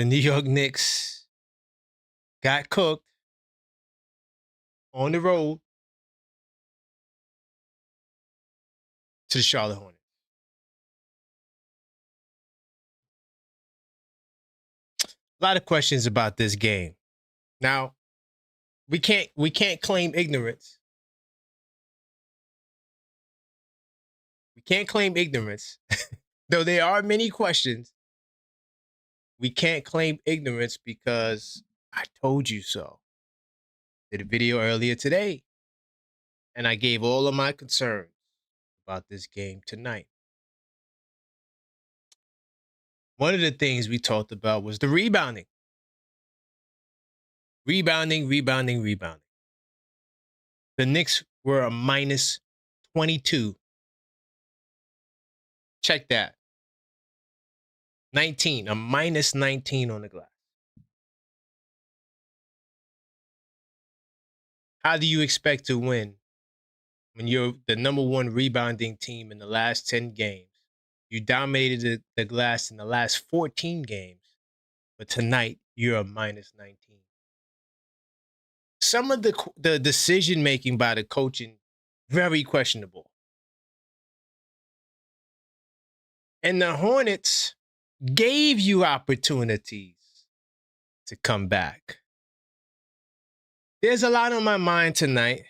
The New York Knicks got cooked on the road to the Charlotte Hornets. A lot of questions about this game. Now, we can't claim ignorance. We can't claim ignorance. Though there are many questions, we can't claim ignorance because I told you so. Did a video earlier today, and I gave all of my concerns about this game tonight. One of the things we talked about was the rebounding. Rebounding. The Knicks were a minus 22. Check that. 19, a minus 19 on the glass. How do you expect to win when you're the number one rebounding team in the last 10 games? You dominated the glass in the last 14 games, but tonight you're a minus 19. Some of the decision-making by the coaching, very questionable. And the Hornets gave you opportunities to come back. There's a lot on my mind tonight.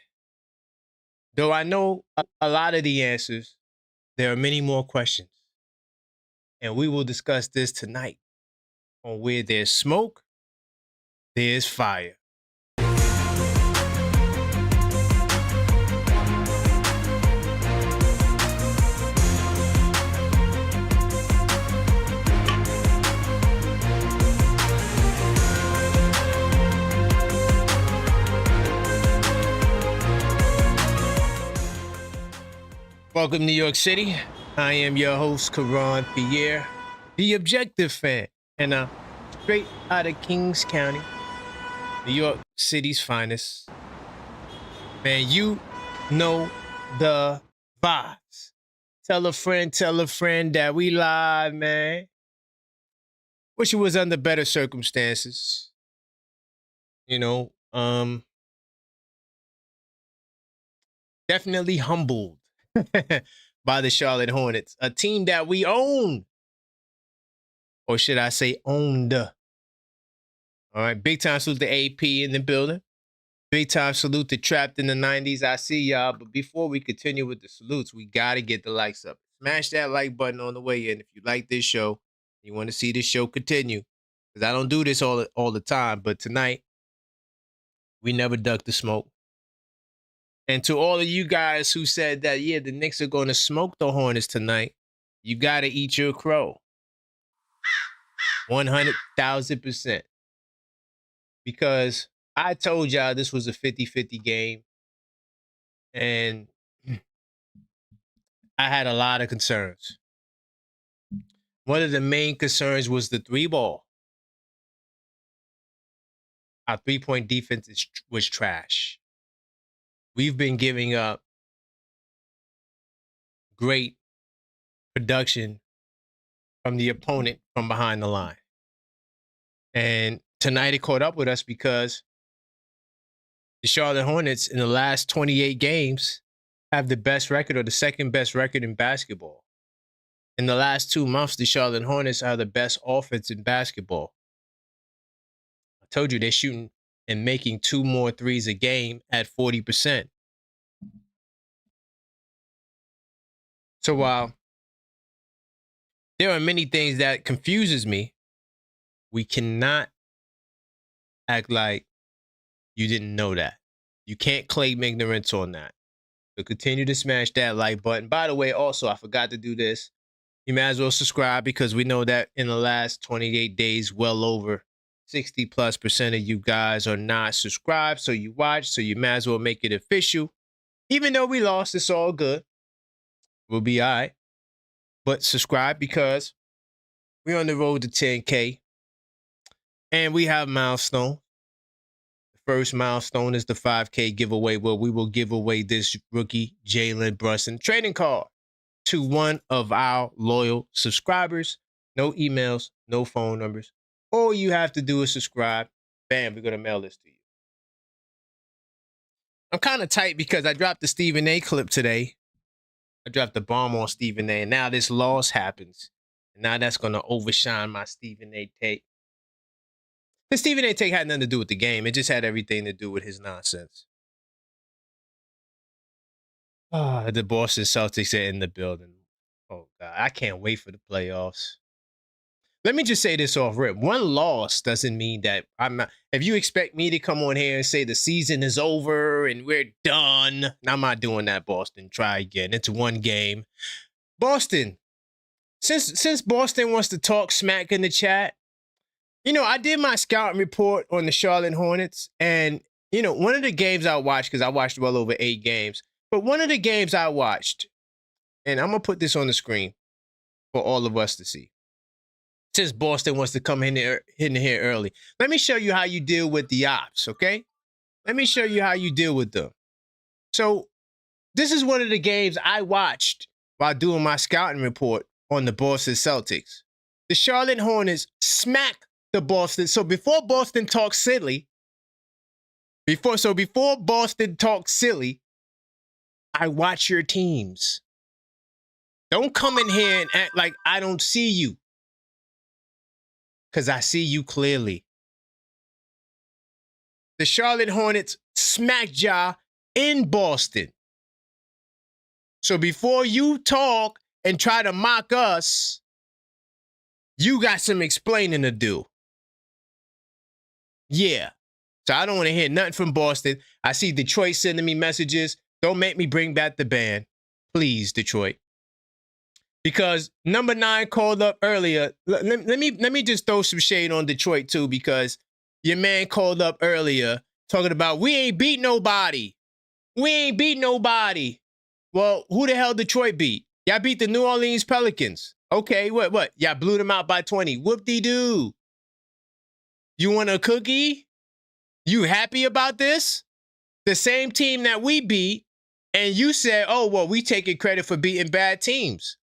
Though I know a lot of the answers, there are many more questions. And we will discuss this tonight on Where There's Smoke, There's Fire. Welcome, New York City. I am your host, Karan Pierre, the Objective Fan, and straight out of Kings County, New York City's finest. Man, you know the vibes. Tell a friend that we live, man. Wish it was under better circumstances. You know, definitely humbled by the Charlotte Hornets, a team that we own. Or should I say owned? All right, big time salute to AP in the building. Big time salute to Trapped in the 90s. I see y'all, but before we continue with the salutes, we got to get the likes up. Smash that like button on the way in if you like this show. You want to see this show continue. Because I don't do this all the time, but tonight, we never duck the smoke. And to all of you guys who said that, yeah, the Knicks are going to smoke the Hornets tonight, you got to eat your crow. 100,000%. Because I told y'all this was a 50-50 game. And I had a lot of concerns. One of the main concerns was the three ball. Our three-point defense was trash. We've been giving up great production from the opponent from behind the line. And tonight it caught up with us because the Charlotte Hornets in the last 28 games have the best record or the second best record in basketball. In the last 2 months, the Charlotte Hornets are the best offense in basketball. I told you they're shooting and making 2 more threes a game at 40%. So while there are many things that confuses me, we cannot act like you didn't know that. You can't claim ignorance on that. So continue to smash that like button. By the way, also, I forgot to do this. You might as well subscribe because we know that in the last 28 days, well over 60+% of you guys are not subscribed. So you watch, so you might as well make it official. Even though we lost, it's all good. We'll be all right. But subscribe because we're on the road to 10K. And we have milestones. The first milestone is the 5K giveaway where we will give away this rookie Jalen Brunson trading card to one of our loyal subscribers. No emails, no phone numbers, All you have to do is subscribe. Bam, we're going to mail this to you. I'm kind of tight because I dropped the Stephen A clip today. I dropped the bomb on Stephen A, and now this loss happens. And now that's going to overshine my Stephen A take. The Stephen A take had nothing to do with the game. It just had everything to do with his nonsense. The Boston Celtics are in the building. Oh, God. I can't wait for the playoffs. Let me just say this off rip. One loss doesn't mean that I'm not. If you expect me to come on here and say the season is over and we're done, I'm not doing that, Boston. Try again. It's one game. Boston, since Boston wants to talk smack in the chat, you know, I did my scouting report on the Charlotte Hornets. And, you know, one of the games I watched, because I watched well over 8 games, but one of the games I watched, and I'm going to put this on the screen for all of us to see. Since Boston wants to come in here early, let me show you how you deal with the ops, okay? Let me show you how you deal with them. So this is one of the games I watched while doing my scouting report on the Boston Celtics. The Charlotte Hornets smack the Boston. So before Boston talks silly, before Boston talks silly, I watch your teams. Don't come in here and act like I don't see you. Because I see you clearly. The Charlotte Hornets smacked y'all in Boston. So before you talk and try to mock us, you got some explaining to do. Yeah. So I don't want to hear nothing from Boston. I see Detroit sending me messages. Don't make me bring back the band. Please, Detroit. Because number 9 called up earlier. Let me just throw some shade on Detroit too, because your man called up earlier talking about we ain't beat nobody. We ain't beat nobody. Well, who the hell Detroit beat? Y'all beat the New Orleans Pelicans. Okay, what? Y'all blew them out by 20. Whoop-de-doo. You want a cookie? You happy about this? The same team that we beat, and you said, oh, well, we taking credit for beating bad teams.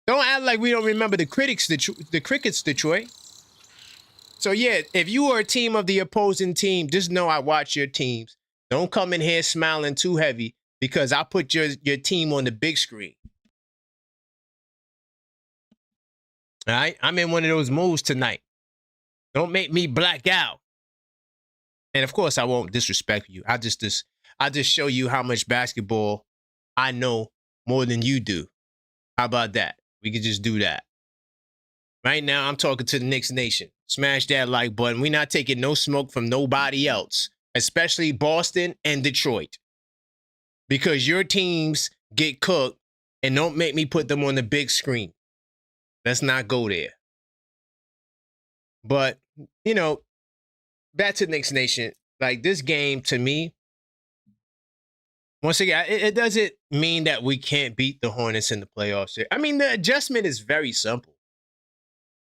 Don't act like we don't remember the Crickets, Detroit. So, yeah, if you are a team of the opposing team, just know I watch your teams. Don't come in here smiling too heavy because I put your team on the big screen. All right? I'm in one of those moves tonight. Don't make me black out. And, of course, I won't disrespect you. I just show you how much basketball I know more than you do. How about that? We could just do that. Right now, I'm talking to the Knicks Nation. Smash that like button. We're not taking no smoke from nobody else, especially Boston and Detroit. Because your teams get cooked and don't make me put them on the big screen. Let's not go there. But, you know, back to Knicks Nation. Like, this game, to me, once again, it doesn't mean that we can't beat the Hornets in the playoffs. I mean, the adjustment is very simple.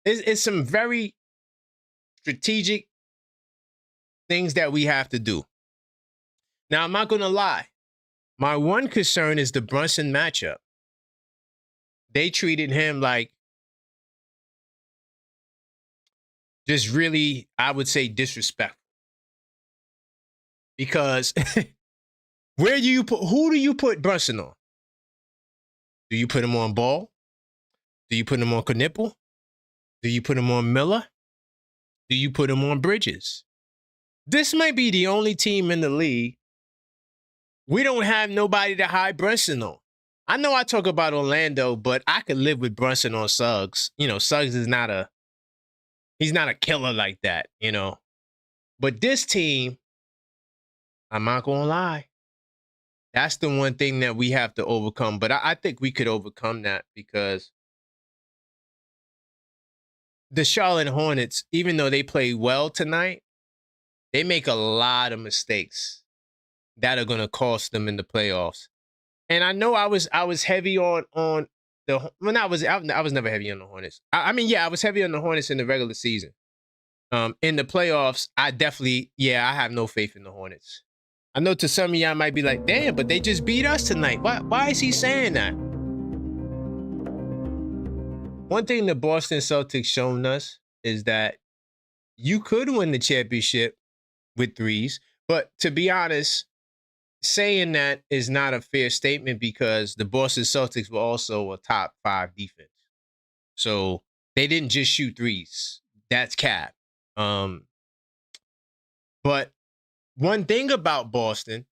It's some very strategic things that we have to do. Now, I'm not going to lie. My one concern is the Brunson matchup. They treated him like just really, I would say, disrespectful. Because who do you put Brunson on? Do you put him on Ball? Do you put him on Knipple? Do you put him on Miller? Do you put him on Bridges? This might be the only team in the league we don't have nobody to hide Brunson on. I know I talk about Orlando, but I could live with Brunson on Suggs. You know, Suggs is he's not a killer like that, you know. But this team, I'm not going to lie. That's the one thing that we have to overcome. But I think we could overcome that because the Charlotte Hornets, even though they play well tonight, they make a lot of mistakes that are going to cost them in the playoffs. And I know I was heavy on the when I was never heavy on the Hornets. I mean, yeah, I was heavy on the Hornets in the regular season. In the playoffs, I have no faith in the Hornets. I know to some of y'all might be like, damn, but they just beat us tonight. Why is he saying that? One thing the Boston Celtics shown us is that you could win the championship with threes. But to be honest, saying that is not a fair statement because the Boston Celtics were also a top 5 defense. So they didn't just shoot threes. That's cap. But one thing about Boston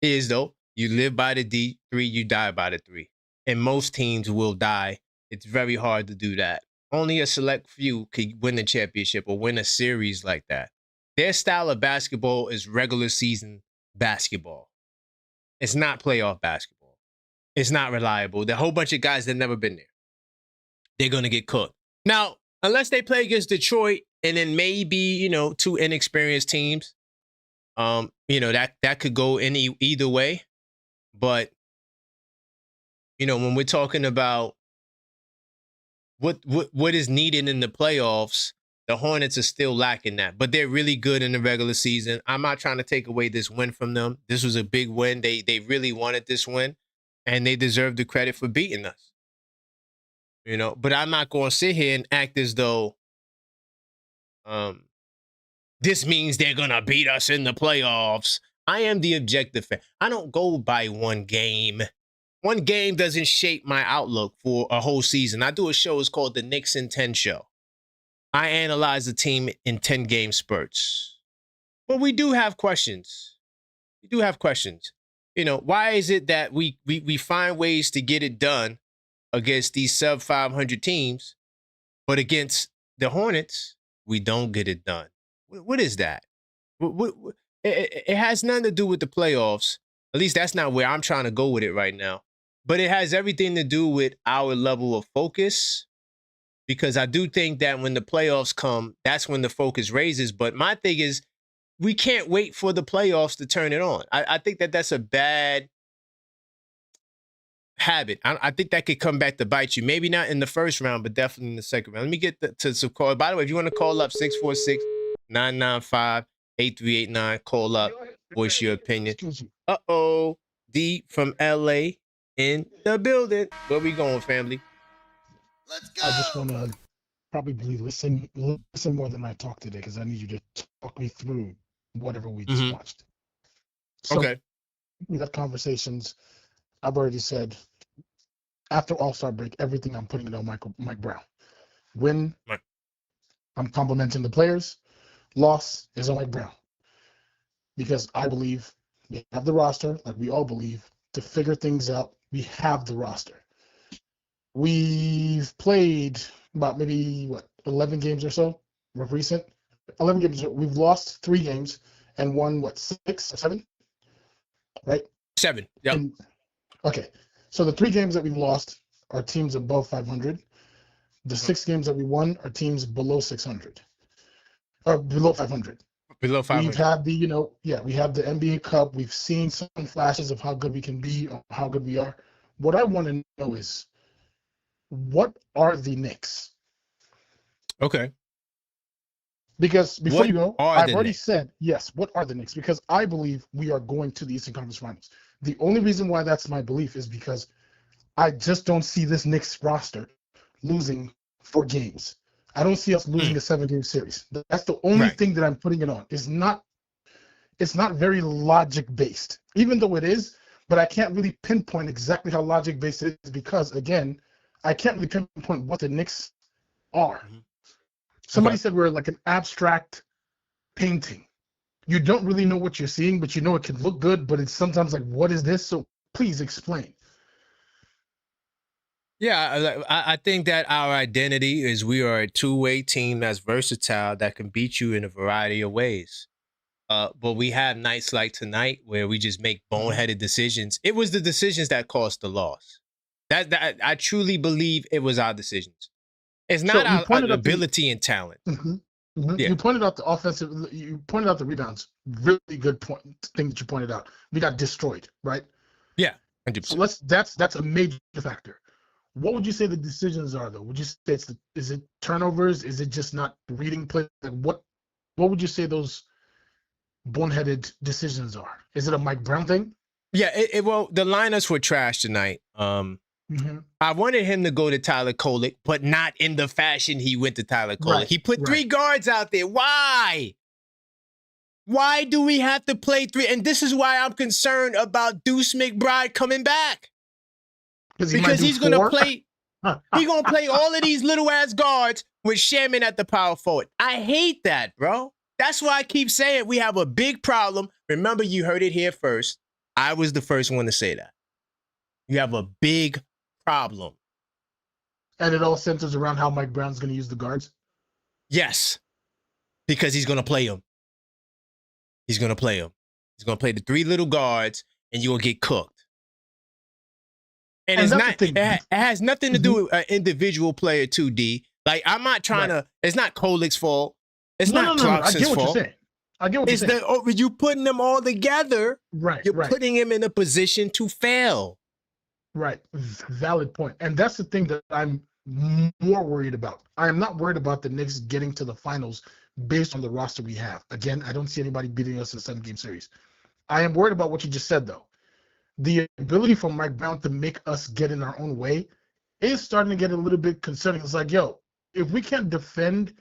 is though, you live by the D3, you die by the 3. And most teams will die. It's very hard to do that. Only a select few could win the championship or win a series like that. Their style of basketball is regular season basketball. It's not playoff basketball. It's not reliable. There are a whole bunch of guys that never been there. They're going to get cooked. Now, unless they play against Detroit and then maybe, 2 inexperienced teams, that could go either way. But, when we're talking about what is needed in the playoffs, the Hornets are still lacking that. But they're really good in the regular season. I'm not trying to take away this win from them. This was a big win. They really wanted this win, and they deserve the credit for beating us. But I'm not going to sit here and act as though this means they're going to beat us in the playoffs. I am the objective fan. I don't go by one game. One game doesn't shape my outlook for a whole season. I do a show. It's called the Knicks in 10 show. I analyze the team in 10-game spurts. But we do have questions. Why is it that we find ways to get it done against these sub-500 teams, but against the Hornets, we don't get it done? What is that? It has nothing to do with the playoffs. At least that's not where I'm trying to go with it right now. But it has everything to do with our level of focus, because I do think that when the playoffs come, that's when the focus raises. But my thing is, we can't wait for the playoffs to turn it on. I think that's a bad habit. I think that could come back to bite you. Maybe not in the first round, but definitely in the second round. Let me get to some call. By the way, if you want to call up 646-995-8389, call up, voice your opinion. Uh-oh, D from LA in the building. Where we going, family? Let's go. I just want to probably listen more than I talk today, because I need you to talk me through whatever we just watched. So, okay. We got conversations. I've already said, after All-Star break, everything I'm putting it on Mike Brown. Win, I'm complimenting the players. Loss is on Mike Brown. Because I believe we have the roster, like we all believe, to figure things out. We have the roster. We've played about maybe, 11 games or so, recent. 11 games. We've lost 3 games and won, 6 or 7? Right? 7, yeah. Okay, so the 3 games that we've lost are teams above 500. The 6 games that we won are teams below 600. Or below 500. Below 500. We've had we have the NBA Cup. We've seen some flashes of how good we can be, or how good we are. What I want to know is, what are the Knicks? Okay. Because before you go, I've already Knicks? said, yes, what are the Knicks? Because I believe we are going to the Eastern Conference Finals. The only reason why that's my belief is because I just don't see this Knicks roster losing 4 games. I don't see us losing a 7-game series. That's the only thing that I'm putting it on. It's not very logic-based, even though it is, but I can't really pinpoint exactly how logic-based it is because, again, I can't really pinpoint what the Knicks are. Somebody said we're like an abstract painting. You don't really know what you're seeing, but you know it can look good, but it's sometimes like, what is this? So please explain. Yeah, I think that our identity is we are a two-way team that's versatile, that can beat you in a variety of ways. But we have nights like tonight where we just make boneheaded decisions. It was the decisions that caused the loss. That I truly believe it was our decisions. It's not our ability and talent. Yeah. You pointed out the offensive. You pointed out the rebounds. Really good thing that you pointed out. We got destroyed, right? Yeah, 100%. So that's a major factor. What would you say the decisions are, though? Would you say is it turnovers? Is it just not reading play? Like what would you say those boneheaded decisions are? Is it a Mike Brown thing? Yeah, well, the lineups were trash tonight. Mm-hmm. I wanted him to go to Tyler Kolek, but not in the fashion he went to Tyler Kolek. Right, He put right. 3 guards out there. Why? Why do we have to play 3? And this is why I'm concerned about Deuce McBride coming back. Because he's going to play. He's going to play all of these little ass guards with Shaman at the power forward. I hate that, bro. That's why I keep saying we have a big problem. Remember, you heard it here first. I was the first one to say that. You have a big problem. And it all centers around how Mike Brown's going to use the guards? Yes. Because he's going to play them. He's going to play them. He's going to play the 3 little guards, and you're going to get cooked. And it's not. It has nothing to do with an individual player, 2D. Like, I'm not trying to. It's not Kolek's fault. It's not Clarkson's fault. I get what you're saying. You putting them all together. Right. You're putting him in a position to fail. Right. Valid point. And that's the thing that I'm more worried about. I am not worried about the Knicks getting to the finals based on the roster we have. Again, I don't see anybody beating us in a 7-game series. I am worried about what you just said, though. The ability for Mike Brown to make us get in our own way is starting to get a little bit concerning. It's like, yo, if we can't defend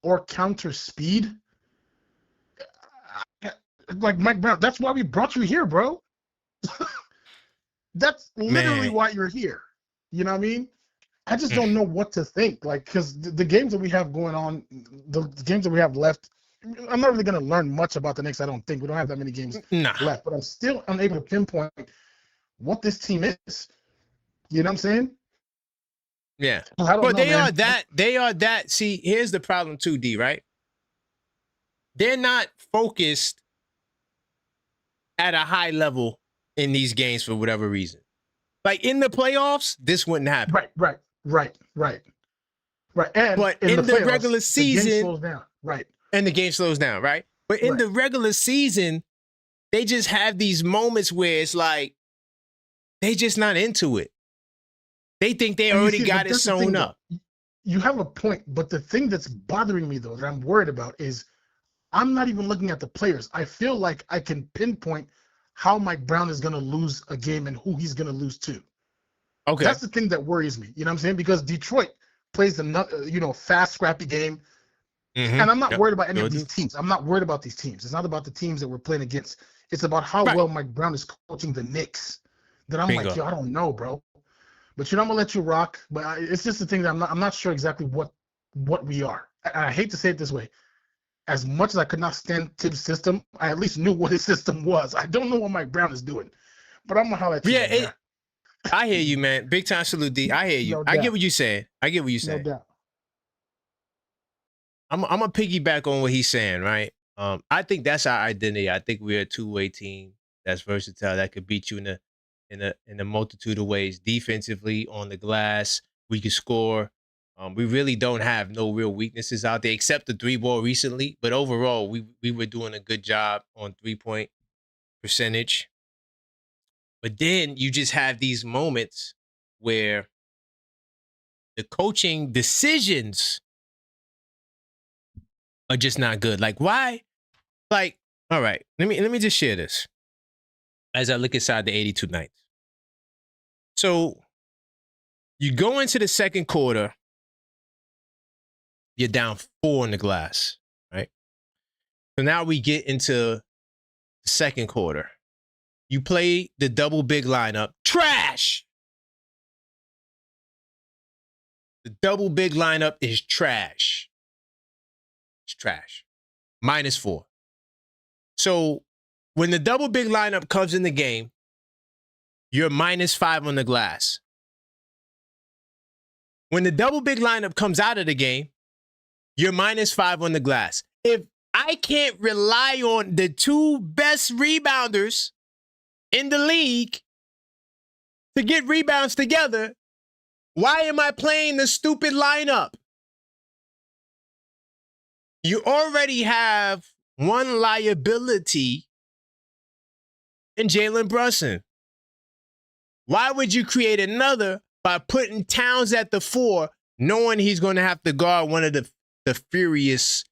or counter speed, like Mike Brown, that's why we brought you here, bro. That's literally why you're here. You know what I mean? I just don't know what to think. Like, because the games that we have going on, the games that we have left, I'm not really going to learn much about the Knicks, I don't think. We don't have that many games left. But I'm still unable to pinpoint what this team is. You know what I'm saying? Yeah. But they are that. See, here's the problem, 2D, right? They're not focused at a high level in these games for whatever reason. Like, in the playoffs, this wouldn't happen. Right. And but in the regular season, the game slows down. Right. And the game slows down, right? But in the regular season, they just have these moments where it's like they just not into it. They think they already got it sewn up. You have a point, but the thing that's bothering me, though, that I'm worried about is I'm not even looking at the players. I feel like I can pinpoint how Mike Brown is going to lose a game and who he's going to lose to. Okay. That's the thing that worries me. You know what I'm saying? Because Detroit plays a fast, scrappy game. Mm-hmm. And I'm not worried about any of these teams. I'm not worried about these teams. It's not about the teams that we're playing against. It's about how well Mike Brown is coaching the Knicks. That I'm like, yo, I don't know, bro. But I'm gonna let you rock. But it's just the thing that I'm not sure exactly what we are. I hate to say it this way. As much as I could not stand Tibbs' system, I at least knew what his system was. I don't know what Mike Brown is doing, but I'm gonna holler at you. Yeah, I hear you, man. Big time salute, D. I hear you. No, I get what you're saying. No doubt. I'm gonna piggyback on what he's saying, right? I think that's our identity. I think we're a two-way team that's versatile, that could beat you in a multitude of ways. Defensively, on the glass, we can score. We really don't have no real weaknesses out there, except the 3-ball recently. But overall, we were doing a good job on 3-point percentage. But then you just have these moments where the coaching decisions are just not good. Like, why? Like, all right, let me just share this as I look inside the 82 Knights. So you go into the second quarter, you're down 4 in the glass, right? So now we get into the second quarter. You play the double big lineup. Trash! The double big lineup is trash. It's trash. -4. So when the double big lineup comes in the game, you're -5 on the glass. When the double big lineup comes out of the game, you're -5 on the glass. If I can't rely on the 2 best rebounders in the league to get rebounds together, why am I playing the stupid lineup? You already have one liability in Jalen Brunson. Why would you create another by putting Towns at the 4, knowing he's going to have to guard one of the Furious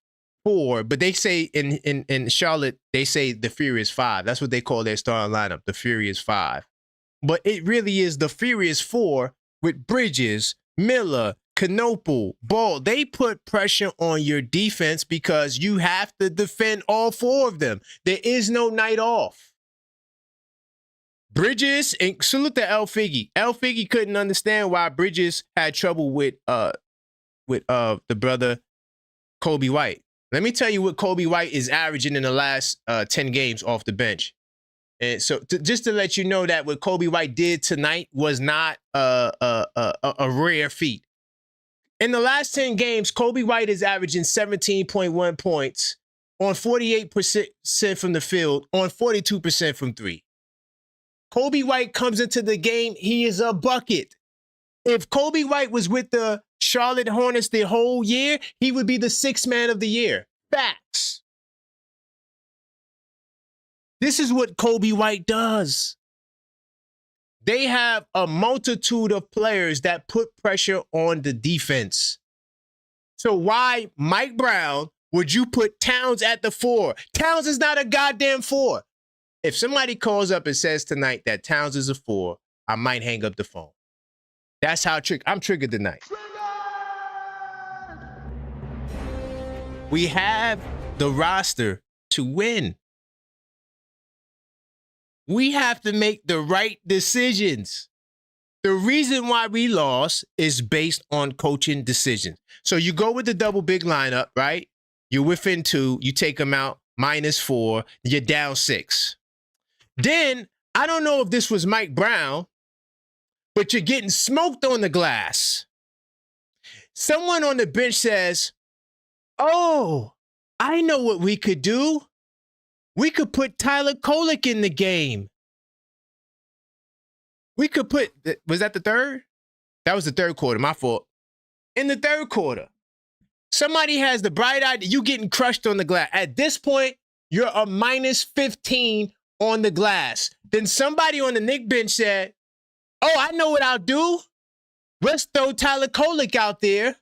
4? But they say in Charlotte, they say the Furious 5. That's what they call their starting lineup, the Furious 5. But it really is the Furious 4 with Bridges, Miller, Knoepel, Ball. They put pressure on your defense because you have to defend all four of them. There is no night off. Bridges, and salute to El Figgy. El Figgy couldn't understand why Bridges had trouble with the brother Kobe White. Let me tell you what Kobe White is averaging in the last 10 games off the bench. And so just to let you know that what Kobe White did tonight was not a rare feat. In the last 10 games, Kobe White is averaging 17.1 points on 48% from the field, on 42% from three. Kobe White comes into the game, he is a bucket. If Kobe White was with the Charlotte Hornets the whole year, he would be the sixth man of the year. Facts. This is what Kobe White does. They have a multitude of players that put pressure on the defense. So why, Mike Brown, would you put Towns at the 4? Towns is not a goddamn 4. If somebody calls up and says tonight that Towns is a 4, I might hang up the phone. That's how I'm triggered tonight. We have the roster to win. We have to make the right decisions. The reason why we lost is based on coaching decisions. So you go with the double big lineup, right? You're within 2, you take them out, -4, you're down 6. Then, I don't know if this was Mike Brown, but you're getting smoked on the glass. Someone on the bench says, oh, I know what we could do. We could put Tyler Kolek in the game. We could put, was that the third? That was the third quarter, my fault. In the third quarter, somebody has the bright idea, you getting crushed on the glass. At this point, you're a -15 on the glass. Then somebody on the Knicks bench said, oh, I know what I'll do. Let's throw Tyler Kolek out there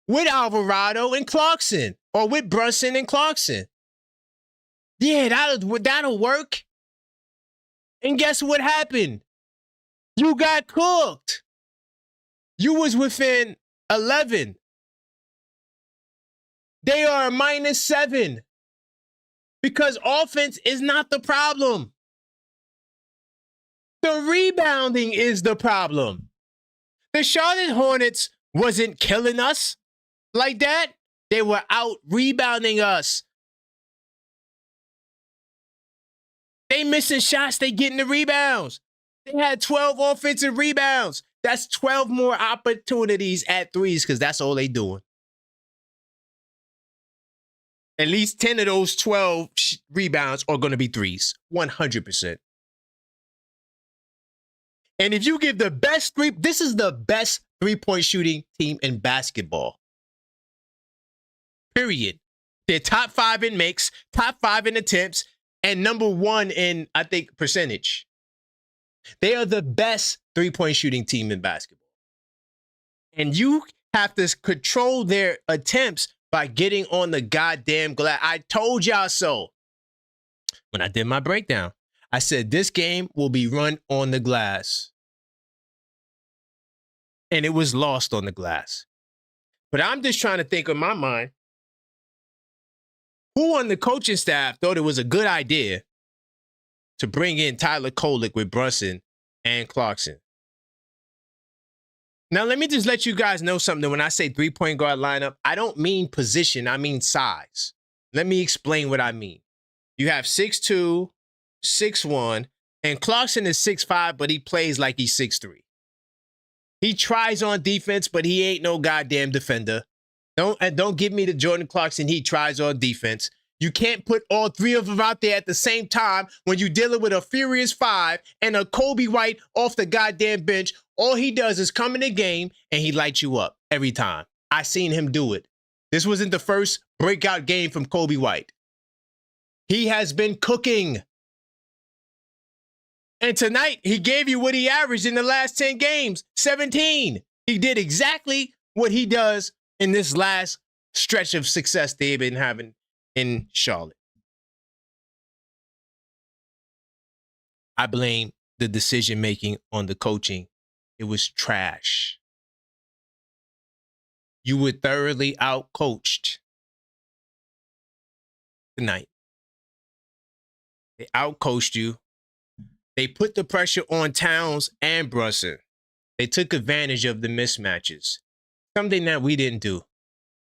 with Alvarado and Clarkson, or with Brunson and Clarkson. Yeah, that'll work. And guess what happened? You got cooked. You was within 11. They are a -7 because offense is not the problem. The rebounding is the problem. The Charlotte Hornets wasn't killing us like that. They were out rebounding us. They missing shots, they getting the rebounds. They had 12 offensive rebounds. That's 12 more opportunities at threes because that's all they doing. At least 10 of those 12 rebounds are going to be threes. 100%. And if you give the best this is the best three-point shooting team in basketball. Period. They're top 5 in makes, top 5 in attempts, and number 1 in, I think, percentage. They are the best three-point shooting team in basketball. And you have to control their attempts by getting on the goddamn glass. I told y'all so. When I did my breakdown, I said this game will be run on the glass. And it was lost on the glass. But I'm just trying to think in my mind, who on the coaching staff thought it was a good idea to bring in Tyler Kolek with Brunson and Clarkson? Now, let me just let you guys know something. When I say three-point guard lineup, I don't mean position. I mean size. Let me explain what I mean. You have 6'2", 6'1", and Clarkson is 6'5", but he plays like he's 6'3". He tries on defense, but he ain't no goddamn defender. Don't give me the Jordan Clarkson, he tries on defense. You can't put all 3 of them out there at the same time when you're dealing with a Furious 5 and a Kobe White off the goddamn bench. All he does is come in the game and he lights you up every time. I seen him do it. This wasn't the first breakout game from Kobe White. He has been cooking. And tonight, he gave you what he averaged in the last 10 games, 17. He did exactly what he does in this last stretch of success they've been having in Charlotte. I blame the decision-making on the coaching It was trash. You were thoroughly outcoached tonight. They outcoached you. They put the pressure on Towns and Brunson. They took advantage of the mismatches. Something that we didn't do.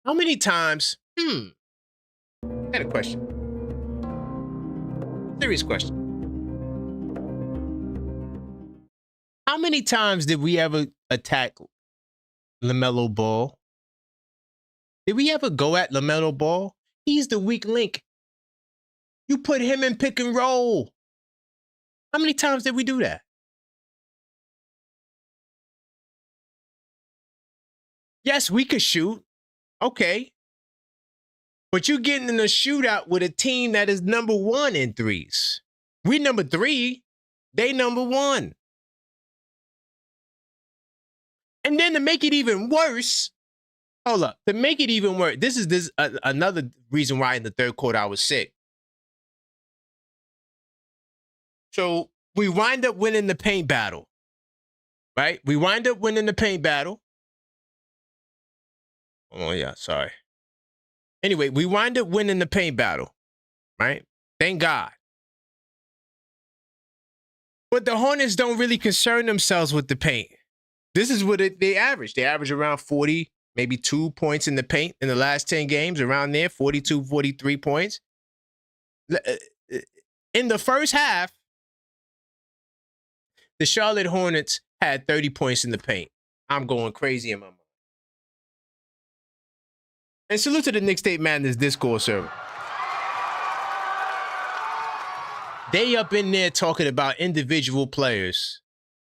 How many times? I had a question. Serious question. How many times did we ever attack LaMelo Ball? Did we ever go at LaMelo Ball? He's the weak link. You put him in pick and roll. How many times did we do that? Yes, we could shoot. Okay. But you're getting in a shootout with a team that is number 1 in threes. We number 3. They number 1. And then to make it even worse, hold up. To make it even worse, this is another reason why in the third quarter I was sick. So we wind up winning the paint battle, right? We wind up winning the paint battle. Oh, yeah, sorry. Anyway, we wind up winning the paint battle, right? Thank God. But the Hornets don't really concern themselves with the paint. This is what they average. They average around 40, maybe 2 points in the paint in the last 10 games, around there, 42, 43 points. In the first half, the Charlotte Hornets had 30 points in the paint. I'm going crazy in my mind. And salute to the Knicks State Madness Discord server. They up in there talking about individual players.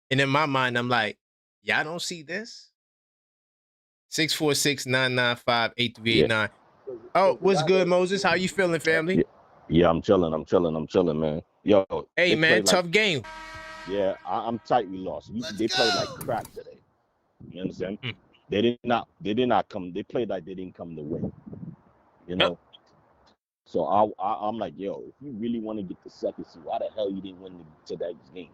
And in my mind, I'm like, y'all don't see this? 646-995-8389. Yeah. Oh, what's good, Moses? How you feeling, family? Yeah, I'm chilling, man. Yo, hey, man, tough game. Yeah, I'm tight we lost. They played like crap today. You understand? They did not come. They played like they didn't come to win. You know? Yep. So I'm like, yo, if you really want to get the second seed, why the hell you didn't win today's game?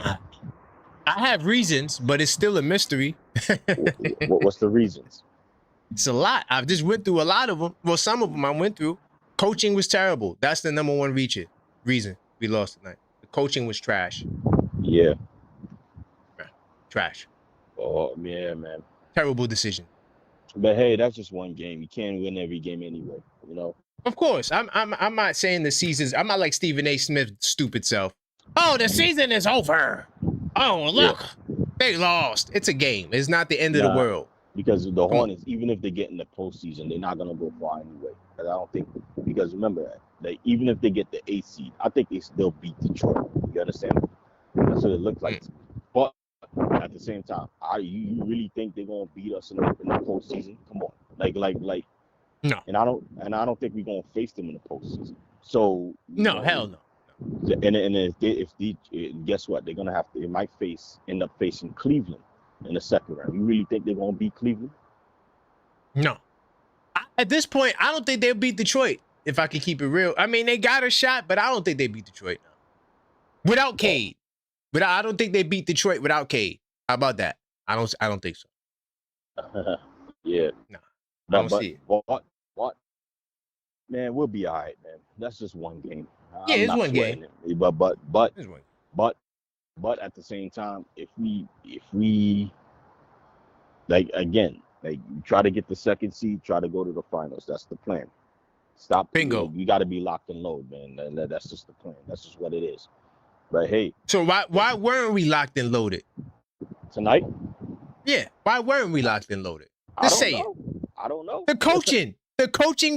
I have reasons, but it's still a mystery. What's the reasons? It's a lot. I've just went through a lot of them. Well, some of them I went through. Coaching was terrible. That's the number one reason we lost tonight. The coaching was trash. Yeah. Trash. Oh, yeah, man. Terrible decision. But hey, that's just one game. You can't win every game anyway, you know? Of course. I'm not saying the season's... I'm not like Stephen A. Smith's stupid self. Oh, the season is over. Oh, look. Yeah. They lost. It's a game. It's not the end of the world. Because the Hornets, even if they get in the postseason, they're not going to go far anyway. Because I don't think... Because remember, that even if they get the 8th seed, I think they still beat Detroit. You understand? That's what it looks like. But at the same time, you really think they're gonna beat us in the postseason? Come on, like no. And I don't think we're gonna face them in the postseason. So hell no. And guess what? They might end up facing Cleveland in the second round. You really think they're gonna beat Cleveland? No. At this point, I don't think they'll beat Detroit. If I can keep it real, I mean they got a shot, but I don't think they beat Detroit now. Without Cade. But I don't think they beat Detroit without Cade. How about that? I don't think so. Yeah. No. I don't see it. What? Man, we'll be all right, man. That's just one game. Yeah, it's one game. But at the same time, if we like again, like try to get the second seed, try to go to the finals. That's the plan. Stop. Bingo. You got to be locked and loaded, man. That's just the plan. That's just what it is. But hey. So why weren't we locked and loaded tonight? Yeah. Why weren't we locked and loaded? Just say it. I don't know. The coaching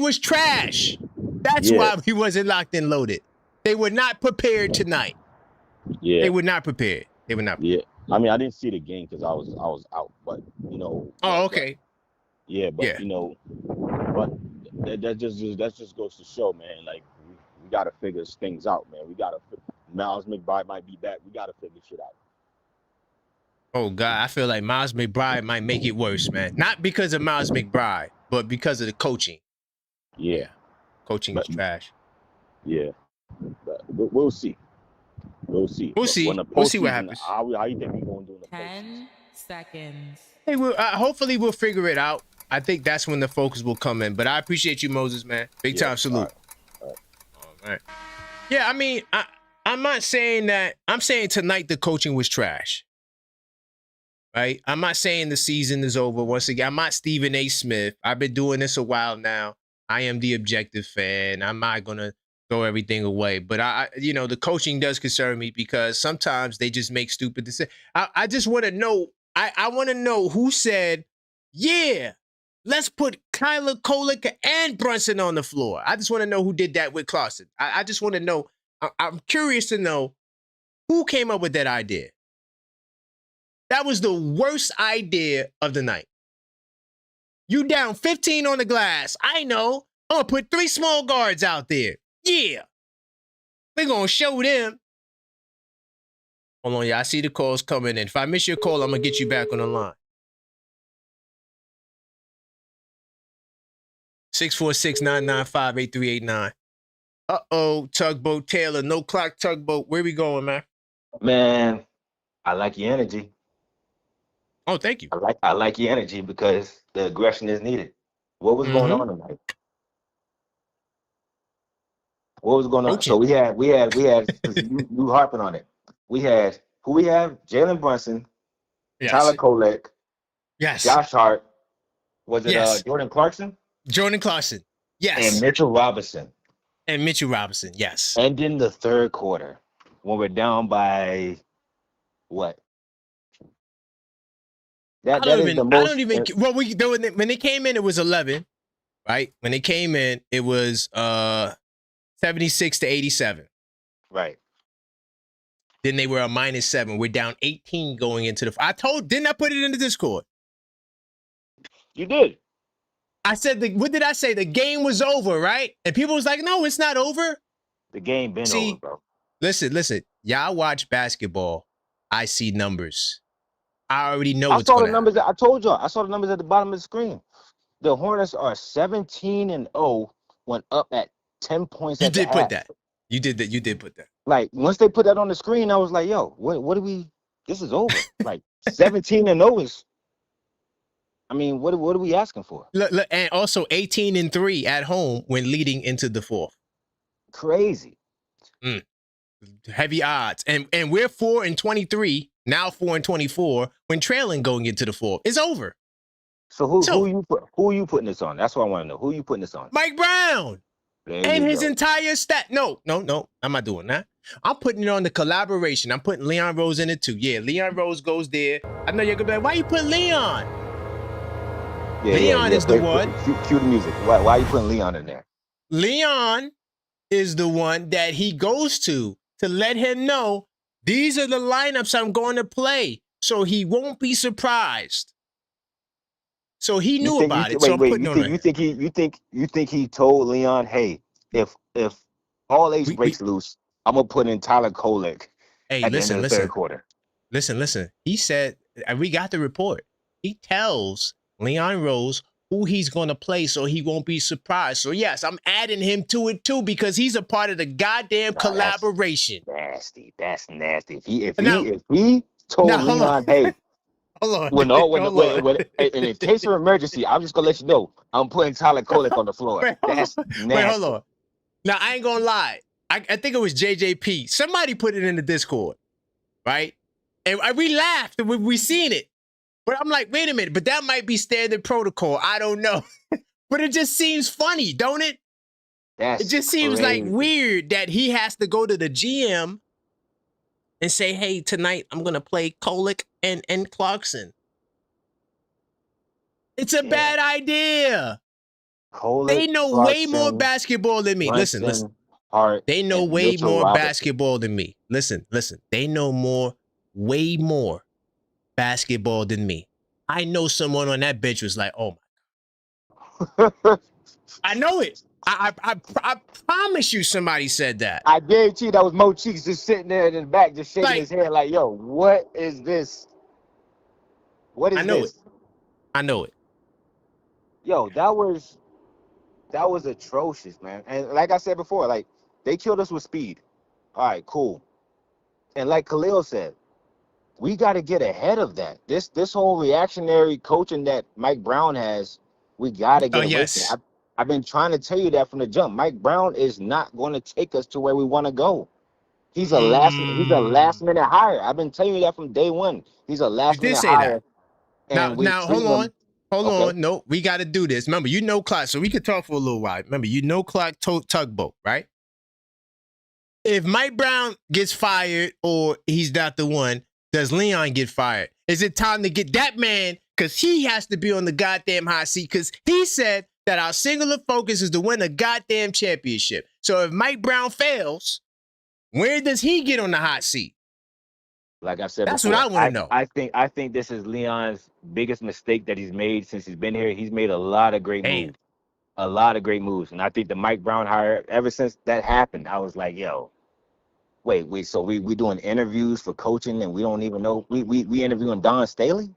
was trash. That's why we wasn't locked and loaded. They were not prepared tonight. Yeah. They were not prepared. Yeah. I mean, I didn't see the game because I was out, but you know. Oh, okay. You know, but that just goes to show, man. Like we got to figure things out, man. Miles McBride might be back. We got to figure shit out. Oh God, I feel like Miles McBride might make it worse, man. Not because of Miles McBride, but because of the coaching. Yeah. Coaching is trash. Yeah. But we'll see. We'll see. We'll But when see. the We'll see what postseason, happens. how you think we're going to do in the 10 postseason? seconds. Hey, hopefully we'll figure it out. I think that's when the focus will come in. But I appreciate you, Moses, man. Big time salute. All right. Yeah, I mean, I'm not saying that. I'm saying tonight the coaching was trash. Right? I'm not saying the season is over. Once again, I'm not Stephen A. Smith. I've been doing this a while now. I am the objective fan. I'm not gonna throw everything away. But the coaching does concern me because sometimes they just make stupid decisions. I just want to know. I want to know who said, yeah, let's put Kyler Kolek and Brunson on the floor. I just want to know who did that with Clarkson. I just want to know. I'm curious to know who came up with that idea. That was the worst idea of the night. You down 15 on the glass. I know. I'm going to put 3 small guards out there. Yeah. We're going to show them. Hold on, yeah. I see the calls coming in. If I miss your call, I'm going to get you back on the line. 646-995-8389. Uh-oh, Tugboat Taylor. No clock, Tugboat. Where we going, man? Man, I like your energy. Oh, thank you. I like your energy because the aggression is needed. What was going on tonight? What was going on? Coaching. So we had you harping on it. We had who we have? Jalen Brunson, Yes. Tyler Kolek, Yes. Josh Hart. Was it Yes. Jordan Clarkson? Jordan Clarkson. Yes. And Mitchell Robinson. Yes. And then the third quarter, when we're down by what? That is the most. Well, when they came in, it was 11, right? When they came in, it was 76-87. Right. Then they were a -7. We're down 18 going into the. Didn't I put it in the Discord? You did. I said what did I say? The game was over, right? And people was like, "No, it's not over." The game been over, bro. Listen. Y'all watch basketball. I see numbers. I already know. I saw the numbers. I told y'all. I saw the numbers at the bottom of the screen. The Hornets are 17-0 when up at 10 points. You did put that. You did that. You did put that. Like once they put that on the screen, I was like, "Yo, what do we? This is over." Like 17-0 is. I mean, what are we asking for? Look, and also 18-3 at home when leading into the fourth. Crazy. Heavy odds, and we're 4-23 now, 4-24 when trailing going into the fourth. It's over. So who you putting this on? That's what I want to know. Who you putting this on? Mike Brown and his entire stat. No, I'm not doing that. I'm putting it on the collaboration. I'm putting Leon Rose in it too. Yeah, Leon Rose goes there. I know you're gonna be like, why you put Leon? Yeah, Leon is the one. Cue the music. Why are you putting Leon in there? Leon is the one that he goes to let him know these are the lineups I'm going to play, so he won't be surprised. So he knew about it. So I'm putting on it. You think he told Leon, hey, if all ace breaks loose, I'm gonna put in Tyler Kolek at the end of the third quarter. Listen. He said, and we got the report. He tells Leon Rose who he's going to play so he won't be surprised. So, yes, I'm adding him to it, too, because he's a part of the goddamn collaboration. That's nasty. If he told Leon, hey, hold on. In case of emergency, I'm just going to let you know, I'm putting Tyler Kolek on the floor. That's nasty. Wait, hold on. Now, I ain't going to lie. I think it was JJP. Somebody put it in the Discord, right? And we laughed. We seen it. But I'm like, wait a minute, but that might be standard protocol. I don't know. But it just seems funny, don't it? It just seems like weird that he has to go to the GM and say, hey, tonight I'm going to play Kolek and Clarkson. It's a bad idea. They know way more basketball than me. Brunson, listen. Hart, they know way Mitchell more Robinson. basketball than me. Listen. They know way more basketball than me. I know someone on that bench was like, oh my God. I know it. I promise you somebody said that. I guarantee you that was Mo Cheeks just sitting there in the back, just shaking his head like, yo, what is this? What is this? I know it. Yo, that was atrocious, man. And like I said before, like they killed us with speed. All right, cool. And like Khalil said, we got to get ahead of that. This whole reactionary coaching that Mike Brown has, we got to Oh get away from yes. it. I've been trying to tell you that from the jump. Mike Brown is not going to take us to where we want to go. He's a last minute hire. I've been telling you that from day one. He's a You last did minute say that. hire, and we Now treat hold him. on. Hold Okay. on. No, we got to do this. Remember, clock, so we could talk for a little while. Remember, clock tugboat, right? If Mike Brown gets fired or he's not the one, does Leon get fired? Is it time to get that man? Because he has to be on the goddamn hot seat because he said that our singular focus is to win a goddamn championship. So if Mike Brown fails, where does he get on the hot seat? Like I said That's before, what I want to know. I think this is Leon's biggest mistake that he's made since he's been here. He's made a lot of great moves. A lot of great moves. And I think the Mike Brown hire, ever since that happened, I was like, yo, wait, so we doing interviews for coaching and we don't even know we interviewing Don Staley?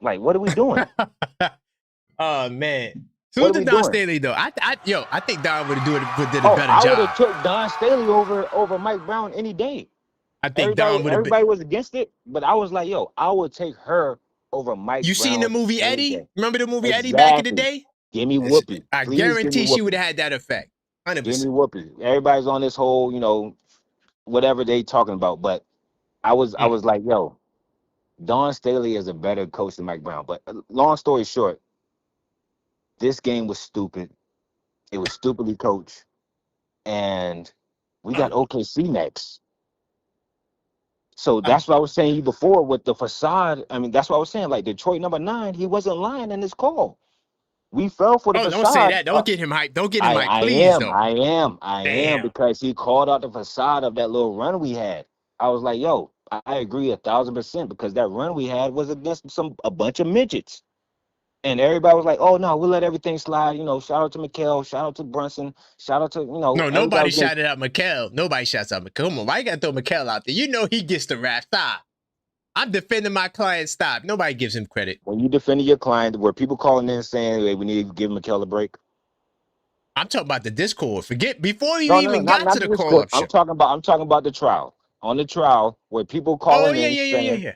Like, what are we doing? Oh man. What Who's are the we Don doing? Staley though? I think Don would have did a better I job. would have took Don Staley over Mike Brown any day. I think Don would have been. Everybody was against it, but I was like, yo, I would take her over Mike You Brown. seen the movie any Eddie? day. Remember the movie Eddie back in the Exactly. day? Give me Whoopi. I Please give me guarantee she Whoopi. would have had that effect. 100%. Give me Whoopi. Everybody's on this whole, whatever they talking about. But I was like, yo, Don Staley is a better coach than Mike Brown. But long story short, this game was stupid. It was stupidly coached. And we got OKC next. So that's what I was saying to you before with the facade. I mean, that's what I was saying. Like Detroit #9, he wasn't lying in his call. We fell for the facade. Don't say that. Don't get him hyped. Don't get him hyped, please. I am because he called out the facade of that little run we had. I was like, yo, I agree 1,000% because that run we had was against a bunch of midgets. And everybody was like, oh no, we'll let everything slide. Shout out to Mikal, shout out to Brunson, shout out to, No, nobody shouted out Mikal. Nobody shouts out Mikal. Come on, why you gotta throw Mikal out there? He gets the rap. Stop. I'm defending my client. Stop. Nobody gives him credit. When you defending your client, were people calling in saying, hey, we need to give Mikal a break? I'm talking about the Discord. Forget before you even got to the call up. I'm talking about the trial. On the trial, where people calling in saying, yeah.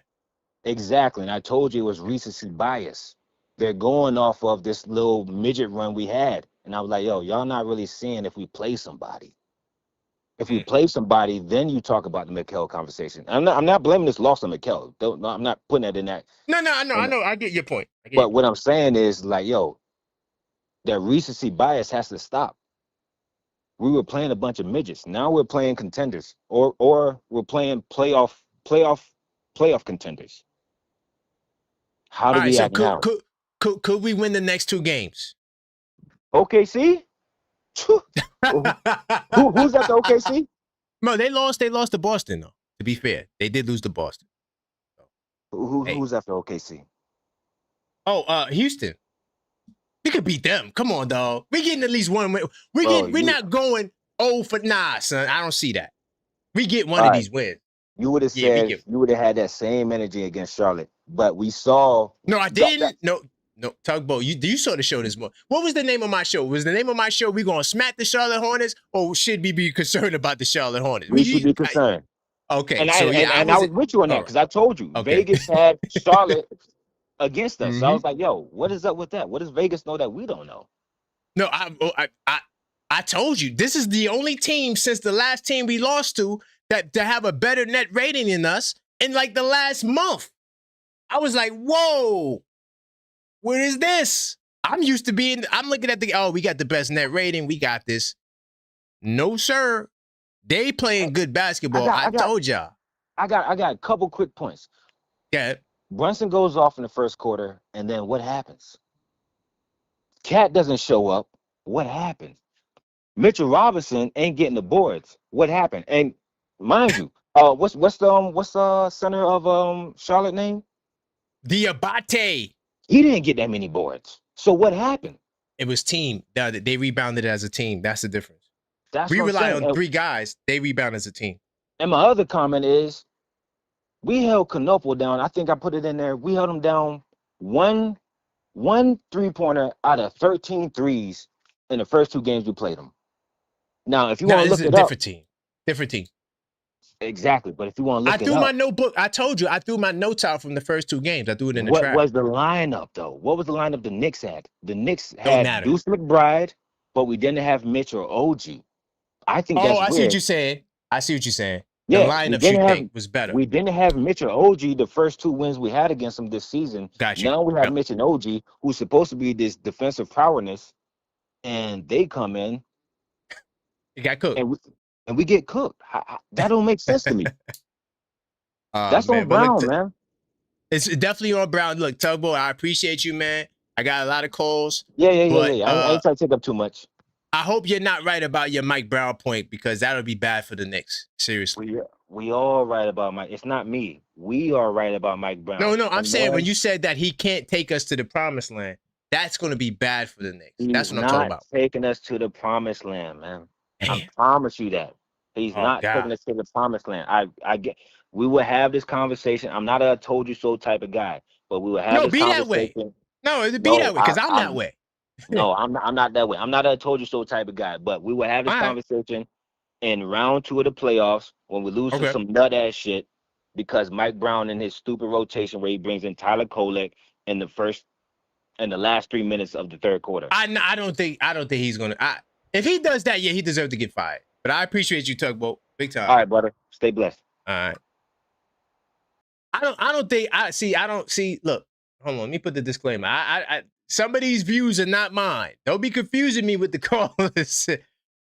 Exactly. And I told you it was recency bias. They're going off of this little midget run we had. And I was like, yo, y'all not really seeing if we play somebody. If we play somebody, then you talk about the Mikal conversation. I'm not blaming this loss on Mikal. I'm not putting that in that. No, I know. I get your point. But what I'm saying is like, yo, that recency bias has to stop. We were playing a bunch of midgets. Now we're playing contenders, or we're playing playoff contenders. How do we act now? Could we win the next 2 games? OKC? Who's at the OKC? No, they lost to Boston though. To be fair, they did lose to Boston. Who's after OKC? Oh, Houston. We could beat them. Come on, dog. We getting at least one win. We're not going son. I don't see that. We get one of these wins. You would have said you would have had that same energy against Charlotte, but we saw. No, I didn't. No, Tugboat. You saw the show this morning. What was the name of my show? Was the name of my show we gonna smack the Charlotte Hornets, or should we be concerned about the Charlotte Hornets? We should be concerned. Okay, and I was with you on that because I told you Vegas had Charlotte against us. So I was like, yo, what is up with that? What does Vegas know that we don't know? No, I told you this is the only team since the last team we lost to to have a better net rating than us in like the last month. I was like, whoa, what is this? I'm looking at we got the best net rating. We got this. No, sir. They playing good basketball. I told y'all. I got a couple quick points. Yeah. Brunson goes off in the first quarter, and then what happens? Cat doesn't show up. What happened? Mitchell Robinson ain't getting the boards. What happened? And mind you, what's the center of Charlotte name? Diabate. He didn't get that many boards. So what happened? It was team. They rebounded as a team. That's the difference. We rely on 3 guys. They rebound as a team. And my other comment is, we held Knoepel down. I think I put it in there. We held him down one 3-pointer out of 13 threes in the first 2 games we played him. Now, if you want to look it up, different team. Exactly. But if you want to I look it threw my up, notebook. I told you I threw my notes out from the first 2 games. I threw it in the what trash. was the lineup though? What was the lineup the Knicks had? The Knicks Don't had matter. Deuce McBride, but we didn't have Mitch or OG. I think Oh, that's I see what weird. you're saying. I see what you're saying. The Yeah, lineups you think was better. we didn't have Mitch or OG the first 2 wins we had against them this season. Got you. Now we have Yep. Mitch and OG, who's supposed to be this defensive prowess, and they come in It got cooked. and we get cooked. That don't make sense to me. That's Man. on But look, Brown, man. it's definitely on Brown. Look, Tugboat, I appreciate you, man. I got a lot of calls. Yeah. But I ain't trying to take up too much. I hope you're not right about your Mike Brown point because that'll be bad for the Knicks. Seriously. We all right about Mike. It's not me. We are right about Mike Brown. No, I'm saying when you said that he can't take us to the promised land, that's going to be bad for the Knicks. That's what I'm talking about. He's not taking us to the promised land, man. Damn. I promise you that. He's not taking us to the promised land. I get. We will have this conversation. I'm not a told you so type of guy, but we will have this conversation. No, it'd be that way because I'm that way. No, I'm not that way. I'm not a told you so type of guy, but we will have this conversation in round 2 of the playoffs when we lose to some nut ass shit because Mike Brown and his stupid rotation where he brings in Tyler Kolek in the last 3 minutes of the third quarter. I don't think he's gonna. If he does that, yeah, he deserves to get fired. But I appreciate you, Tugboat, big time. All right, brother. Stay blessed. All right. I don't think. Look, hold on. Let me put the disclaimer. Some of these views are not mine. Don't be confusing me with the callers.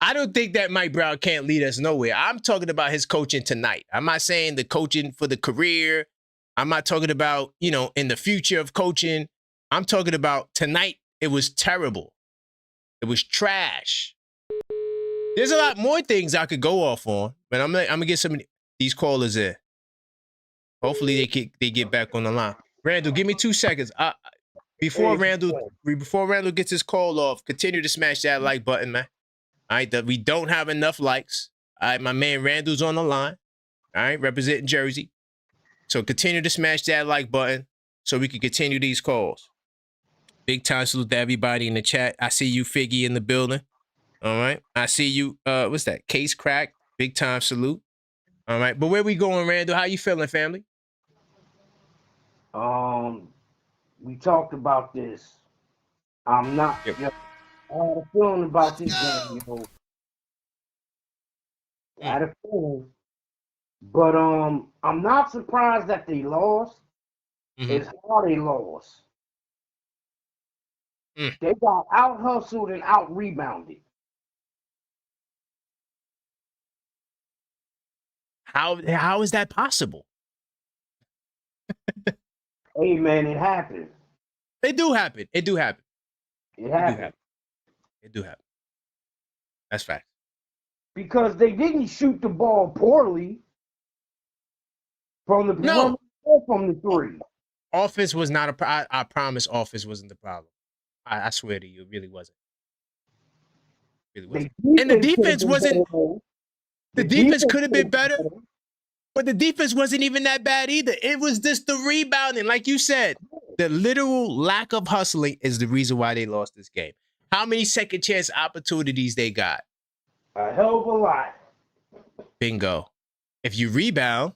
I don't think that Mike Brown can't lead us nowhere. I'm talking about his coaching tonight. I'm not saying the coaching for the career. I'm not talking about, in the future of coaching. I'm talking about tonight. It was terrible. It was trash. There's a lot more things I could go off on, but I'm gonna get some of these callers in. Hopefully they get back on the line. Randall, give me 2 seconds. Before Randall gets his call off, continue to smash that like button, man. All right, we don't have enough likes. All right, my man Randall's on the line. All right, representing Jersey. So continue to smash that like button so we can continue these calls. Big time salute to everybody in the chat. I see you, Figgy, in the building. All right. I see you. What's that? Case Crack. Big time salute. All right. But where we going, Randall? How you feeling, family? We talked about this. I'm not. Yep. I had a feeling about this game, I had a feeling, but I'm not surprised that they lost. It's how they lost. They got out hustled and out rebounded. How is that possible? Hey man, it happens. It do happen. It do happen. It happens. It do happen. That's fact. Because they didn't shoot the ball poorly from the perimeter or from the three. Offense was not I promise offense wasn't the problem. I swear to you, it really wasn't. It really wasn't. And the defense wasn't. The defense could have been better, but the defense wasn't even that bad either. It was just the rebounding. Like you said, the literal lack of hustling is the reason why they lost this game. How many second chance opportunities they got? A hell of a lot. Bingo. If you rebound,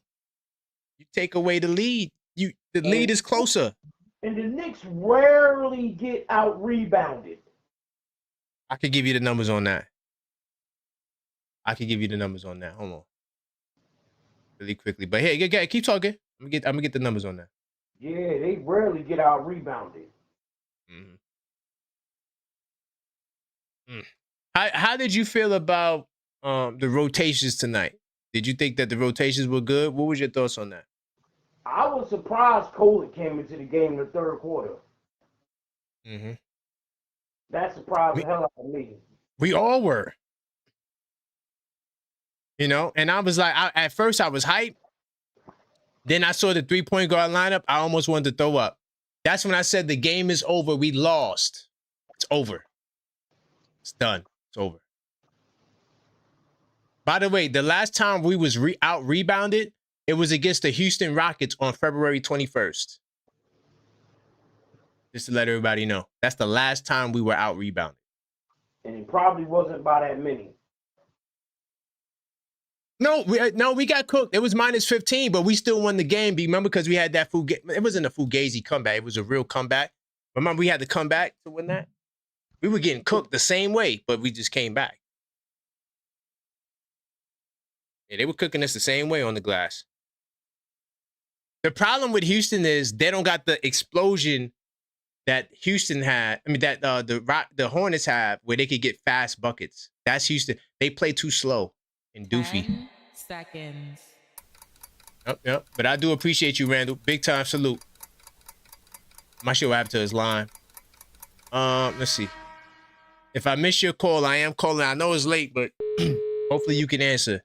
you take away the lead. The lead is closer. And the Knicks rarely get out rebounded. I could give you the numbers on that. Hold on. Really quickly. But hey, keep talking. I'm gonna get the numbers on that. Yeah, they rarely get out rebounded. How did you feel about the rotations tonight? Did you think that the rotations were good? What was your thoughts on that? I was surprised Kolek came into the game in the third quarter. That surprised the hell out of me. We all were. And I was like, at first I was hyped. Then I saw the 3-point guard lineup. I almost wanted to throw up. That's when I said the game is over. We lost. It's over. It's done. It's over. By the way, the last time we was out rebounded, it was against the Houston Rockets on February 21st. Just to let everybody know. That's the last time we were out rebounded. And it probably wasn't by that many. No, we got cooked. It was -15, but we still won the game. Remember, because we had that it wasn't a fugazi comeback. It was a real comeback. Remember, we had to come back to win that. We were getting cooked the same way, but we just came back. Yeah, they were cooking us the same way on the glass. The problem with Houston is they don't got the explosion that Houston had. I mean, that the Hornets have, where they could get fast buckets. That's Houston. They play too slow and doofy. 10 seconds. Yep. But I do appreciate you, Randall. Big time salute. I'm not sure what happened to his line. Let's see. If I miss your call, I am calling. I know it's late, but hopefully you can answer.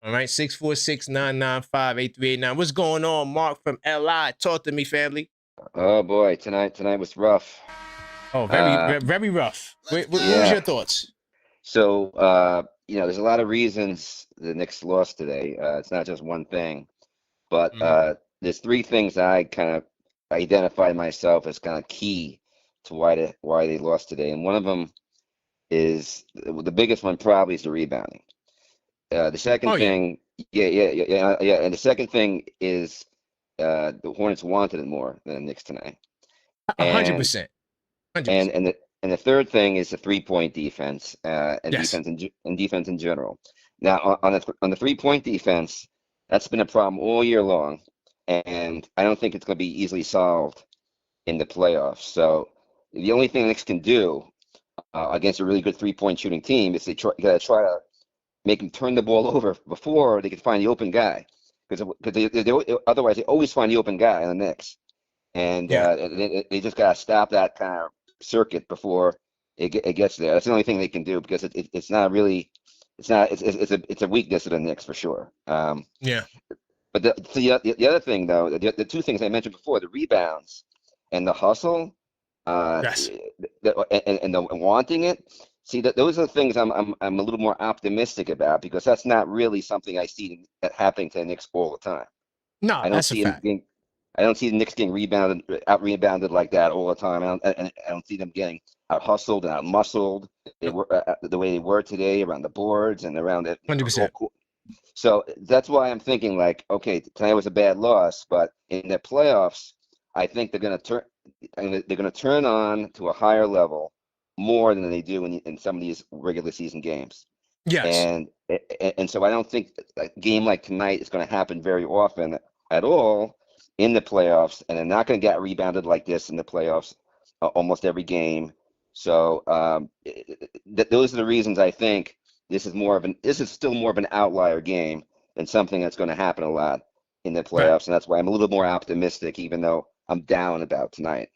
All right, 646-995-8389. What's going on, Mark from LI? Talk to me, family. Oh boy, tonight was rough. Oh, very rough. What was your thoughts? So there's a lot of reasons the Knicks lost today. It's not just one thing, but there's three things I kind of identified myself as kind of key to why they lost today, and one of them is the biggest one. Probably is the rebounding. The second thing, and the second thing is the Hornets wanted it more than the Knicks tonight. 100%. And the third thing is the 3-point defense and Yes. defense in general. Now on the 3-point defense, that's been a problem all year long, and I don't think it's going to be easily solved in the playoffs. So the only thing the Knicks can do against a really good 3-point shooting team is you got to try to make them turn the ball over before they can find the open guy, because otherwise they always find the open guy on the Knicks, and they just got to stop that kind of circuit before it gets there. That's the only thing they can do, because it's a weakness of the Knicks for sure. But the other thing though, the two things I mentioned before, the rebounds and the hustle, Yes. and the wanting it. See, those are the things I'm a little more optimistic about, because that's not really something I see happening to the Knicks all the time. No, that's a fact. I don't see the Knicks getting out rebounded like that all the time. I don't see them getting out hustled and out muscled. They were the way they were today around the boards and around it. 100%. So that's why I'm thinking, like, okay, tonight was a bad loss, but in the playoffs, I think they're going to turn on to a higher level more than they do in some of these regular season games. Yes. And so I don't think a game like tonight is going to happen very often at all in the playoffs, and they're not going to get rebounded like this in the playoffs almost every game. So those are the reasons I think this is still more of an outlier game than something that's going to happen a lot in the playoffs, right. And that's why I'm a little more optimistic, even though I'm down about tonight.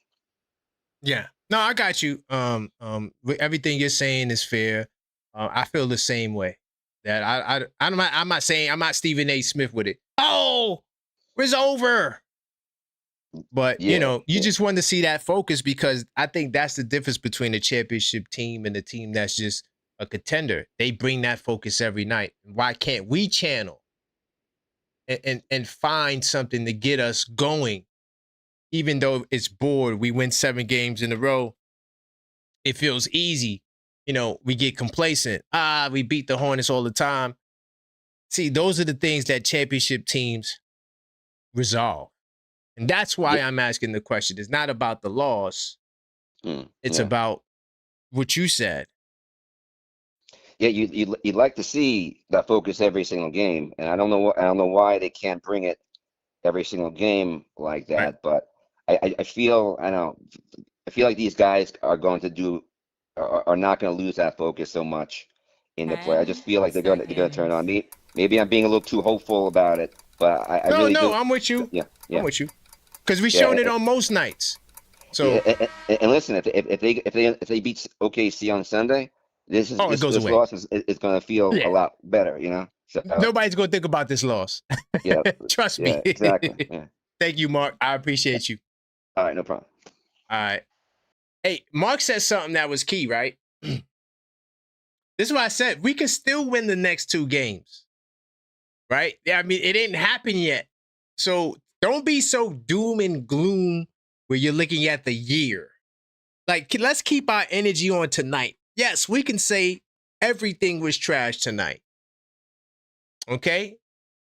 Yeah. No, I got you. Everything you're saying is fair. I feel the same way. That I'm not saying I'm not Stephen A. Smith with it. Oh, it's over. But you just want to see that focus, because I think that's the difference between a championship team and a team that's just a contender. They bring that focus every night. Why can't we channel and find something to get us going? Even though it's bored, we win 7 games in a row. It feels easy. We get complacent. We beat the Hornets all the time. See, those are the things that championship teams resolve. And that's why I'm asking the question. It's not about the loss. It's about what you said. Yeah, you'd like to see that focus every single game. And I don't know why they can't bring it every single game like that. Right. But I feel like these guys are not going to lose that focus so much in the play. I just feel like they're going to turn on. Maybe I'm being a little too hopeful about it, but I really do. I'm with you. Yeah. I'm with you, because we showed it on most nights. So and listen, if they beat OKC on Sunday, this loss is going to feel a lot better. So nobody's going to think about this loss. Yeah, trust me. Exactly. Yeah. Thank you, Mark. I appreciate you. All right, no problem. All right. Hey, Mark said something that was key, right? This is what I said. We can still win the next 2 games, right? I mean, it didn't happen yet. So don't be so doom and gloom where you're looking at the year. Like, let's keep our energy on tonight. Yes, we can say everything was trash tonight. Okay,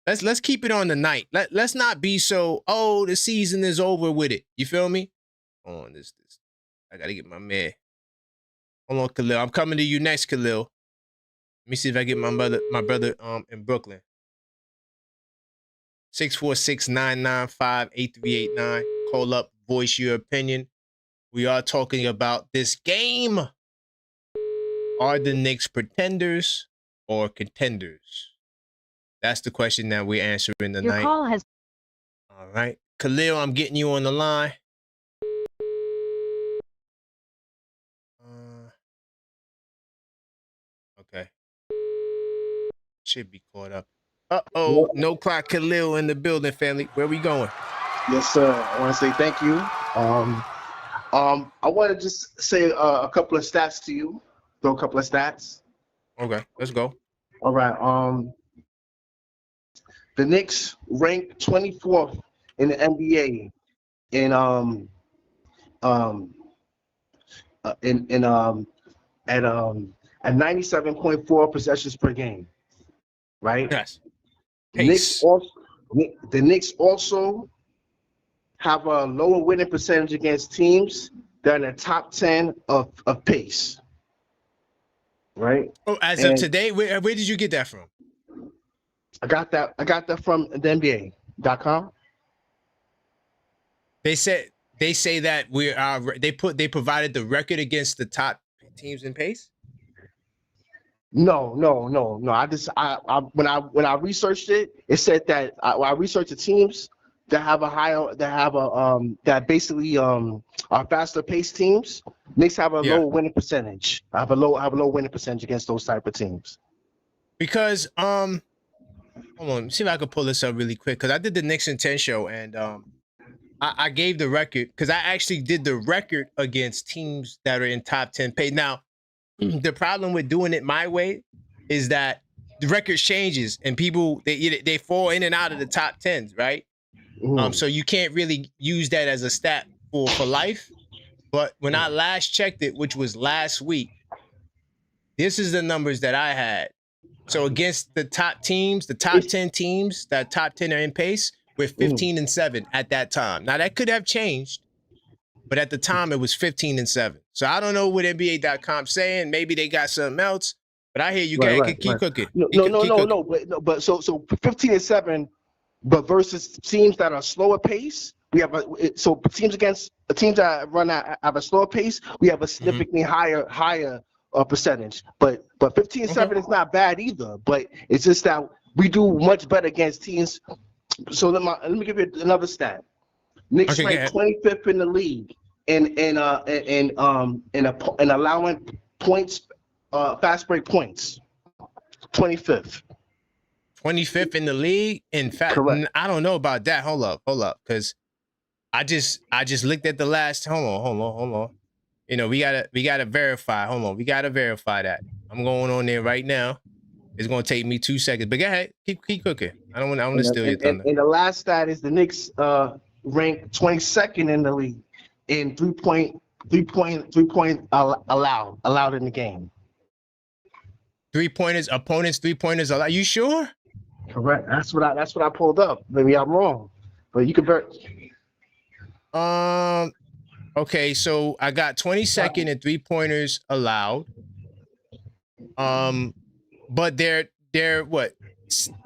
let's keep it on the night. Let's not be so, oh, the season is over with it. You feel me? Hold on, this. I gotta get my man. Hold on, Khalil. I'm coming to you next, Khalil. Let me see if I get my brother in Brooklyn. 646-995-8389. Call up, voice your opinion. We are talking about this game. Are the Knicks pretenders or contenders? That's the question that we're answering tonight. Your call has. All right. Khalil, I'm getting you on the line. Okay. Should be caught up. Uh-oh. No clock Khalil in the building, family. Where we going? Yes, sir. I want to say thank you. I want to just say a couple of stats to you. Throw a couple of stats. Okay, let's go. All right. The Knicks ranked 24th in the NBA at 97.4 possessions per game. Right? Yes. The Knicks also have a lower winning percentage against teams that are in the top 10 of pace. Right? Oh, as of today, where did you get that from? I got that from the NBA.com. They say that they provided the record against the top teams in pace. No. When I researched it, it said that I researched the teams that have that basically are faster paced teams. Knicks have a low winning percentage. I have a low winning percentage against those type of teams. Because hold on, see if I can pull this up really quick. Because I did the Knicks in 10 show and I gave the record because I actually did the record against teams that are in top 10 pace. Now, the problem with doing it my way is that the record changes and people they fall in and out of the top 10s, right? So you can't really use that as a stat for life. But when I last checked it, which was last week, this is the numbers that I had. So against the top teams, the top 10 teams, that top 10 are in pace, we're 15-7 at that time. Now that could have changed, but at the time it was 15-7. So I don't know what NBA.com saying. Maybe they got something else. But I hear you guys keep cooking. No. But so 15-7, but versus teams that are slower pace, we have teams that run at have a slower pace, we have a significantly higher percentage. But 15-7 is not bad either. But it's just that we do much better against teams. So let me give you another stat. Knicks ranked 25th in the league in allowing points, fast break points. 25th. 25th in the league. In fact, I don't know about that. Hold up, because I just looked at the last. Hold on. You know, we gotta verify. Hold on, we gotta verify that. I'm going on there right now. It's gonna take me 2 seconds. But go ahead, keep cooking. I don't want to steal your thunder. And the last stat is the Knicks ranked 22nd in the league in three point allowed in the game. 3-pointers, opponents 3-pointers allowed. You sure? Correct. That's what I pulled up. Maybe I'm wrong, but you can Okay, so I got 22nd in 3-pointers allowed. But they're what?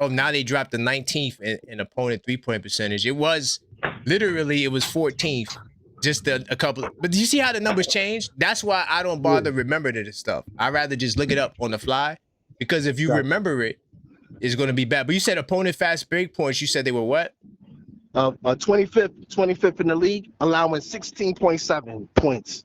Oh, now they dropped the 19th in opponent 3-point percentage. It was 14th. Just a couple. But do you see how the numbers change? That's why I don't bother remembering this stuff. I'd rather just look it up on the fly, because if you remember it, it's going to be bad. But you said opponent fast break points. You said they were what? 25th in the league, allowing 16.7 points.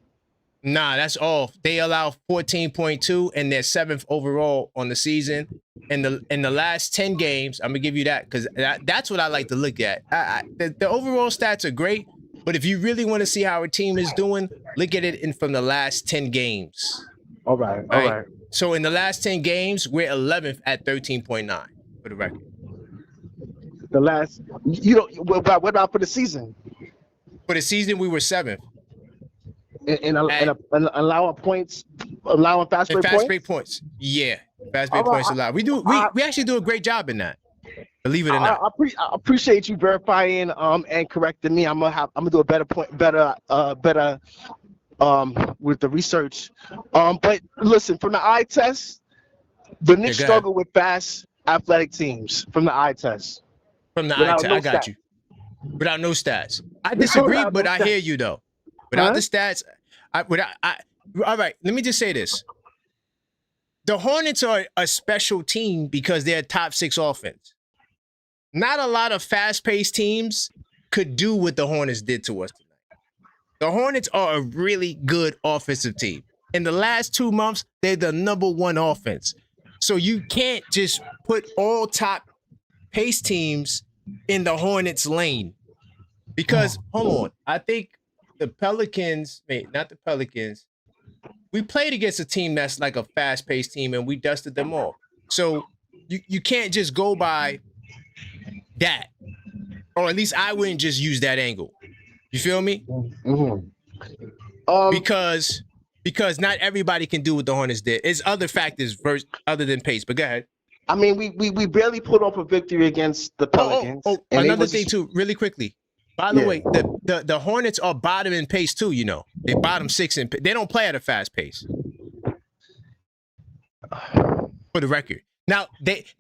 Nah, that's off. They allow 14.2 and they're 7th overall on the season. In the last 10 games, I'm gonna give you that because that's what I like to look at. The overall stats are great, but if you really want to see how a team is doing, look at it from the last 10 games. All right. So in the last 10 games, we're 11th at 13.9 for the record. The last, what about for the season? For the season, we were 7th. And allowing points, allowing fast break points? Yeah. Fast All break right, points allowed. We actually do a great job in that. Believe it or not. I appreciate you verifying and correcting me. I'm gonna do a better with the research. But listen, from the eye test, the Knicks go ahead. struggle with fast athletic teams from the eye test. From the eye Without test, no I got stats. you. Without no stats. I disagree, Without but no I stats. hear you though. Without Huh? the stats, all right, let me just say this. The Hornets are a special team because they're a top 6 offense. Not a lot of fast-paced teams could do what the Hornets did to us tonight. The Hornets are a really good offensive team. In the last 2 months, they're the #1 offense. So you can't just put all top pace teams in the Hornets lane. Because, hold on, I think the Pelicans, not the Pelicans, we played against a team that's like a fast-paced team and we dusted them off. So you can't just go by that. Or at least I wouldn't just use that angle. You feel me? Mm-hmm. Because not everybody can do what the Hornets did. It's other factors other than pace. But go ahead. I mean, we barely put off a victory against the Pelicans. And another thing too, really quickly. By the way, the Hornets are bottom in pace too. You know, they bottom 6 in. They don't play at a fast pace. For the record, that's what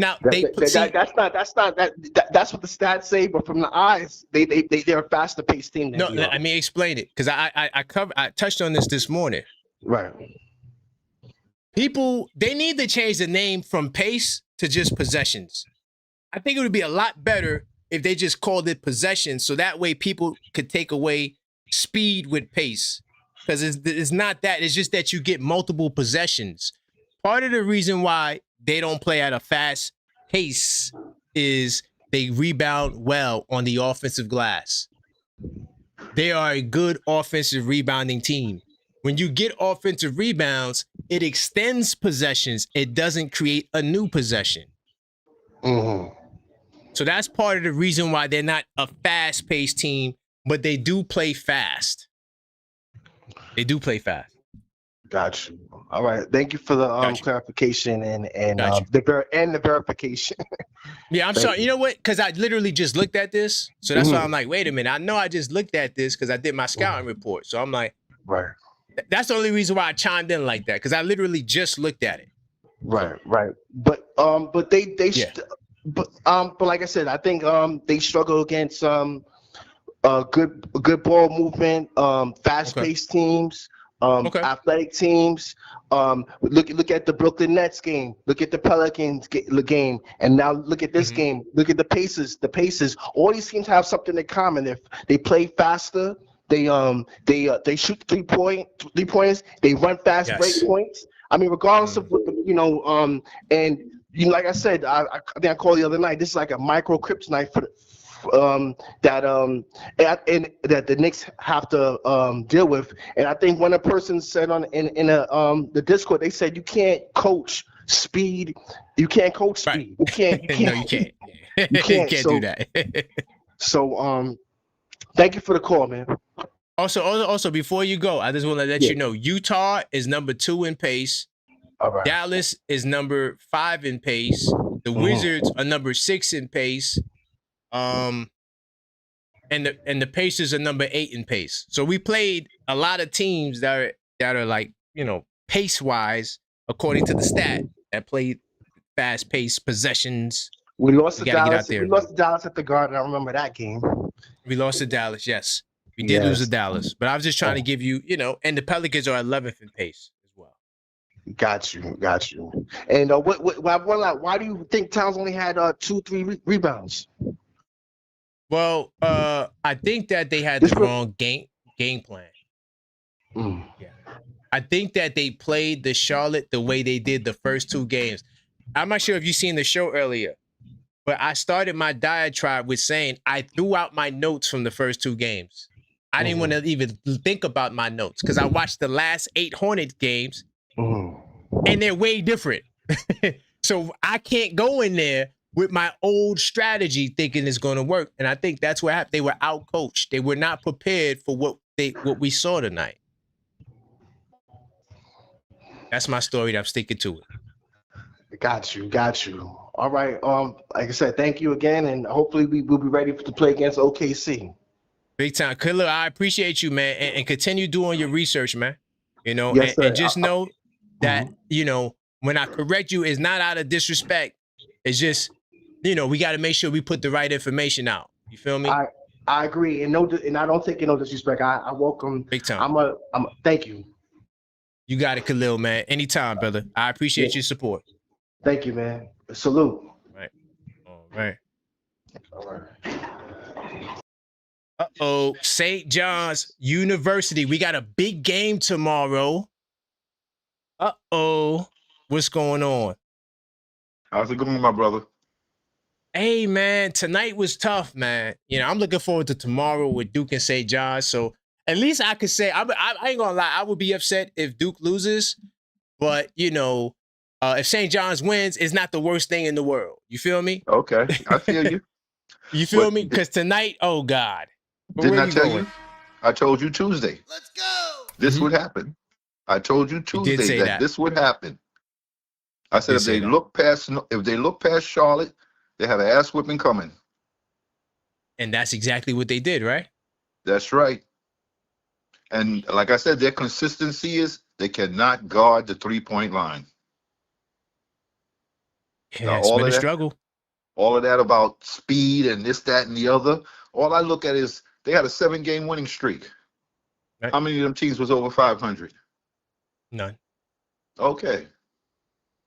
the stats say. But from the eyes, they're a faster paced team. No, let me explain it because I touched on this morning. Right. People, they need to change the name from pace to just possessions. I think it would be a lot better if they just called it possessions, so that way people could take away speed with pace. Because it's not that. It's just that you get multiple possessions. Part of the reason why they don't play at a fast pace is they rebound well on the offensive glass. They are a good offensive rebounding team. When you get offensive rebounds, it extends possessions. It doesn't create a new possession. Mm-hmm. So that's part of the reason why they're not a fast-paced team, but they do play fast. They do play fast. Got you. All right. Thank you for the clarification and the verification. Yeah, I'm sorry. You know what? Because I literally just looked at this. So that's why I'm like, wait a minute. I know I just looked at this because I did my scouting report. So I'm like, right. That's the only reason why I chimed in like that, because I literally just looked at it. Right. But like I said, I think they struggle against good ball movement, fast-paced teams, athletic teams. Look at the Brooklyn Nets game. Look at the Pelicans game, and now look at this game. Look at the Pacers. All these teams have something in common. They play faster. They shoot 3-pointers. They run fast break points. I mean, regardless of what and like I said, I think I called the other night. This is like a micro kryptonite for that the Knicks have to deal with. And I think when a person said in the Discord, they said you can't coach speed. You can't coach speed. You can't. No, you can't. You can't do that. So thank you for the call, man. Also, before you go, I just want to let you know Utah is number 2 in pace. All right. Dallas is number 5 in pace. The Wizards are number 6 in pace. And the Pacers are number 8 in pace. So we played a lot of teams that are like, pace wise, according to the stat, that played fast paced possessions. We lost to Dallas. We lost to Dallas at the Garden. I remember that game. We lost to Dallas, yes. We did lose to Dallas. But I was just trying to give you, and the Pelicans are 11th in pace as well. Got you. And why do you think Towns only had 2-3 rebounds? Well, I think that they had the wrong game plan. Yeah. I think that they played the Charlotte the way they did the first 2 games. I'm not sure if you've seen the show earlier, but I started my diatribe with saying I threw out my notes from the first 2 games. I didn't want to even think about my notes because I watched the last 8 Hornets games, and they're way different. So I can't go in there with my old strategy thinking it's going to work. And I think that's what happened. They were out-coached. They were not prepared for what we saw tonight. That's my story. I'm sticking to it. Got you. All right. Like I said, thank you again, and hopefully we will be ready to play against OKC. Big time. Killer, I appreciate you, man. And continue doing your research, man. You know, Yes, sir. and just know that, you know, when I correct you, it's not out of disrespect. It's just, you know, we got to make sure we put the right information out. You feel me? I agree, and I don't take no disrespect. I welcome. Big time. Thank you. You got it, Khalil, man. Anytime, brother. I appreciate your support. Thank you, man. Salute. All right. Uh-oh. St. John's University. We got a big game tomorrow. Uh-oh. What's going on? How's it going, my brother? Hey, man. Tonight was tough, man. You know, I'm looking forward to tomorrow with Duke and St. John's. So at least I could say, I ain't gonna lie, I would be upset if Duke loses. But, you know, if St. John's wins, it's not the worst thing in the world. You feel me? Okay, I feel you. You feel me? Because tonight, oh, God. Didn't I tell you? I told you Tuesday. Let's go. This would happen. I told you Tuesday that this would happen. I said if they look past Charlotte, they have an ass whipping coming. And that's exactly what they did, right? That's right. And like I said, their consistency is they cannot guard the 3-point line. Yeah, it's been a struggle. All of that about speed and this, that, and the other. All I look at is they had a 7-game winning streak. Right. How many of them teams was over 500? None. Okay.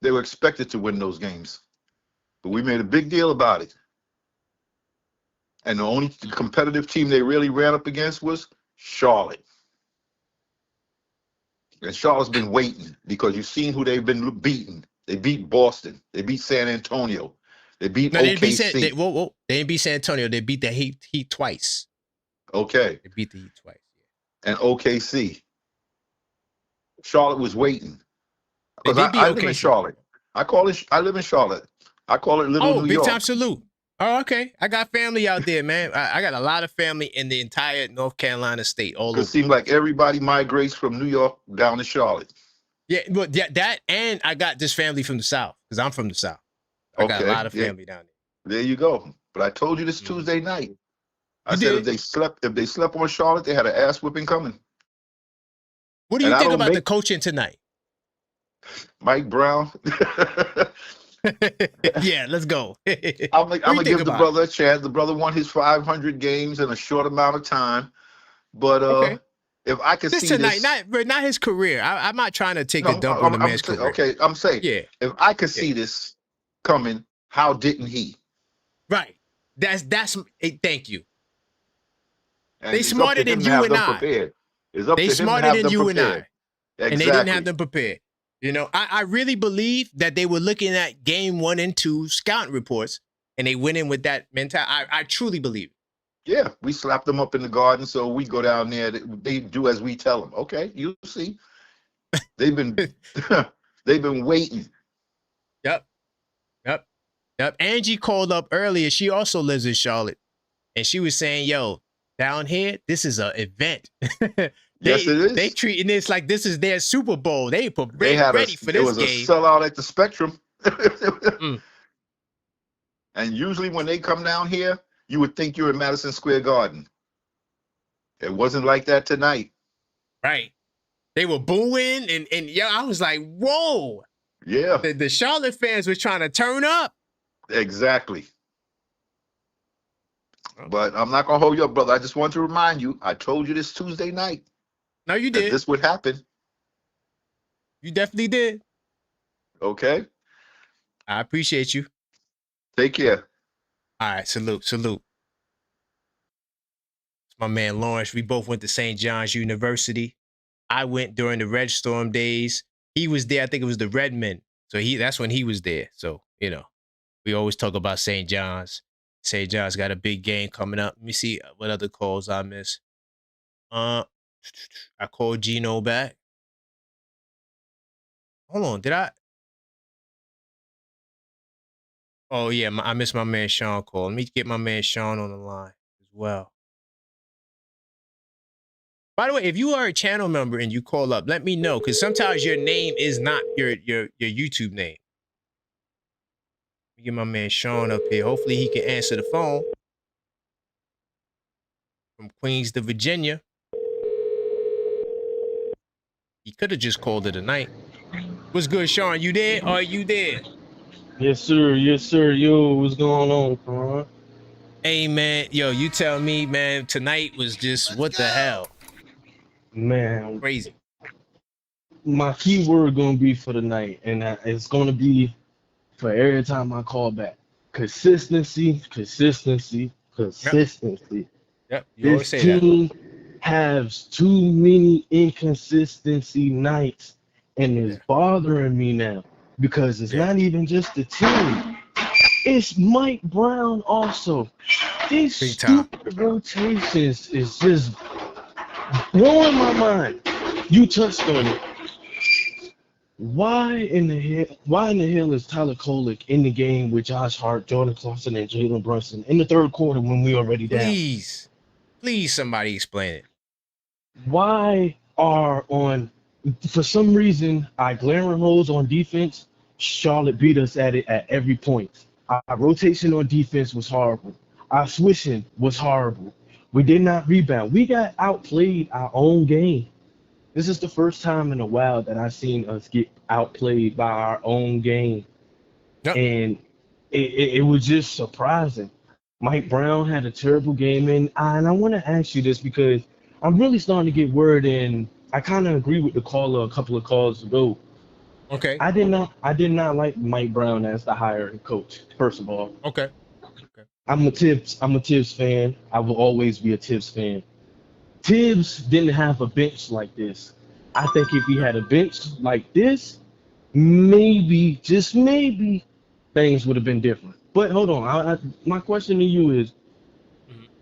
They were expected to win those games. But we made a big deal about it. And the only competitive team they really ran up against was Charlotte. And Charlotte's been waiting because you've seen who they've been beating. They beat Boston. They beat San Antonio. They beat OKC. They didn't beat San Antonio. They beat the Heat twice. Okay. They beat the Heat twice. And OKC. Charlotte was waiting. Because I live in Charlotte. I live in Charlotte. I call it Little New York. Oh, big time salute. Oh, okay. I got family out there, man. I got a lot of family in the entire North Carolina state. It seems like everybody migrates from New York down to Charlotte. Yeah, but that, and I got this family from the South because I'm from the South. I got a lot of family down there. There you go. But I told you this Tuesday night. I said if they slept on Charlotte, they had an ass whipping coming. What do you think about the coaching tonight? Mike Brown. Yeah, let's go. I'm gonna give the brother a chance. The brother won his 500 games in a short amount of time. But if I could see tonight, not his career. I'm not trying to take a dump on the man's career. Okay, I'm saying, if I could see this coming, how didn't he? Right. That's. Thank you. And they smarter than you and I. They smarter than you and I. Exactly. And they didn't have them prepared. You know, I really believe that they were looking at game 1 and 2 scouting reports, and they went in with that mentality. I truly believe it. Yeah, we slapped them up in the garden, so we go down there. They do as we tell them. Okay, you see, they've been waiting. Yep. Angie called up earlier. She also lives in Charlotte, and she was saying, "Yo, down here, this is an event." Yes, it is. They treating this like this is their Super Bowl. They ready for this game. It was a sellout at the Spectrum. And usually when they come down here, you would think you're in Madison Square Garden. It wasn't like that tonight. Right. They were booing and I was like, whoa. Yeah. The Charlotte fans were trying to turn up. Exactly. But I'm not going to hold you up, brother. I just want to remind you, I told you this Tuesday night. No, you did. This would happen. You definitely did. Okay. I appreciate you. Take care. All right. Salute. It's my man Lawrence. We both went to St. John's University. I went during the Red Storm days. He was there. I think it was the Redmen. So that's when he was there. So, you know, we always talk about St. John's. St. John's got a big game coming up. Let me see what other calls I missed. I called Gino back. Hold on, did I? Oh, yeah, I missed my man Sean call. Let me get my man Sean on the line as well. By the way, if you are a channel member and you call up, let me know, because sometimes your name is not your YouTube name. Get my man Sean up here. Hopefully he can answer the phone. From Queens to Virginia. He could have just called it a night. What's good, Sean? You there? Are you there? Yes, sir. Yes, sir. Yo, what's going on, Karan? Hey, man. Yo, you tell me, man, tonight was just what the hell? Man, Crazy. my key word gonna be for the night, and it's gonna be for every time I call back. Consistency, consistency, consistency. Yep, you always This say that. team has too many inconsistency nights, and it's bothering me now because it's not even just the team. It's Mike Brown also. These Big time. stupid rotations is just blowing my mind. You touched on it. Why in the hell is Tyler Kolek in the game with Josh Hart, Jordan Clarkson, and Jalen Brunson in the third quarter when we already down? Please, somebody explain it. Why are for some reason, our glaring holes on defense, Charlotte beat us at it at every point. Our rotation on defense was horrible. Our switching was horrible. We did not rebound. We got outplayed our own game. This is the first time in a while that I've seen us get outplayed by our own game. Yep. And it was just surprising. Mike Brown had a terrible game, and I want to ask you this because I'm really starting to get word, and I kind of agree with the caller a couple of calls ago. Okay. I did not like Mike Brown as the hiring coach, first of all. Okay. I'm a Tibbs fan. I will always be a Tibbs fan. Tibbs didn't have a bench like this. I think if he had a bench like this, maybe, just maybe, things would have been different. But hold on, my question to you is,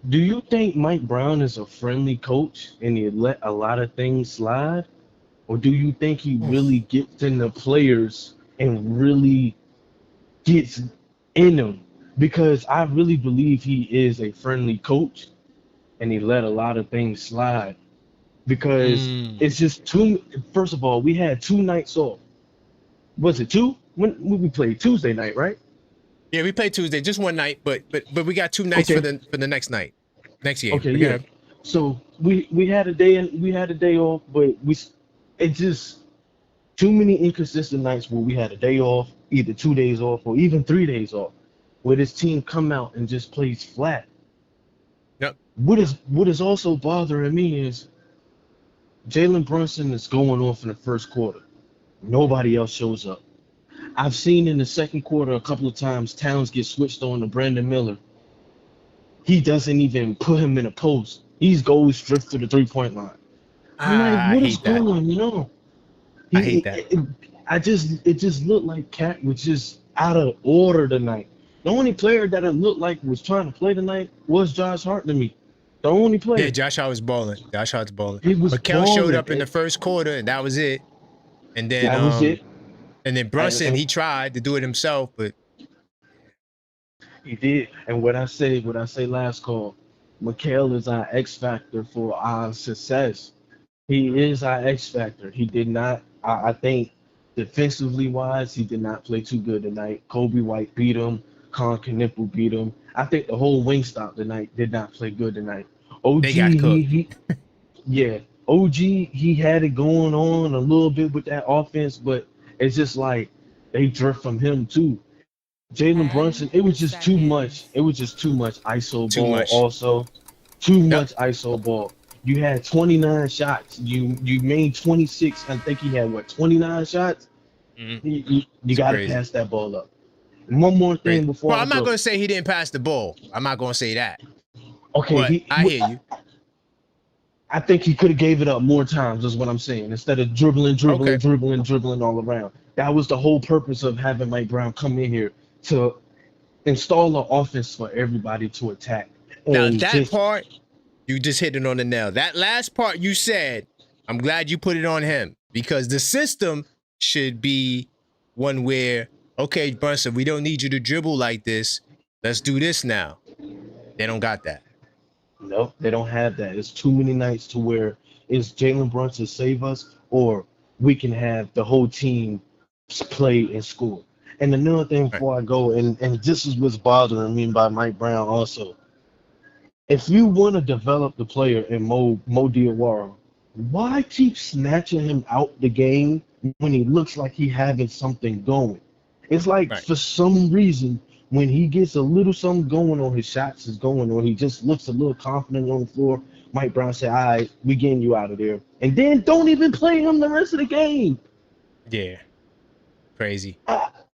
do you think Mike Brown is a friendly coach and he let a lot of things slide? Or do you think he really gets in the players and really gets in them? Because I really believe he is a friendly coach and he let a lot of things slide. Because it's just first of all, we had 2 nights off. Was it 2? When we played Tuesday night, right? Yeah, we played Tuesday, just one night, but we got 2 nights for the next night, next year. Okay, yeah. So we had a day off, but it just too many inconsistent nights where we had a day off, either 2 days off or even 3 days off, where this team come out and just plays flat. Yep. What is also bothering me is Jalen Brunson is going off in the first quarter. Nobody else shows up. I've seen in the second quarter a couple of times Towns get switched on to Brandon Miller. He doesn't even put him in a post. He goes straight to the 3-point line. I'm like, what is going on? I hate that. It just looked like Cat was just out of order tonight. The only player that it looked like was trying to play tonight was Josh Hart to me. The only player. Yeah, Josh Hart was balling. Josh Hart's balling. Mikal showed up in the first quarter, and that was it. And then that was it. And then Brunson, he tried to do it himself, but he did. And what I say last call, Mikal is our X factor for our success. He is our X factor. He did not. I think defensively wise, he did not play too good tonight. Kobe White beat him. Con Knipple beat him. I think the whole Wingstop tonight did not play good tonight. OG, they got cooked. Yeah. OG, he had it going on a little bit with that offense, but it's just like they drift from him too. Jalen Brunson, it was just too much. It was just too much ISO ball also. Too much ISO ball. You had 29 shots. You made 26. I think he had, 29 shots? You got to pass that ball up. And one more thing before I'm not going to say he didn't pass the ball. I'm not going to say that. Okay. I hear you. I think he could have gave it up more times is what I'm saying. Instead of dribbling all around. That was the whole purpose of having Mike Brown come in here, to install an offense for everybody to attack. Now, that part, you just hit it on the nail. That last part you said, I'm glad you put it on him, because the system should be one where, okay, Brunson, we don't need you to dribble like this. Let's do this now. They don't got that. No, they don't have that. It's too many nights to where it's Jalen Brunson save us, or we can have the whole team play and score. And another thing Right. before I go, and this is what's bothering me by Mike Brown also. If you want to develop the player in Mo Diawara, why keep snatching him out the game when he looks like he having something going? It's like Right. for some reason when he gets a little something going on, his shots is going, or he just looks a little confident on the floor. Mike Brown said, "All right, we getting you out of there," and then don't even play him the rest of the game. Yeah. Crazy.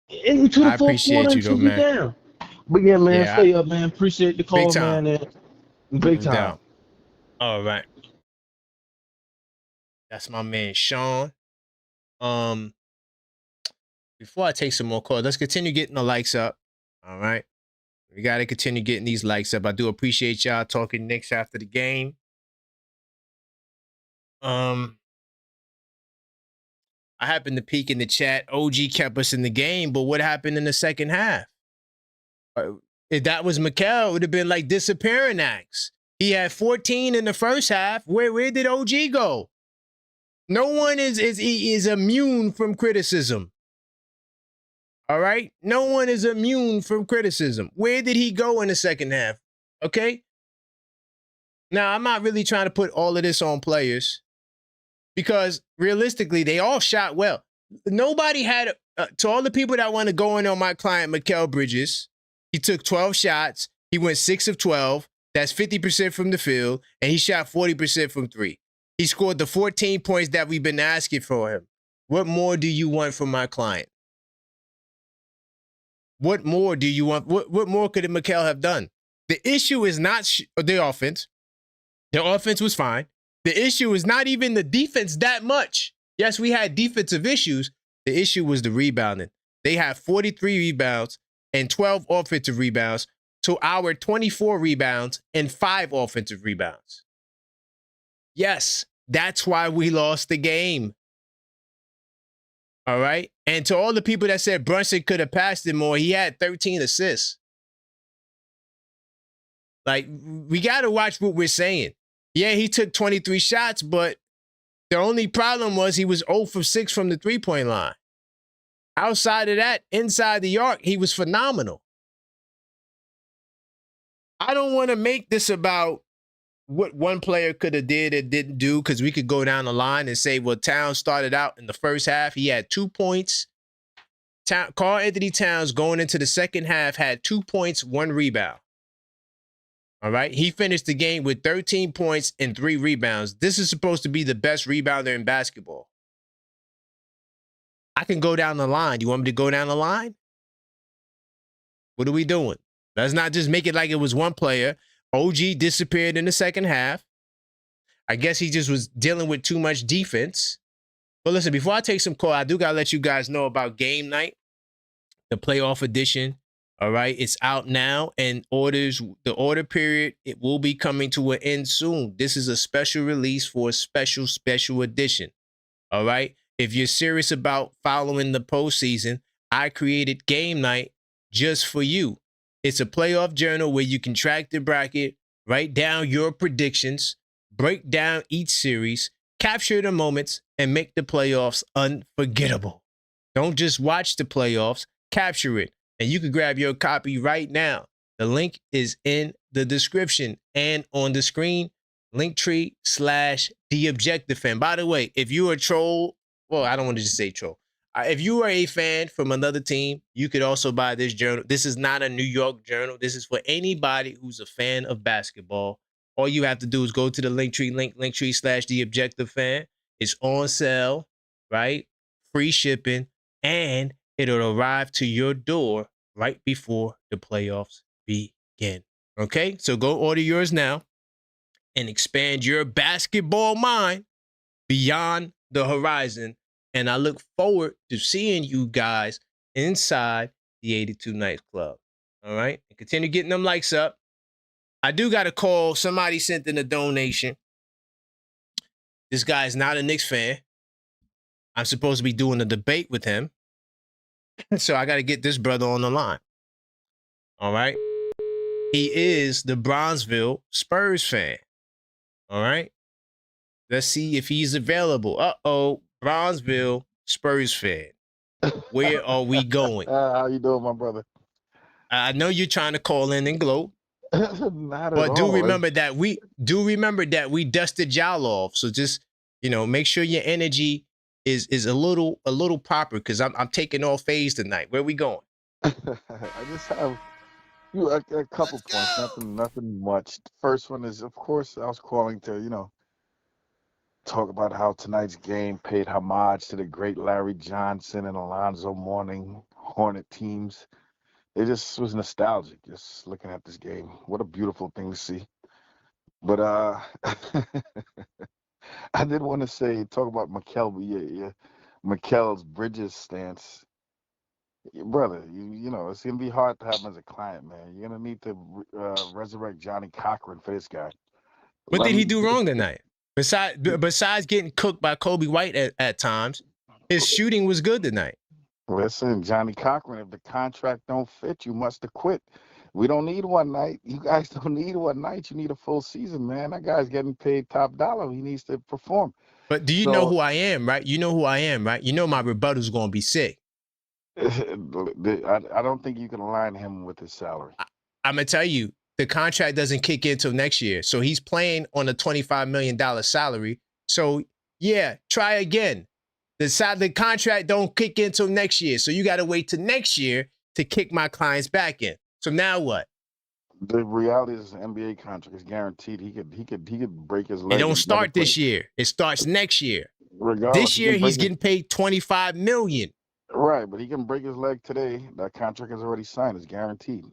Into the I fourth quarter appreciate you though, until we man. down. But yeah, man, Yeah, stay up, man. Appreciate the big call, time. man. And big No time. doubt. All right. That's my man Sean. Before I take some more calls, let's continue getting the likes up. All right. We got to continue getting these likes up. I do appreciate y'all talking Knicks after the game. I happened to peek in the chat. OG kept us in the game, but what happened in the second half? If that was Mikal, it would have been like disappearing acts. He had 14 in the first half. Where did OG go? No one is immune from criticism. All right? No one is immune from criticism. Where did he go in the second half? Okay? Now, I'm not really trying to put all of this on players because realistically, they all shot well. Nobody had, to all the people that want to go in on my client, Mikal Bridges, he took 12 shots. He went 6 of 12. That's 50% from the field, and he shot 40% from 3. He scored the 14 points that we've been asking for him. What more do you want from my client? What more do you want? What more could Mikal have done? The issue is not the offense. The offense was fine. The issue is not even the defense that much. Yes, we had defensive issues. The issue was the rebounding. They had 43 rebounds and 12 offensive rebounds to our 24 rebounds and 5 offensive rebounds. Yes, that's why we lost the game. All right? And to all the people that said Brunson could have passed it more, he had 13 assists. Like, we got to watch what we're saying. Yeah, he took 23 shots, but the only problem was he was 0 for 6 from the three-point line. Outside of that, inside the arc, he was phenomenal. I don't want to make this about what one player could have did and didn't do, because we could go down the line and say, well, Towns started out in the first half. He had 2 points. Karl Anthony Towns going into the second half had 2 points, 1 rebound. All right. He finished the game with 13 points and 3 rebounds. This is supposed to be the best rebounder in basketball. I can go down the line. You want me to go down the line? What are we doing? Let's not just make it like it was one player. OG disappeared in the second half. I guess he just was dealing with too much defense. But listen, before I take some call, I do got to let you guys know about game night, the playoff edition. All right, it's out now, and the order period, it will be coming to an end soon. This is a special release for a special edition. All right, if you're serious about following the postseason, I created Game Night just for you. It's a playoff journal where you can track the bracket, write down your predictions, break down each series, capture the moments, and make the playoffs unforgettable. Don't just watch the playoffs, capture it. And you can grab your copy right now. The link is in the description and on the screen. Linktree/TheObjectiveFan. By the way, if you're a troll, well, I don't want to just say troll. If you are a fan from another team, you could also buy this journal. This is not a New York journal. This is for anybody who's a fan of basketball. All you have to do is go to the Linktree Linktree/TheObjectiveFan. It's on sale, right? Free shipping, and it'll arrive to your door right before the playoffs begin. Okay? So go order yours now and expand your basketball mind beyond the horizon. And I look forward to seeing you guys inside the 82 Nights Club. All right? And continue getting them likes up. I do got to call. Somebody sent in a donation. This guy is not a Knicks fan. I'm supposed to be doing a debate with him. So I got to get this brother on the line. All right? He is the Bronzeville Spurs fan. All right? Let's see if he's available. Uh-oh. Bronzeville Spurs fan. Where are we going? How you doing, my brother? I know you're trying to call in and gloat, Not at but do all. remember that we dusted y'all off. So just make sure your energy is a little proper because I'm taking off phase tonight. Where we going? I just have a couple points. Nothing much. The first one is, of course, I was calling to talk about how tonight's game paid homage to the great Larry Johnson and Alonzo Mourning Hornet teams. It just was nostalgic, just looking at this game. What a beautiful thing to see. But I did want to talk about Mikel's Bridges stance. Brother, it's gonna be hard to have him as a client, man. You're gonna need to resurrect Johnny Cochran for this guy. What did he do wrong tonight? Besides getting cooked by Kobe White at times, his shooting was good tonight. Listen, Johnny Cochran, if the contract don't fit, you must have quit. We don't need one night. You guys don't need one night. You need a full season, man. That guy's getting paid top dollar. He needs to perform. But do you know who I am, right? You know who I am, right? You know my rebuttal's going to be sick. I don't think you can align him with his salary. I'm going to tell you, the contract doesn't kick in until next year. So he's playing on a $25 million salary. So, yeah, try again. The contract don't kick in until next year. So you got to wait till next year to kick my clients back in. So now what? The reality is the NBA contract is guaranteed. He could break his leg. It don't start this year. It starts next year. Regardless, this year he's getting paid $25 million. Right, but he can break his leg today. That contract is already signed. It's guaranteed.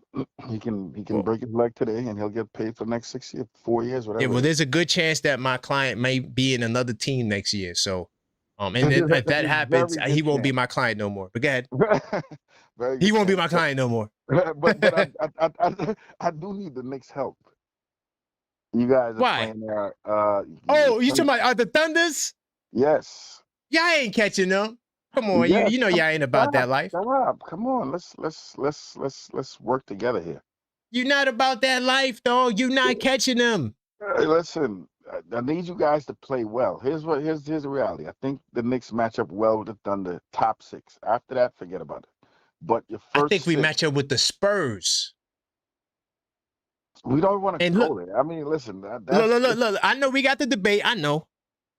He can break his leg today, and he'll get paid for the next 6 years, 4 years, whatever. Yeah, well, there's a good chance that my client may be in another team next year. So, and if that happens, he won't be my client no more. But go ahead. He won't be my client no more. But I do need the Knicks' help. You guys are playing there. You talking about the Thunders? Yes. Y'all ain't catching them. Come on, yes. you know y'all ain't about that life. Come on, let's work together here. You're not about that life, though. You're not catching them. Listen, I need you guys to play well. Here's the reality. I think the Knicks match up well with the Thunder, top 6. After that, forget about it. But your first, I think we match up with the Spurs. We don't want to go there. I mean, listen. Look. I know we got the debate. I know.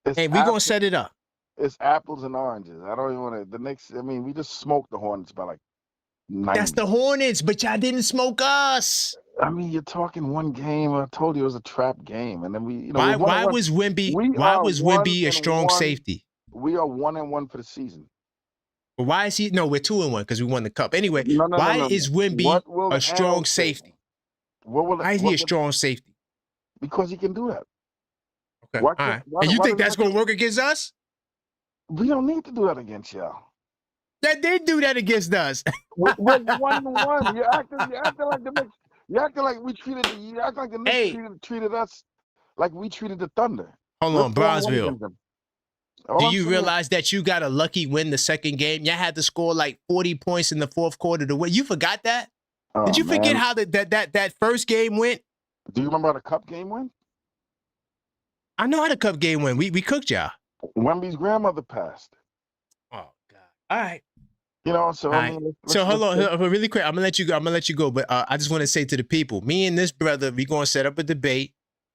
And we're going to set it up. It's apples and oranges. I don't even want to. The Knicks, I mean, we just smoked the Hornets by like 90. That's the Hornets, but y'all didn't smoke us. I mean, you're talking one game. I told you it was a trap game. And then why was Wemby a strong safety? We are 1-1 for the season. But why is he? No, we're 2-1 because we won the cup. Anyway, why is Wemby a strong safety? Why is he a strong safety? Because he can do that. Okay. All right. And you think that's going to work against us? We don't need to do that against y'all. That they do that against us. We're 1-1. You're acting like the Knicks. You acting like we treated. You act like the Knicks treated us like we treated the Thunder. Hold on, Brownsville. Do you realize that you got a lucky win the second game? Y'all had to score like 40 points in the fourth quarter to win. You forgot that? Did you forget how that first game went? Do you remember how the cup game went? I know how the cup game went. We cooked y'all. Wemby's grandmother passed. Oh God! All right. So I mean, hold on, really quick. I'm gonna let you go. But I just want to say to the people, me and this brother, we gonna set up a debate,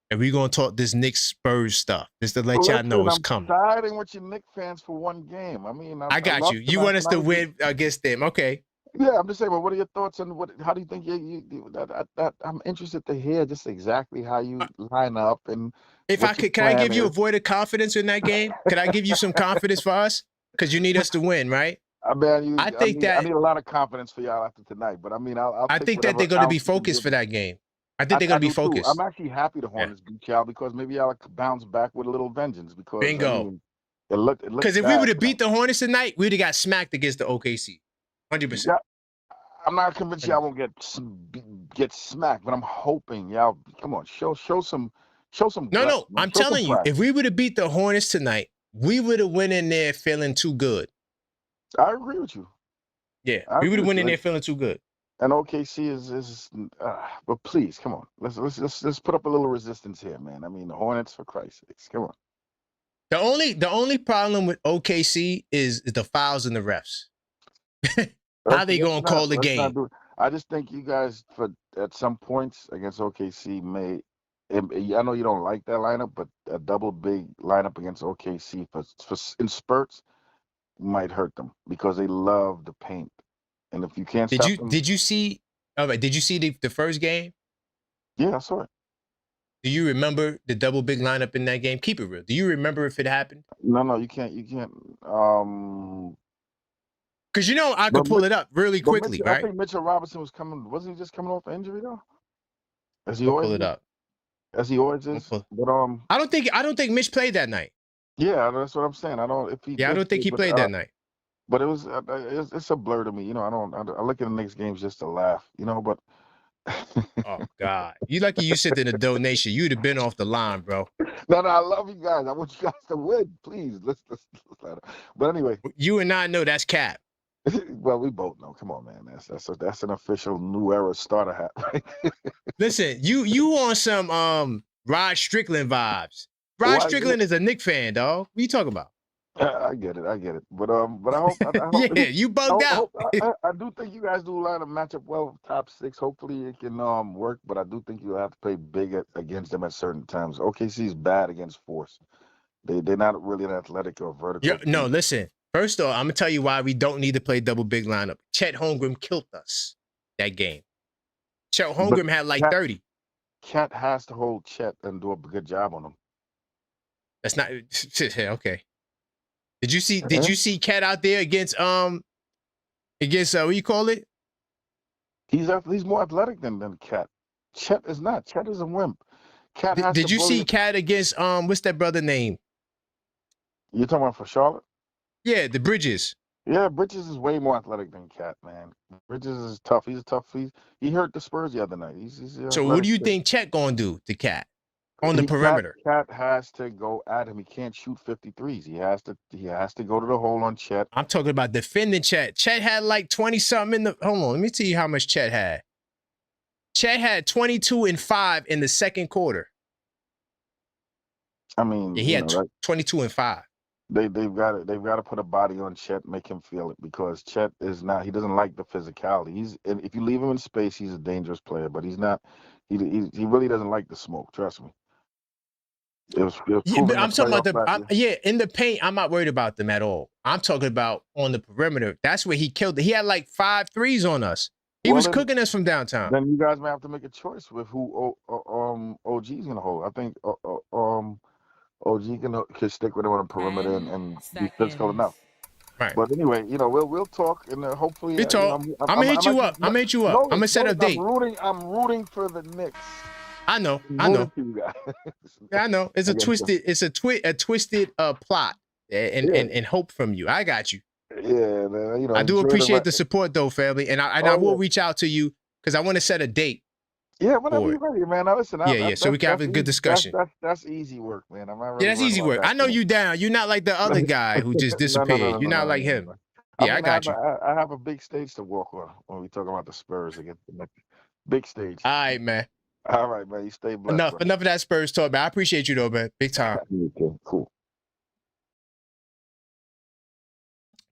and we gonna talk this Knicks Spurs stuff, just to let y'all know it's coming. I'm siding with your Knicks fans for one game. I mean, I got you. You want us to win against them, okay? Yeah, I'm just saying. But what are your thoughts on how do you think that I'm interested to hear just exactly how you line up and. If I could, can I give you a vote of confidence in that game? Could I give you some confidence for us? Because you need us to win, right? I need a lot of confidence for y'all after tonight. But I mean, I think that they're going to be focused for that game. I think they're going to be focused. I'm actually happy the Hornets beat y'all because maybe y'all bounce back with a little vengeance. Because bingo. I mean, it looked because if we would have beat the Hornets tonight, we would have got smacked against the OKC. 100%. Yeah, I'm not convinced y'all won't get smacked, but I'm hoping y'all come on, show some. No, I'm telling you, if we would have beat the Hornets tonight, we would have went in there feeling too good. I agree with you. Yeah, we would have went in there feeling too good. And OKC is but please, come on. Let's put up a little resistance here, man. I mean, the Hornets, for Christ's sakes, come on. The only problem with OKC is the fouls and the refs. How they gonna call the Let's not game? do it. I just think you guys, at some points against OKC, I know you don't like that lineup, but a double big lineup against OKC in spurts might hurt them because they love the paint, and if you can't stop them, Did you see? All right. Did you see the first game? yeah, I saw it. Do you remember the double big lineup in that game? Keep it real. Do you remember if it happened? No, you can't. Because you know I But could pull it up really But quickly, I right? think Mitchell Robinson was coming. Wasn't he just coming off an injury though? As he I'll always pull it is. up. As he always is. But I don't think Mitch played that night. yeah, that's what I'm saying. I don't. If he Yeah, I did don't think play, he played that night. But it was. It's a blur to me. You know, I look at the Knicks games just to laugh. You know, but. Oh God, you lucky you sent in a donation. You'd have been off the line, bro. No, I love you guys. I want you guys to win, please. Let's But anyway, you and I know that's cap. well, we both know. Come on, man. That's an official new era starter hat. Right? Listen, you on some Rod Strickland vibes. Rod Strickland is a Knicks fan, dog. What you talking about? I get it. But I hope. Yeah, you bugged out. I do think you guys do line up matchup well with top six. Hopefully it can work. But I do think you'll have to play big against them at certain times. OKC is bad against force. They're not really an athletic or vertical. Yeah, no, listen. First off, I'm gonna tell you why we don't need to play double big lineup. Chet Holmgren killed us that game. Chet Holmgren had like 30. Chet has to hold Chet and do a good job on him. That's not okay. Did you see Cat out there against what you call it? He's more athletic than Cat. Chet is not. Chet is a wimp. Cat has Did you see Cat against what's that brother name? You're talking about for Charlotte? Yeah, the Bridges. Yeah, Bridges is way more athletic than Cat, man. Bridges is tough. He's tough. He hurt the Spurs the other night. So what do you think Chet gonna do to Cat on the perimeter? Cat has to go at him. He can't shoot 53s. He has to go to the hole on Chet. I'm talking about defending Chet. Chet had like 20 something in the. Hold on, let me tell you how much Chet had. Chet had 22 and 5 in the second quarter. I mean, yeah, he had 22 and 5. They've got to put a body on Chet, make him feel it, because Chet is not. He doesn't like the physicality. If you leave him in space, he's a dangerous player. But he's not. He really doesn't like the smoke. Trust me. It was yeah, but I'm talking about in the paint. I'm not worried about them at all. I'm talking about on the perimeter. That's where he killed it. He had like 5 threes on us. He was cooking us from downtown. Then you guys may have to make a choice with who OG's gonna hold. I think OG can stick with him on the perimeter and be physical enough. Right. But anyway, we'll talk and hopefully. We talk. I'm gonna hit you up. I'm gonna hit you up. I'm gonna set a date. I'm rooting for the Knicks. I know. I know. It's a twisted. It's a twisted plot and hope from you. I got you. Yeah, man. I do appreciate the support though, family, and I will reach out to you because I want to set a date. Yeah, whenever you're ready, man. Now listen. So we can have a good discussion. That's easy work, man. That's easy work. I know you down. You're not like the other guy who just disappeared. You're not like him. Yeah, I got you. I have a big stage to walk on when we talk about the Spurs against the Knicks. Big stage. All right, man. All right, man. You stay blessed. Enough of that Spurs talk, man. I appreciate you though, man. Big time. Okay, cool.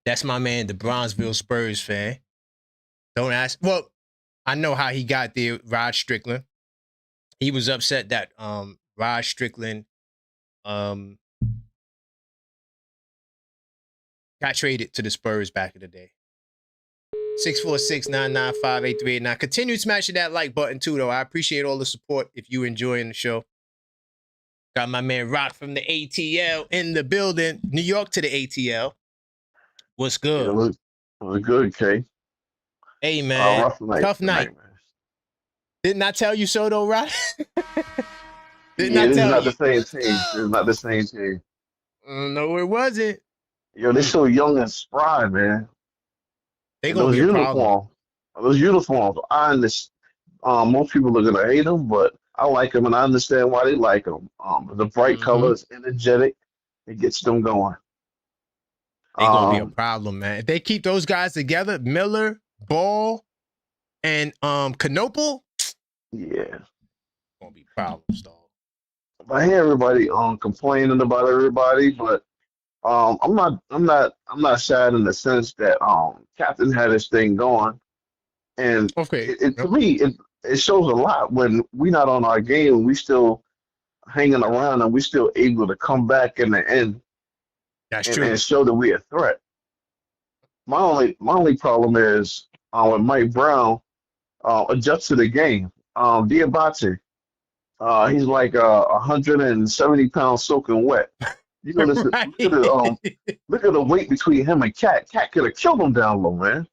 That's my man, the Bronzeville Spurs fan. Don't ask. Well, I know how he got there, Rod Strickland. He was upset that Rod Strickland got traded to the Spurs back in the day. 646-995-8389. Continue smashing that like button too, though. I appreciate all the support if you enjoying the show. Got my man Rock from the ATL in the building. New York to the ATL. What's good? It was good, Kay. Hey, man. Tough night. Man. Didn't I tell you so, though, Rock? It's not the same team. It's not the same team. No, it wasn't. Yo, they're so young and spry, man. They gonna be a problem. Those uniforms, I understand. Most people are gonna hate them, but I like them, and I understand why they like them. The bright colors, energetic, it gets them going. They gonna be a problem, man. If they keep those guys together, Miller, Ball, and Knoepel, yeah, gonna be problems, dog. I hear everybody complaining about everybody, but I'm not sad in the sense that Captain had his thing going, and Okay. to me it shows a lot when we not on our game, we still hanging around, and we still able to come back in the end That's true. and show that we're a threat. My only problem is when Mike Brown adjusts to the game. Diabate, he's like 170 pounds soaking wet. You know, Right. look at the weight between him and Cat. Cat could have killed him down low, man.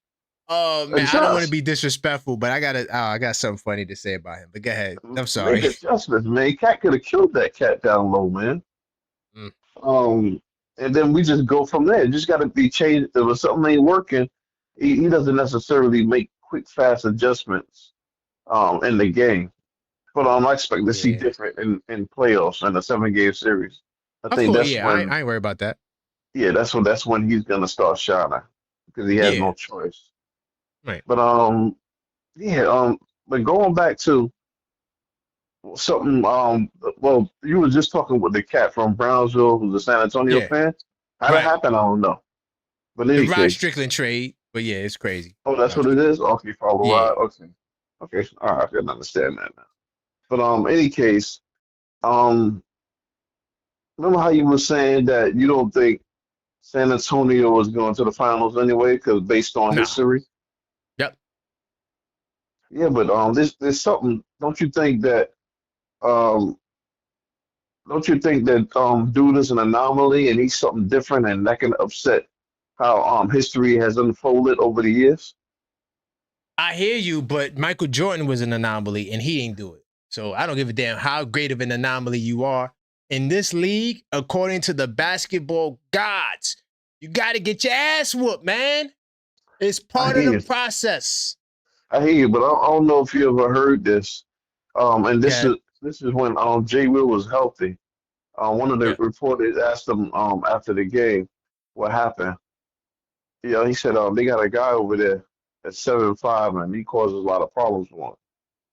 Oh man, I don't want to Adjust. be disrespectful, but I got something funny to say about him. But go ahead. I'm sorry. Make adjustments, man. Cat could have killed that cat down low, man. Mm. And then we just go from there. It just got to be changed. If something ain't working, he doesn't necessarily make quick, fast adjustments in the game. But I expect to see Yeah. different in playoffs and a 7-game series. I Of think course, that's yeah. when I ain't worried about that. that's when he's gonna start shining because he has Yeah. no choice. Right. But but going back to something well, you were just talking with the cat from Brownsville who's a San Antonio Yeah. fan. How Right. that happened, I don't know. But in The any Rod case, Strickland trade, but yeah, it's crazy. oh, that's Rod what it is. Okay, follow Yeah. Rod. Okay, all right, I can understand that now. But any case, um, remember how you were saying that you don't think San Antonio was going to the finals anyway, because based on No. history. Yep. Yeah, but there's something. Don't you think that um dude is an anomaly and he's something different and that can upset how history has unfolded over the years? I hear you, but Michael Jordan was an anomaly and he ain't do it. So I don't give a damn how great of an anomaly you are. In this league, according to the basketball gods, you got to get your ass whooped, man. It's part of hear the you. process. I hear you, but I don't know if you ever heard this. And this Okay. is when Jay Will was healthy. One of the Yeah. reporters asked him after the game what happened. You know, he said they got a guy over there at 7'5" and he causes a lot of problems for him.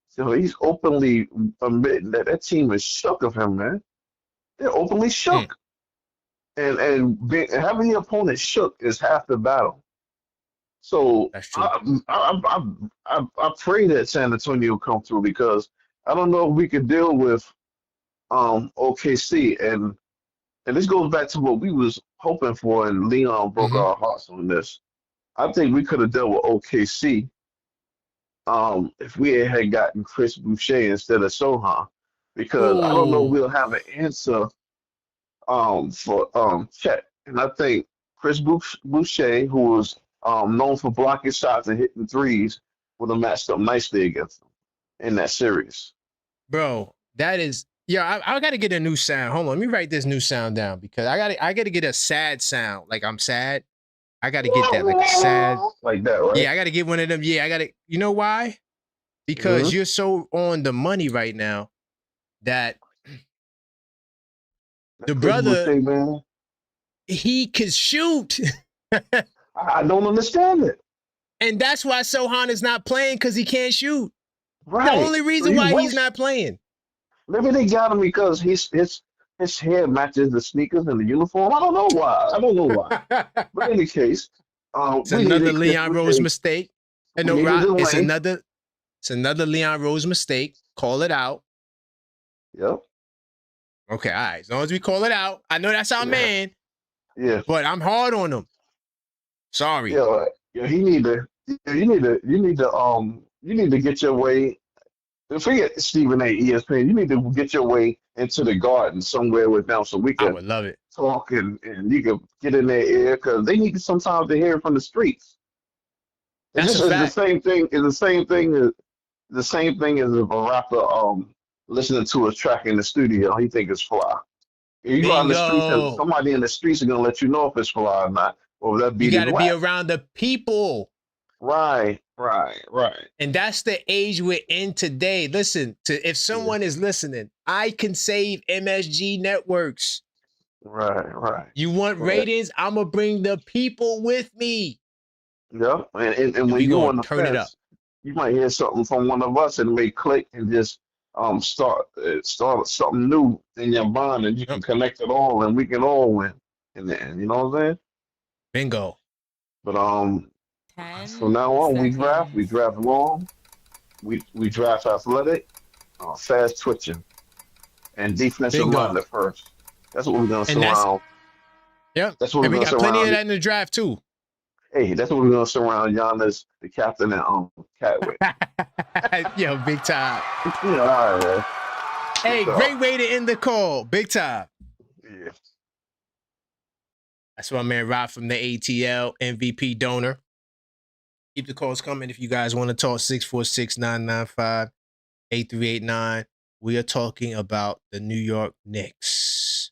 So he's openly admitting that team is shook of him, man. They're openly shook, having the opponent shook is half the battle. So That's true. I pray that San Antonio come through because I don't know if we could deal with OKC and this goes back to what we was hoping for and Leon broke Mhm. our hearts on this. I think we could have dealt with OKC if we had gotten Chris Boucher instead of Sohan because I don't know Ooh. we'll have an answer for Chet. And I think Chris Boucher, who was known for blocking shots and hitting threes, would have matched up nicely against him in that series. Bro, that is I gotta get a new sound. Hold on, let me write this new sound down because I gotta get a sad sound. Like I'm sad. I gotta get that, like a sad. Like that, right? Yeah, I gotta get one of them. Yeah, I gotta. You know why? Because Mhm. you're so on the money right now that the Chris brother, Boucher, man, he could shoot. I don't understand it. And that's why Sohan is not playing because he can't shoot. Right. The only reason So why he's waste- not playing. Maybe they got him because his hair matches the sneakers and the uniform. I don't know why. But in any case, It's we another needed Chris Leon Rose Boucher. mistake. And We no, needed Rock, the it's lane. another Leon Rose mistake. Call it out. Yep. Okay, all right. As long as we call it out. I know that's our Yeah. man, Yeah. but I'm hard on him. Sorry. Yeah. You need to get your way. Forget Stephen A. ESPN. You need to get your way into the garden somewhere with them so we I can would love it. talk and you can get in their ear because they need sometimes to hear it from the streets. That's a It's fact. the same thing. It's the same thing as if a rapper listening to a track in the studio. He think it's fly. If you go out in the streets and Bingo. somebody in the streets is gonna let you know if it's fly or not, or that You beat got is to be whack. around the people. Right. And that's the age we're in today. Listen, if someone is listening, I can save MSG networks. Right. You want Right. ratings? I'm going to bring the people with me. Yeah. And when we you gonna on the turn it up. fence, you might hear something from one of us and it may click and just start something new in your mind and you can connect it all and we can all win. in the end. You know what I'm saying? Bingo. But from 10 now on, seconds. we draft long, we draft athletic, fast twitching, and defensive Bingo. minded first. That's what we're gonna And that's surround. yep. That's what And we're we gonna got plenty of surround. that in the draft too. Hey, that's what we're gonna surround Giannis, the captain, and Cat with. Yo, big time. You know, all right, man. Hey, Good great talk. way to end the call. Big time. Yeah. That's my man Rob from the ATL MVP donor. Keep the calls coming if you guys want to talk. 646-995-8389. We are talking about the New York Knicks.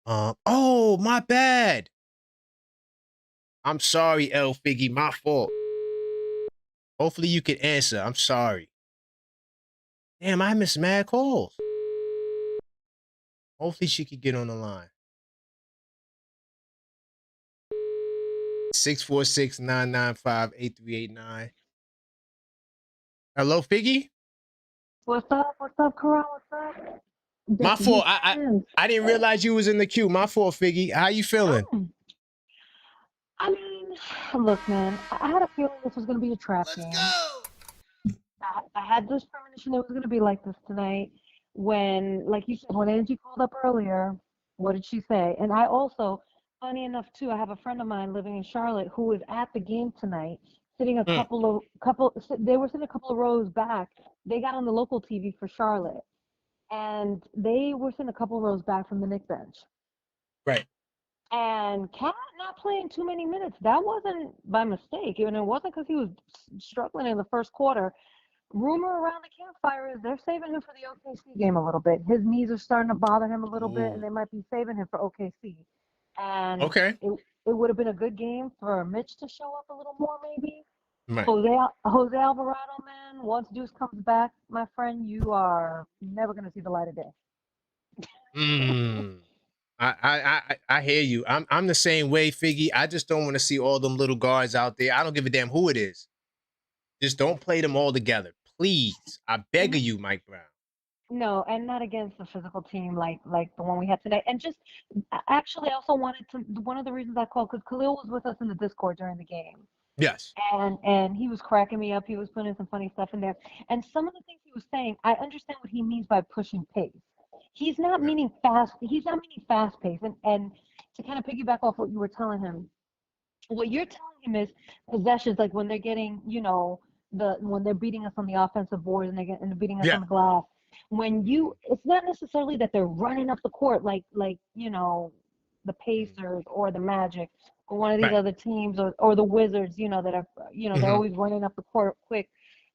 Oh, my bad. I'm sorry, L Figgy. My fault. Hopefully you can answer. I'm sorry. Damn, I missed mad calls. Hopefully she could get on the line. 646-995-8389. Hello, Figgy? What's up? What's up, Karan? What's up? My That's the fault. Knicks fans. I didn't realize you was in the queue. My fault, Figgy. How you feeling? I mean, look, man, I had a feeling this was going to be a trap game. I had this premonition it was going to be like this tonight when, like you said, when Angie called up earlier, what did she say? And I also, funny enough, too, I have a friend of mine living in Charlotte who was at the game tonight, sitting they were sitting a couple of rows back. They got on the local TV for Charlotte, and they were sitting a couple of rows back from the Knicks bench. Right. And Cat not playing too many minutes. That wasn't by mistake. And it wasn't because he was struggling in the first quarter. Rumor around the campfire is they're saving him for the OKC game a little bit. His knees are starting to bother him a little bit, and they might be saving him for OKC. And okay, it would have been a good game for Mitch to show up a little more, maybe. Right. Jose Alvarado, man, once Deuce comes back, my friend, you are never going to see the light of day. I hear you. I'm the same way, Figgy. I just don't want to see all them little guards out there. I don't give a damn who it is. Just don't play them all together. Please. I beg of you, Mike Brown. No, and not against a physical team like the one we had today. And just actually, I also wanted to. One of the reasons I called because Khalil was with us in the Discord during the game. Yes. And he was cracking me up. He was putting some funny stuff in there. And some of the things he was saying, I understand what he means by pushing pace. He's not meaning fast. He's not meaning fast pace. And to kind of piggyback off what you were telling him, what you're telling him is possessions, like when they're getting, when they're beating us on the offensive board and they're beating us on the glass. It's not necessarily that they're running up the court like the Pacers or the Magic or one of these other teams or the Wizards, that are, they're always running up the court quick.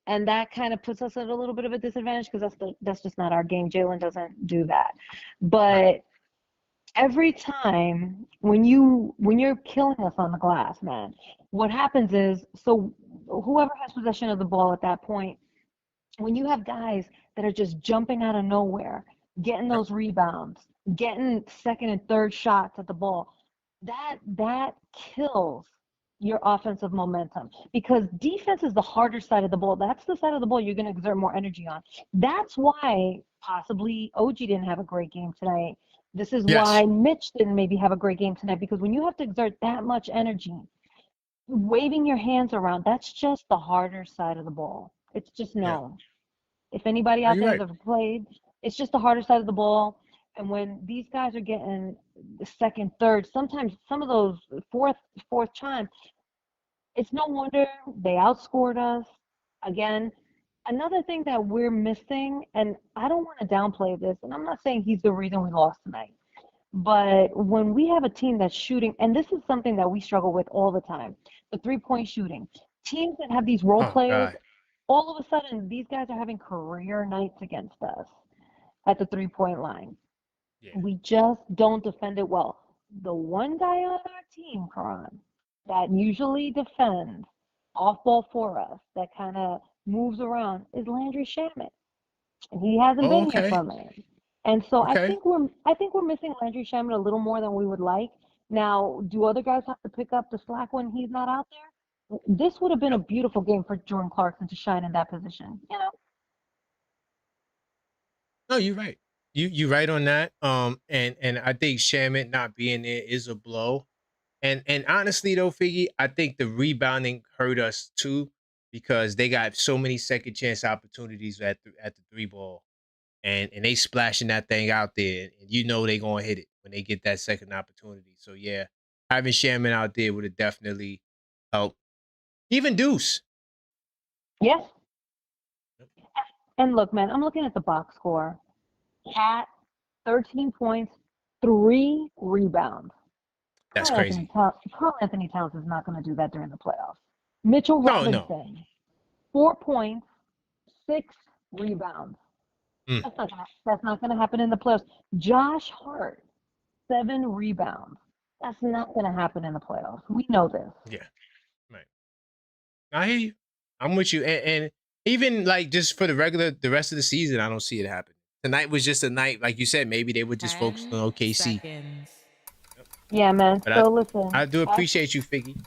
And that kind of puts us at a little bit of a disadvantage because that's just not our game. Jalen doesn't do that. But every time when you're killing us on the glass, man, what happens is, so whoever has possession of the ball at that point, when you have guys that are just jumping out of nowhere, getting those rebounds, getting second and third shots at the ball, that kills your offensive momentum, because defense is the harder side of the ball. That's the side of the ball you're going to exert more energy on. That's why possibly OG didn't have a great game tonight. This is why Mitch didn't maybe have a great game tonight, because when you have to exert that much energy, waving your hands around, that's just the harder side of the ball. It's just known. If anybody out there has ever played, it's just the harder side of the ball. And when these guys are getting the second, third, sometimes some of those fourth chime, it's no wonder they outscored us. Again, another thing that we're missing, and I don't want to downplay this, and I'm not saying he's the reason we lost tonight, but when we have a team that's shooting, and this is something that we struggle with all the time, the three-point shooting. Teams that have these role players, all of a sudden, these guys are having career nights against us at the three-point line. We just don't defend it well. The one guy on our team, Karan, that usually defends off ball for us, that kind of moves around, is Landry Shamet. And he hasn't been here for a minute. And so I think we're missing Landry Shamet a little more than we would like. Now, do other guys have to pick up the slack when he's not out there? This would have been a beautiful game for Jordan Clarkson to shine in that position, No, you're right. You right on that. And I think Shamit not being there is a blow. And honestly though, Figgy, I think the rebounding hurt us too because they got so many second chance opportunities at the three ball, and they splashing that thing out there, and you know they gonna hit it when they get that second opportunity. So yeah, having Shaman out there would have definitely helped. Even Deuce. Yes. And look, man, I'm looking at the box score. Cat, 13 points, 3 rebounds. That's crazy. Carl Anthony Towns is not going to do that during the playoffs. Mitchell No, Robinson, 4 points, 6 rebounds. Mm. That's not going to happen in the playoffs. Josh Hart, 7 rebounds. That's not going to happen in the playoffs. We know this. Yeah, right. I hear you. I'm with you. And even like just for the rest of the season, I don't see it happen. Tonight was just a night, like you said, maybe they would just focus on OKC. Yeah, man. But So listen. I do appreciate you, Figgy.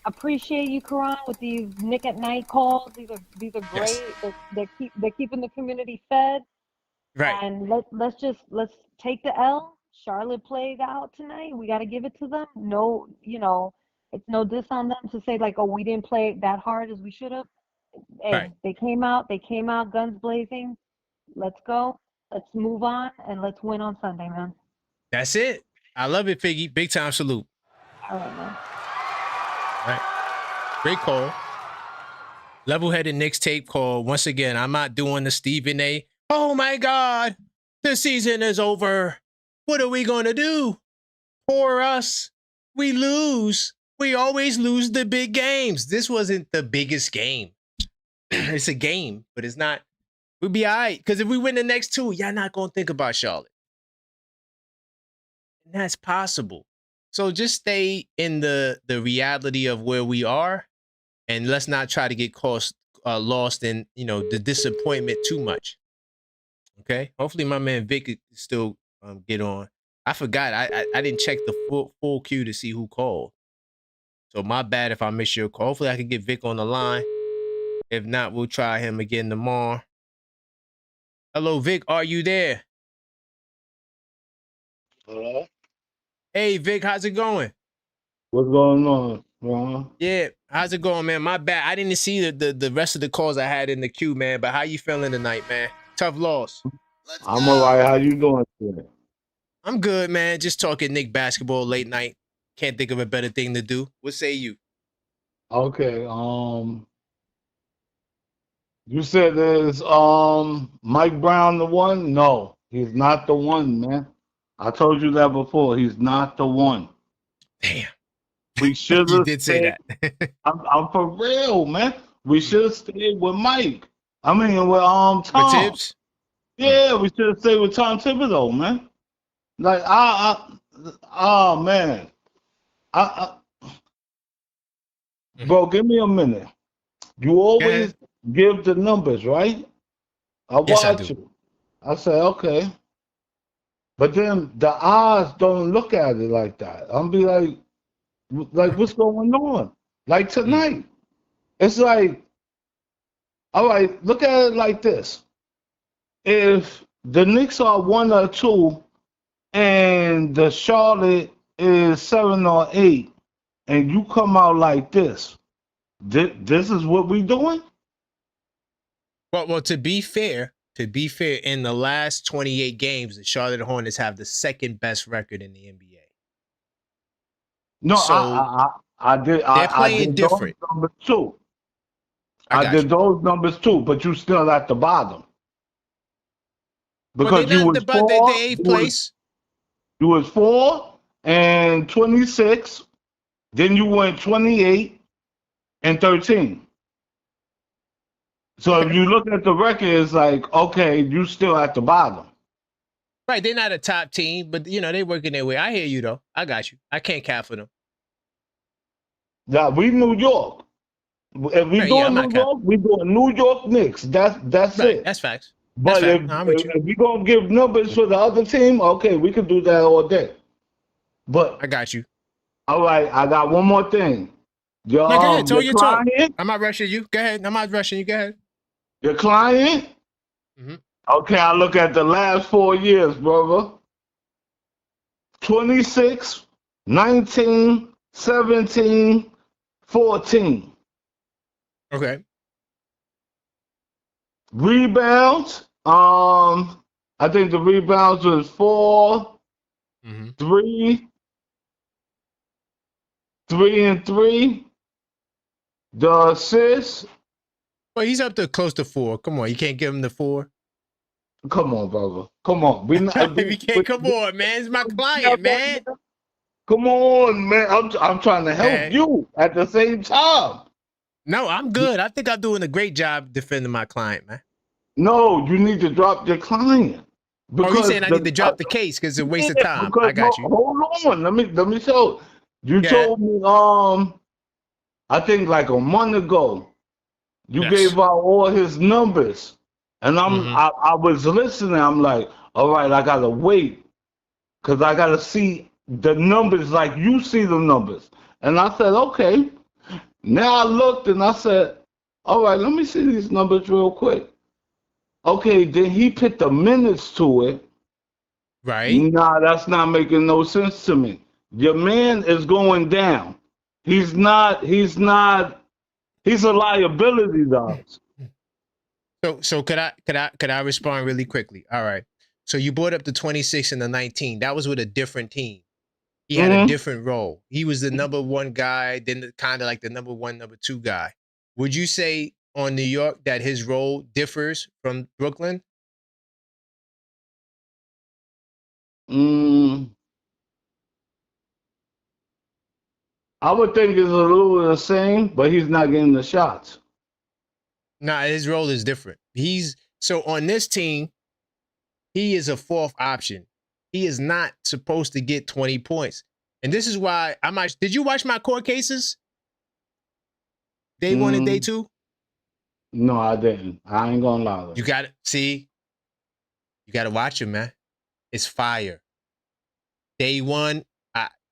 Appreciate you, Karan, with these Nick at Night calls. These are great. Yes. They're keeping the community fed. Right. And let's take the L. Charlotte played out tonight. We got to give it to them. No, it's no diss on them to say like, oh, we didn't play that hard as we should have. Hey, right. They came out guns blazing. Let's go. Let's move on and let's win on Sunday, man. That's it. I love it, Figgy. Big time salute. All right, man. All right. Great call. Level-headed Knicks tape call. Once again, I'm not doing the Stephen A. Oh my God, the season is over. What are we going to do? Poor us. We lose. We always lose the big games. This wasn't the biggest game. It's a game, but it's not. We'll be all right. Because if we win the next 2, y'all not going to think about Charlotte. And that's possible. So just stay in the reality of where we are, and let's not try to get lost in the disappointment too much. Okay. Hopefully my man Vic could still get on. I forgot. I didn't check the full queue to see who called. So my bad if I miss your call. Hopefully I can get Vic on the line. If not, we'll try him again tomorrow. Hello, Vic. Are you there? Hello? Hey, Vic. How's it going? What's going on, Ron? Yeah. How's it going, man? My bad. I didn't see the rest of the calls I had in the queue, man. But how you feeling tonight, man? Tough loss. I'm all right. How you doing today? I'm good, man. Just talking Knick basketball late night. Can't think of a better thing to do. What say you? Okay. You said there's Mike Brown the one? No, he's not the one, man. I told you that before. He's not the one. Damn. We should have. You did say that. I'm for real, man. We should have stayed with Mike. I mean, with Tom. With Tibbs? Yeah, we should have stayed with Tom Thibodeau, man. Like, oh man, bro, give me a minute. You always give the numbers, right? I watch you. I say, okay. But then the odds don't look at it like that. I'll be like what's going on? Like tonight. It's like, all right, look at it like this. If the Knicks are 1 or 2 and the Charlotte is 7 or 8 and you come out like this is what we doing? Well, to be fair, in the last 28 games, the Charlotte Hornets have the second best record in the NBA. No, so I did. They're playing different. Those numbers too. I did those numbers too, but you still at the bottom because you was 4. The 8th place. You was 4 and 26. Then you went 28 and 13. So if you look at the record, it's like, okay, you still at the bottom. Right, they're not a top team, but they're working their way. I hear you though. I got you. I can't cap for them. Yeah, we New York. If we doing New York, we doing New York Knicks. That's right, it. That's facts. But that's if we gonna give numbers for the other team, okay, we can do that all day. But I got you. All right, I got one more thing. Go ahead, tell your talk. I'm not rushing you. Go ahead. I'm not rushing you. Go ahead. Your client Okay, I look at the last 4 years, brother. 26, 19, 17, 14. Okay. Rebounds. I think the rebounds was 4, 3, 3 and 3. The assists. Well, he's up to close to 4. Come on, you can't give him the 4. Come on, brother. Come on. Come on, man. It's my client, man. Come on, man. I'm trying to help you at the same time. No, I'm good. I think I'm doing a great job defending my client, man. No, you need to drop your client. Because you saying I need to drop the case because it's a waste of time. I got you. Hold on. Let me show. You told me I think like a month ago, you gave out all his numbers. And I was listening. I'm like, all right, I gotta wait. Cause I gotta see the numbers like you see the numbers. And I said, okay. Now I looked and I said, all right, let me see these numbers real quick. Okay, then he put the minutes to it. Right. Nah, that's not making no sense to me. Your man is going down. He's a liability, dog. So could I respond really quickly? All right. So you brought up the 26 and the 19. That was with a different team. He had a different role. He was the number 1 guy, then kind of like the number 1, number 2 guy. Would you say on New York that his role differs from Brooklyn? I would think it's a little the same, but he's not getting the shots. Nah, his role is different. So on this team, he is a 4th option. He is not supposed to get 20 points. And this is why did you watch my court cases? Day 1 and day 2? No, I didn't. I ain't gonna lie. You got to see. You got to watch it, man. It's fire. Day 1,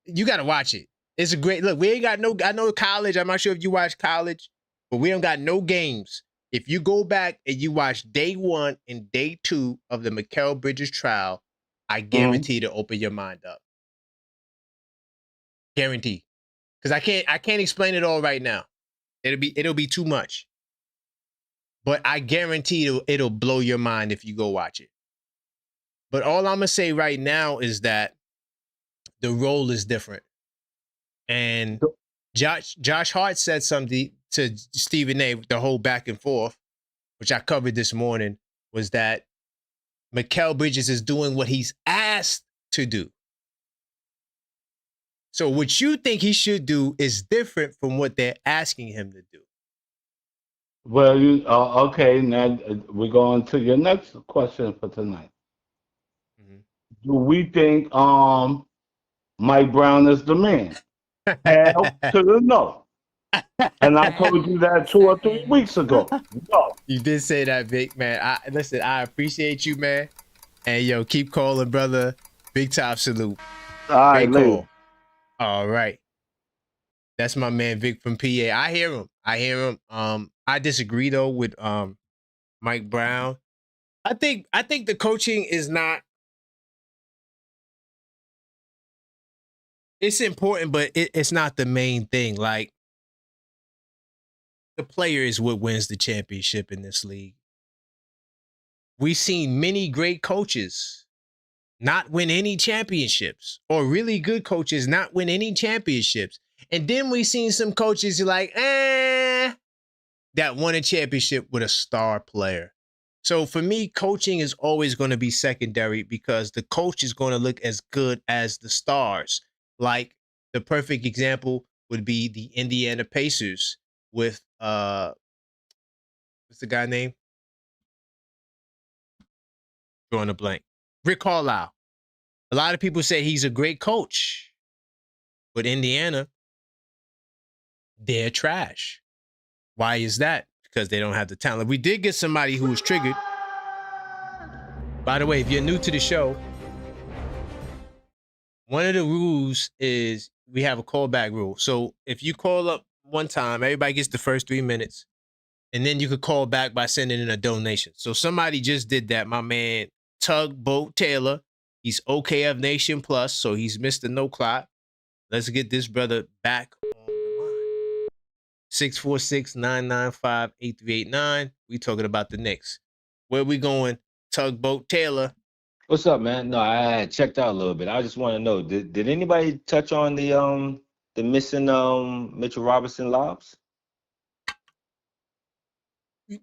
you got to watch it. It's a great look. We ain't got I know college. I'm not sure if you watch college, but we don't got no games. If you go back and you watch day 1 and day 2 of the Mikal Bridges trial, I guarantee to open your mind up. Guarantee. Because I can't explain it all right now. It'll be too much. But I guarantee it'll blow your mind if you go watch it. But all I'm gonna say right now is that the role is different. And Josh Hart said something to Stephen A. The whole back and forth, which I covered this morning, was that Mikal Bridges is doing what he's asked to do. So what you think he should do is different from what they're asking him to do. Well, okay. Now we're going to your next question for tonight. Do we think Mike Brown is the man? Hell to the no. And I told you that 2 or 3 weeks ago. No. You did say that, Vic, man. Listen, I appreciate you, man. And yo, keep calling, brother. Big top salute. All right, great call. All right. That's my man Vic from PA. I hear him. I disagree though with Mike Brown. I think the coaching is not. It's important, but it's not the main thing. Like, the player is what wins the championship in this league. We've seen many great coaches not win any championships, or really good coaches not win any championships. And then we've seen some coaches like, that won a championship with a star player. So for me, coaching is always going to be secondary because the coach is going to look as good as the stars. Like, the perfect example would be the Indiana Pacers with what's the guy name? Drawing a blank. Rick Carlisle. A lot of people say he's a great coach, but Indiana, they're trash. Why is that? Because they don't have the talent. We did get somebody who was triggered. By the way, if you're new to the show, one of the rules is we have a callback rule. So if you call up one time, everybody gets the first 3 minutes. and then you could call back by sending in a donation. So somebody just did that. My man Tugboat Taylor. He's OKF Nation Plus, so he's Mr. No Clock. Let's get this brother back on the line. 646-995-8389. We talking about the Knicks. Where we going? Tugboat Taylor. What's up, man? No, I had checked out a little bit. I just want to know, did anybody touch on the missing Mitchell Robinson lobs?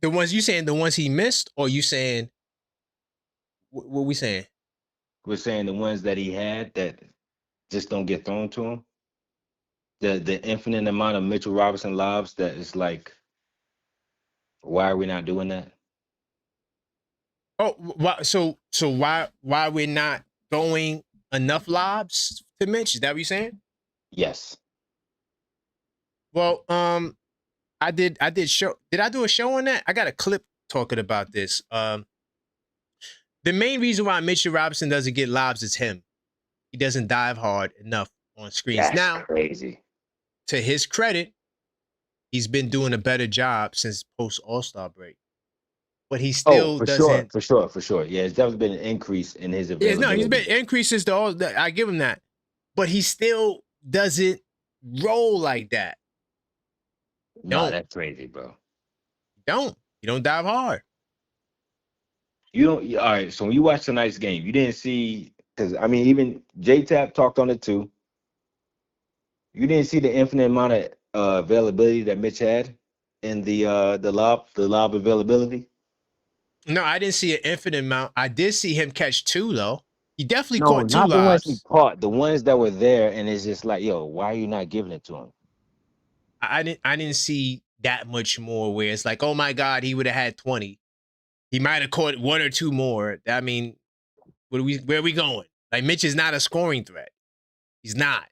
The ones you saying the ones he missed, or you saying what we saying? We're saying the ones that he had that just don't get thrown to him. The infinite amount of Mitchell Robinson lobs that is like, why are we not doing that? Oh, so why we're not throwing enough lobs to Mitch? Is that what you're saying? Yes. Well, I did show. Did I do a show on that? I got a clip talking about this. The main reason why Mitchell Robinson doesn't get lobs is him. He doesn't dive hard enough on screens. That's now, crazy. To his credit, he's been doing a better job since post All-Star break. But he still doesn't. For sure. Yeah, it's definitely been an increase in his availability. Yeah, no, he's been increases to all. I give him that, but he still doesn't roll like that. No, that's crazy, bro. You don't dive hard. You don't. All right. So when you watch tonight's game, you didn't see, because I mean, even J-Tap talked on it too. You didn't see the infinite amount of availability that Mitch had in the lob availability. No, I didn't see an infinite amount. I did see him catch two though. He definitely caught two not the ones he lobs. caught. The ones that were there, and it's just like, yo, why are you not giving it to him? I didn't see that much more where it's like, oh my God, he would have had 20. He might have caught one or two more. I mean, where are we going? Like, Mitch is not a scoring threat. He's not.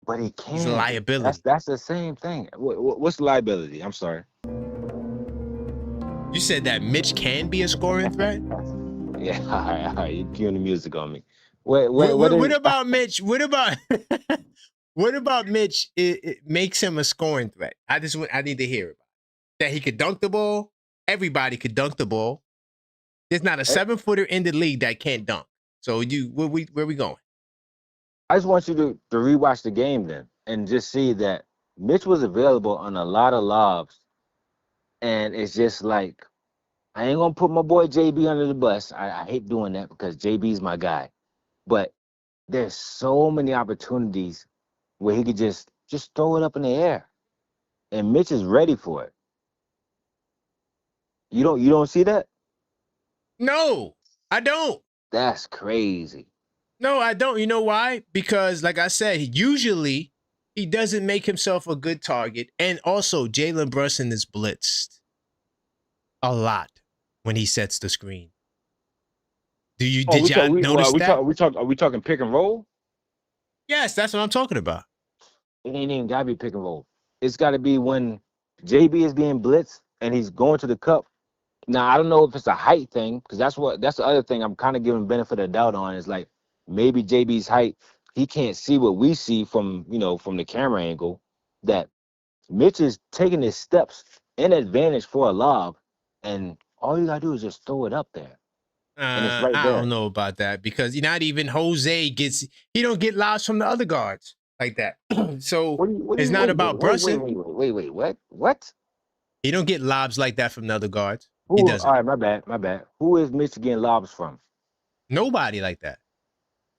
But he can. He's a liability. That's the same thing. What's the liability? I'm sorry. You said that Mitch can be a scoring threat? Yeah, all right. You're cueing the music on me. What about Mitch? What about what about Mitch? It makes him a scoring threat. I need to hear about it. That he could dunk the ball. Everybody could dunk the ball. There's not a 7-footer in the league that can't dunk. So where we going? I just want you to rewatch the game then and just see that Mitch was available on a lot of lobs. And it's just like, I ain't gonna put my boy JB under the bus. I hate doing that because JB's my guy. But there's so many opportunities where he could just throw it up in the air. And Mitch is ready for it. You don't see that? No, I don't. That's crazy. No, I don't. You know why? Because, like I said, usually he doesn't make himself a good target. And also, Jalen Brunson is blitzed a lot when he sets the screen. Did y'all notice that? Are we talking pick and roll? Yes, that's what I'm talking about. It ain't even gotta be pick and roll. It's gotta be when JB is being blitzed and he's going to the cup. Now I don't know if it's a height thing, because that's the other thing I'm kind of giving benefit of doubt on, is like maybe JB's height, he can't see what we see from the camera angle, that Mitch is taking his steps in advantage for a lob, and all you gotta do is just throw it up there. And it's right there. I don't know about that, because not even Jose he don't get lobs from the other guards like that. So it's not about Brunson. Wait, what? He don't get lobs like that from the other guards. He doesn't. All right, my bad. Who is Mitch getting lobs from? Nobody like that.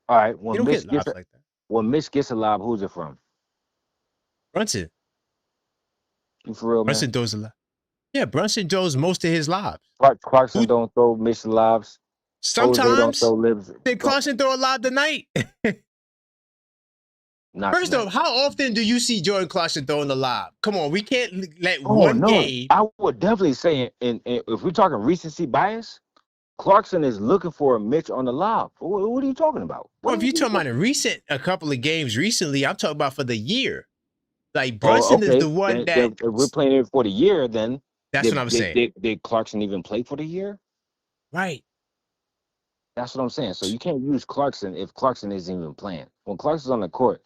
All right, when Mitch gets like that. When Mitch gets a lob, who's it from? Brunson. You for real, Brunson man? throws a lot. Yeah, Brunson throws most of his lobs. Clarkson don't throw Mitch lobs. Sometimes. Don't throw libs. Did Clarkson throw a lob tonight? First off, how often do you see Jordan Clarkson throwing the lob? Come on, we can't let game. I would definitely say, if we're talking recency bias, Clarkson is looking for a Mitch on the lob. What are you talking about? Well, if you're talking about a couple of games recently, I'm talking about for the year. Like, Brunson is the one that... If we're playing it for the year, then... That's what I'm saying. Did Clarkson even play for the year? Right. That's what I'm saying. So you can't use Clarkson if Clarkson isn't even playing. When Clarkson's on the court,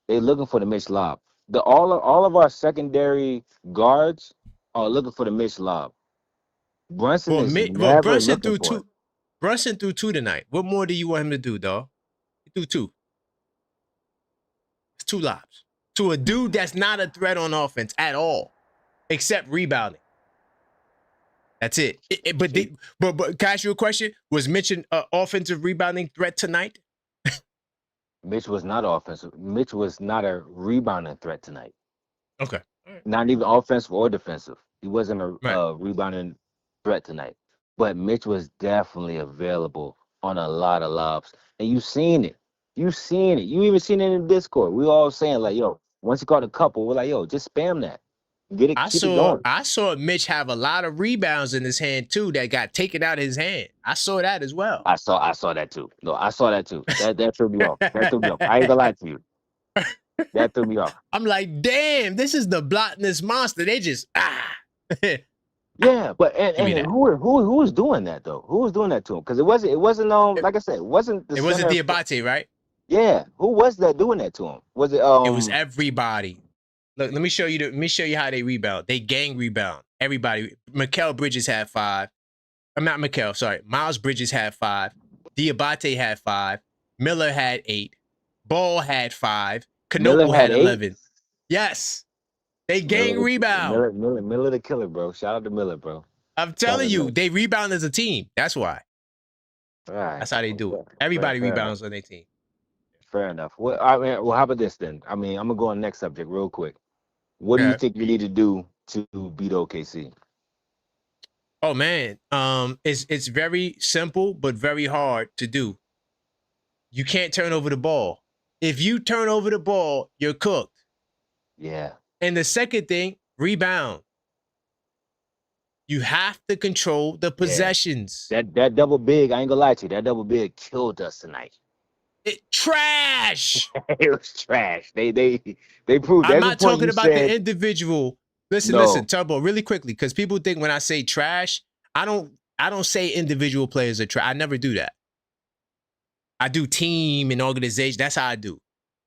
they're looking for the Mitch lob. All of our secondary guards Oh, looking for the Mitch lob. Brunson Well, is never Brunson looking threw for it. two. Brunson threw 2 tonight. What more do you want him to do, dog? He threw 2. It's 2 lobs to a dude that's not a threat on offense at all, except rebounding. That's it. But can I ask you a question? Was Mitch an offensive rebounding threat tonight? Mitch was not offensive. Mitch was not a rebounding threat tonight. Okay. Right. Not even offensive or defensive. He wasn't a Right. rebounding threat tonight. But Mitch was definitely available on a lot of lobs. And you've seen it. You've seen it. You even seen it in Discord. We all saying like, yo, once he caught a couple, we're like, yo, just spam that. Get it, keep it going. I saw Mitch have a lot of rebounds in his hand too that got taken out of his hand. I saw that as well. I saw that too. No, I saw that too. That threw me off. That threw me off. I ain't gonna lie to you. That threw me off. I'm like, damn, this is the blotness monster. They just Yeah, but and who was doing that though? Who was doing that to him? Because it wasn't like I said, it wasn't the It wasn't center. Diabate, right? Yeah, who was that doing that to him? Was it It was everybody. Look, let me show you how they rebound. They gang rebound. Everybody. Mikal Bridges had 5. I'm not Mikal, sorry. Miles Bridges had 5. Diabate had 5. Miller had 8. Ball had 5. Knoble had 11. Yes. They gang rebound. Miller the killer, bro. Shout out to Miller, bro. I'm telling you, they rebound as a team. That's why. Right. That's how they do it. Everybody rebounds on their team. Fair enough. Well, how about this then? I mean, I'm gonna go on the next subject real quick. What do you think you need to do to beat OKC? Oh man, it's very simple but very hard to do. You can't turn over the ball. If you turn over the ball, you're cooked. Yeah. And the second thing, rebound. You have to control the possessions. That double big, I ain't gonna lie to you, that double big killed us tonight. Trash. It was trash. They proved. I'm not talking about the individual. Listen, Turbo, really quickly, because people think when I say trash, I don't say individual players are trash. I never do that. I do team and organization. That's how I do.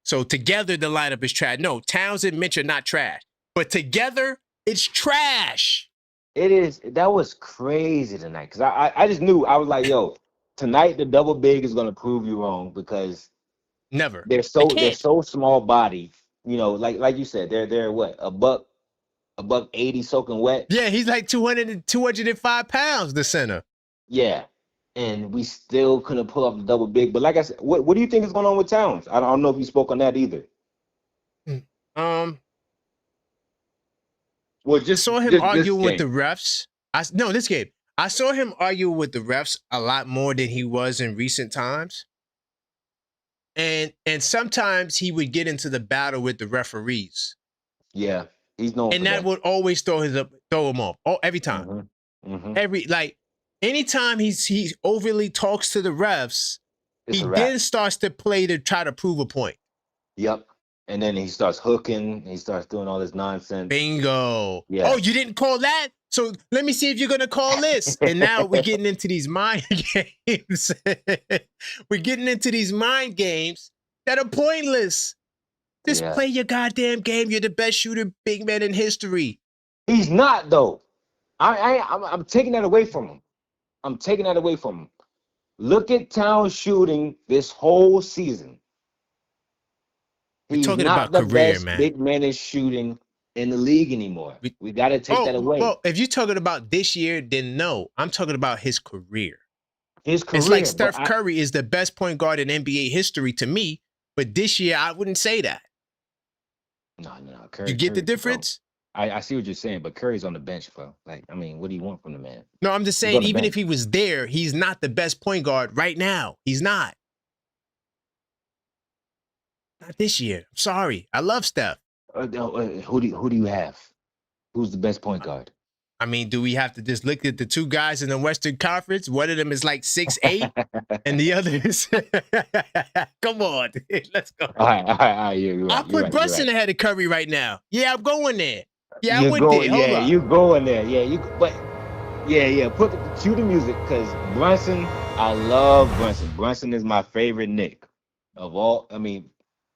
So together the lineup is trash. No, Towns and Mitch are not trash, but together it's trash. It is. That was crazy tonight because I just knew. I was like, yo, tonight the double big is gonna prove you wrong because they're so small body. You know, like you said, they're what, $180 soaking wet. Yeah, he's like 205 pounds, the center. Yeah, and we still couldn't pull off the double big. But like I said, what do you think is going on with Towns? I don't know if you spoke on that either. Well, just saw him arguing with the refs. This game. I saw him argue with the refs a lot more than he was in recent times. And sometimes he would get into the battle with the referees. Yeah, he's known. And that would always throw him off. Oh, every time. Mm-hmm. Anytime he overly talks to the refs, he then starts to play to try to prove a point. Yep. And then he starts hooking. He starts doing all this nonsense. Bingo. Yeah. Oh, you didn't call that? So let me see if you're going to call this. And now we're getting into these mind games. We're getting into these mind games that are pointless. Just play your goddamn game. You're the best shooter big man in history. He's not, though. I'm taking that away from him. I'm taking that away from him. Look at Towns shooting this whole season. He's not the best big man is shooting in the league anymore. We got to take that away. Well, if you're talking about this year, then no. I'm talking about his career. His career. It's like Steph Curry is the best point guard in NBA history to me, but this year I wouldn't say that. No. Curry, you get the difference? I see what you're saying, but Curry's on the bench, bro. Like, I mean, what do you want from the man? No, I'm just saying, even if he was there, he's not the best point guard right now. He's not. Not this year. I'm sorry. I love Steph. Who do you have? Who's the best point guard? I mean, do we have to just look at the two guys in the Western Conference? One of them is like 6'8", and the other is... Come on. Let's go. All right. You're right. I'll put Brunson ahead of Curry right now. Yeah, I'm going there. Yeah, I went there. Hold on. You going there. Yeah, cue the music, because Brunson, I love Brunson. Brunson is my favorite Knick of all. I mean,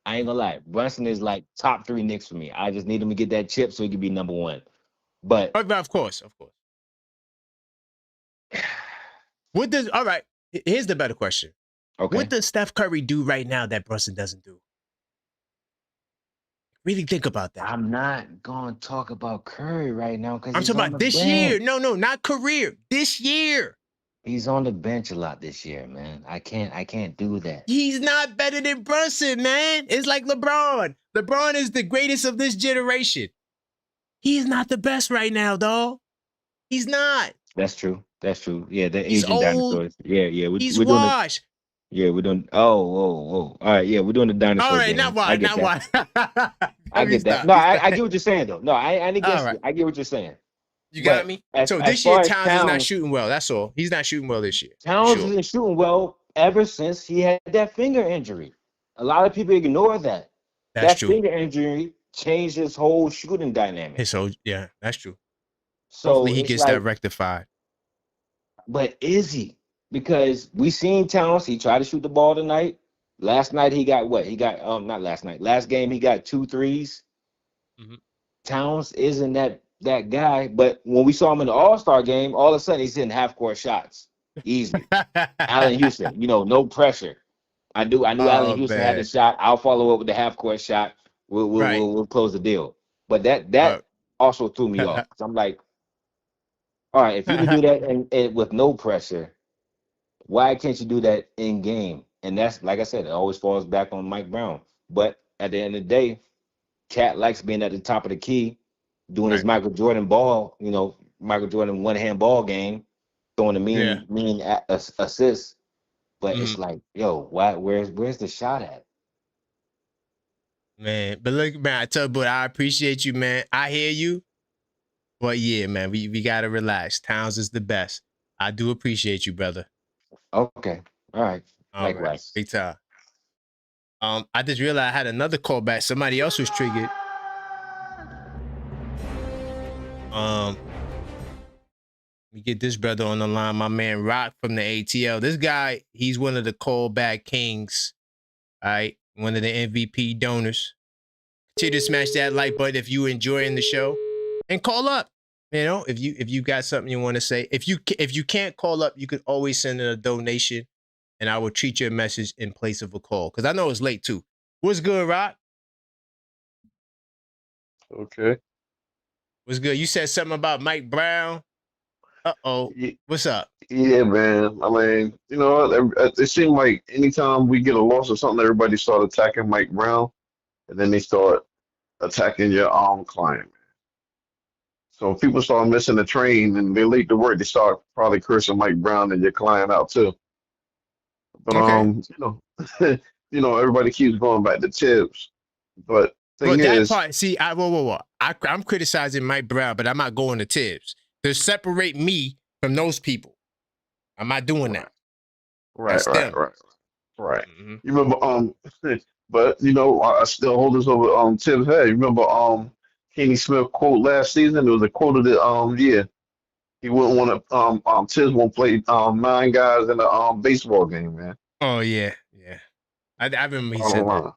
I ain't gonna lie. Brunson is like top 3 Knicks for me. I just need him to get that chip so he can be number 1. But of course. What does all right? Here's the better question. okay, What does Steph Curry do right now that Brunson doesn't do? Really think about that. I'm not gonna talk about Curry right now because I'm he's talking on about the this year. bench. No, not career. This year. He's on the bench a lot this year, man. I can't do that. He's not better than Brunson, man. It's like LeBron. LeBron is the greatest of this generation. He's not the best right now, dog. He's not. That's true. Yeah, the He's Asian old. dinosaurs. Yeah. He's We're doing it. washed. Yeah, we're doing. Oh, whoa. All right, yeah, we're doing the All dinosaur right, game. not I why. get Not that. why. I get that. No, I get what you're saying though. No, I ain't All against right. you. I get what you're saying. You got But me? as So as this year, far as Towns is not shooting well. That's all. He's not shooting well this year. Towns Sure. isn't shooting well ever since he had that finger injury. A lot of people ignore that. That's That true. finger injury changed his whole shooting dynamic. Yeah, that's true. So Hopefully he it's gets like, that rectified. but is he? Because we seen Towns, he tried to shoot the ball tonight. Last night he got what? He got not last night. Last game he got 2 threes. Mhm. Towns isn't that guy, but when we saw him in the All-Star game, all of a sudden he's hitting half-court shots. Easy. Allen Houston, no pressure. I knew Allen Houston had the man. shot. I'll follow up with the half-court shot. We'll close the deal. But that also threw me off. So I'm like, all right, if you can do that and with no pressure, why can't you do that in game? And that's, like I said, it always falls back on Mike Brown. But at the end of the day, Cat likes being at the top of the key, doing his Michael Jordan ball, Michael Jordan one-hand ball game, throwing a mean assists. But it's like, yo, where's the shot at? Man, but look, man, I tell you, but I appreciate you, man. I hear you. But yeah, man, we gotta relax. Towns is the best. I do appreciate you, brother. Okay. All right. Likewise. Right. Big time. I just realized I had another callback. Somebody else was triggered. Let me get this brother on the line. My man Rock from the ATL. This guy, he's one of the callback kings. All right. One of the MVP donors. Continue to smash that like button if you enjoying the show. And call up. If you got something you want to say. If you can't call up, you could always send in a donation. And I will treat your message in place of a call. Because I know it's late too. What's good, Rock? Okay. What's good? You said something about Mike Brown. Uh-oh. What's up? Yeah, man. I mean, it seemed like anytime we get a loss or something, everybody start attacking Mike Brown, and then they start attacking your client. So if people start missing the train and they're late to work, they start probably cursing Mike Brown and your client out too. But everybody keeps going back to Tibbs. But thing that is, part, see, I'm criticizing Mike Brown, but I'm not going to Tibbs. To separate me from those people. I'm not doing that. Right. Mm-hmm. You remember but I still hold this over Tibbs' head. You remember Kenny Smith quote last season? It was a quote of the he wouldn't want to Tibbs won't play 9 guys in a baseball game, man. Oh yeah. I remember he said that.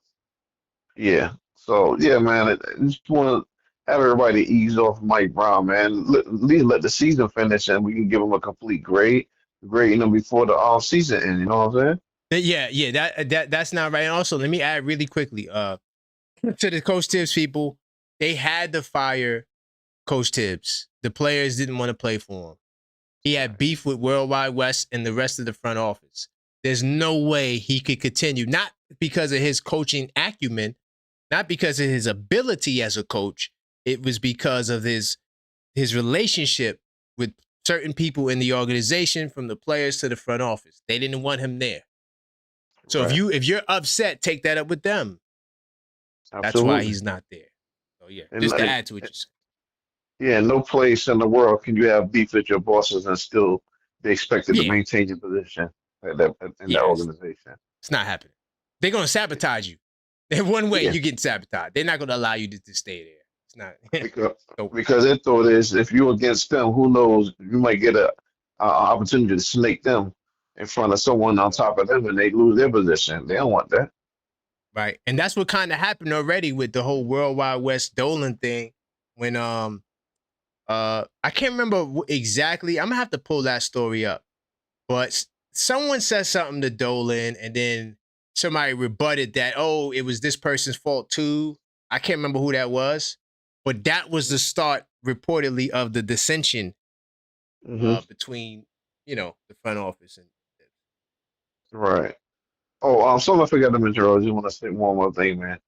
Yeah. So yeah, man, I just want to have everybody ease off Mike Brown, man. At least let the season finish and we can give him a complete grade before the season ends. You know what I'm saying? Yeah. That's not right. And also, let me add really quickly. To the Coach Tibbs people, they had to fire Coach Tibbs. The players didn't want to play for him. He had beef with Worldwide West and the rest of the front office. There's no way he could continue, not because of his coaching acumen, not because of his ability as a coach. It was because of his relationship with certain people in the organization, from the players to the front office. They didn't want him there. So if you're upset, take that up with them. Absolutely. That's why he's not there. So yeah, just to add to what you said. Yeah, no place in the world can you have beef with your bosses and still be expected to maintain your position in that organization. It's not happening. They're going to sabotage you. In one way, you're getting sabotaged. They're not going to allow you to stay there. It's not. because their thought is, if you're against them, who knows, you might get an opportunity to snake them in front of someone on top of them and they lose their position. They don't want that. Right. And that's what kind of happened already with the whole Worldwide West Dolan thing when I can't remember exactly. I'm gonna have to pull that story up. But someone said something to Dolan, and then somebody rebutted that, oh, it was this person's fault too. I can't remember who that was, but that was the start, reportedly, of the dissension between, the front office and. Right. Oh, something I forgot to mention. I just want to say one more thing, man.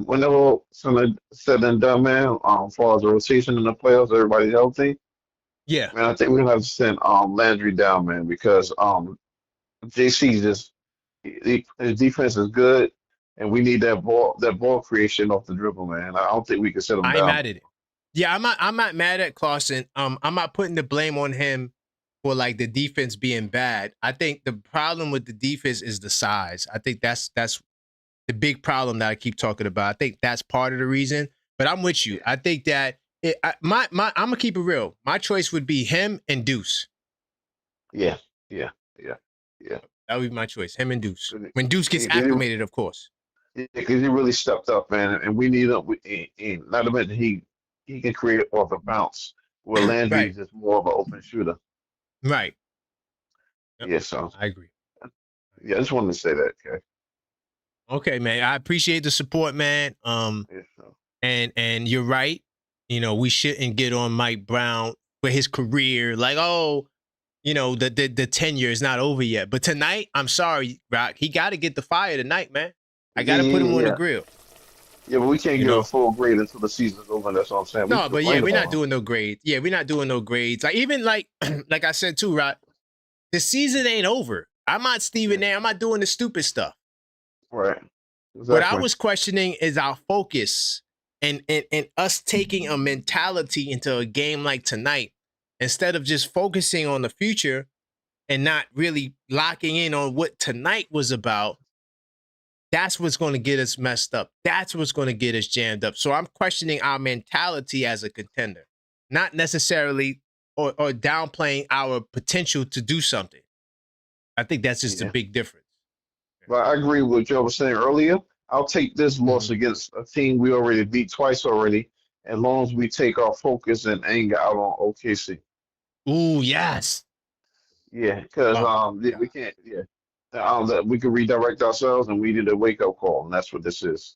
Whenever something said and done, man, as far as the rotation in the playoffs, everybody's healthy. Yeah. Man, I think we're gonna have to send Landry down, man, because JC his defense is good, and we need that ball creation off the dribble, man. I don't think we can set him I ain't down. mad at it. Yeah, I'm not mad at Clausen. I'm not putting the blame on him for like the defense being bad. I think the problem with the defense is the size. I think that's the big problem that I keep talking about. I think that's part of the reason. But I'm with you. I think that I'm gonna keep it real. My choice would be him and Deuce. Yeah. That would be my choice. Him and Deuce. When Deuce gets acclimated, of course. Yeah, because he really stepped up, man, and we need him. Not to mention he can create off the bounce, where Landry is just more of an open shooter. Right. Yep. Yeah, so I agree. Yeah, I just wanted to say that, okay? Okay, man. I appreciate the support, man. And you're right. We shouldn't get on Mike Brown for his career. Like, the tenure is not over yet. But tonight, I'm sorry, Rock. He got to get the fire tonight, man. I got to put him on the grill. Yeah, but we can't give a full grade until the season's over. That's what I'm saying. No, but yeah, we're not doing no grades. Yeah, we're not doing no grades. Like even like I said too, Rock. The season ain't over. I'm not Stephen A. I'm not doing the stupid stuff. Right. Exactly. What I was questioning is our focus and us taking a mentality into a game like tonight instead of just focusing on the future and not really locking in on what tonight was about. That's what's going to get us messed up. That's what's going to get us jammed up. So I'm questioning our mentality as a contender, not necessarily or downplaying our potential to do something. I think that's just a big difference. But I agree with what Joe was saying earlier. I'll take this loss against a team we already beat twice already, as long as we take our focus and anger out on OKC. Ooh, yes. Yeah, because we can't. Yeah, we can redirect ourselves, and we need a wake-up call, and that's what this is.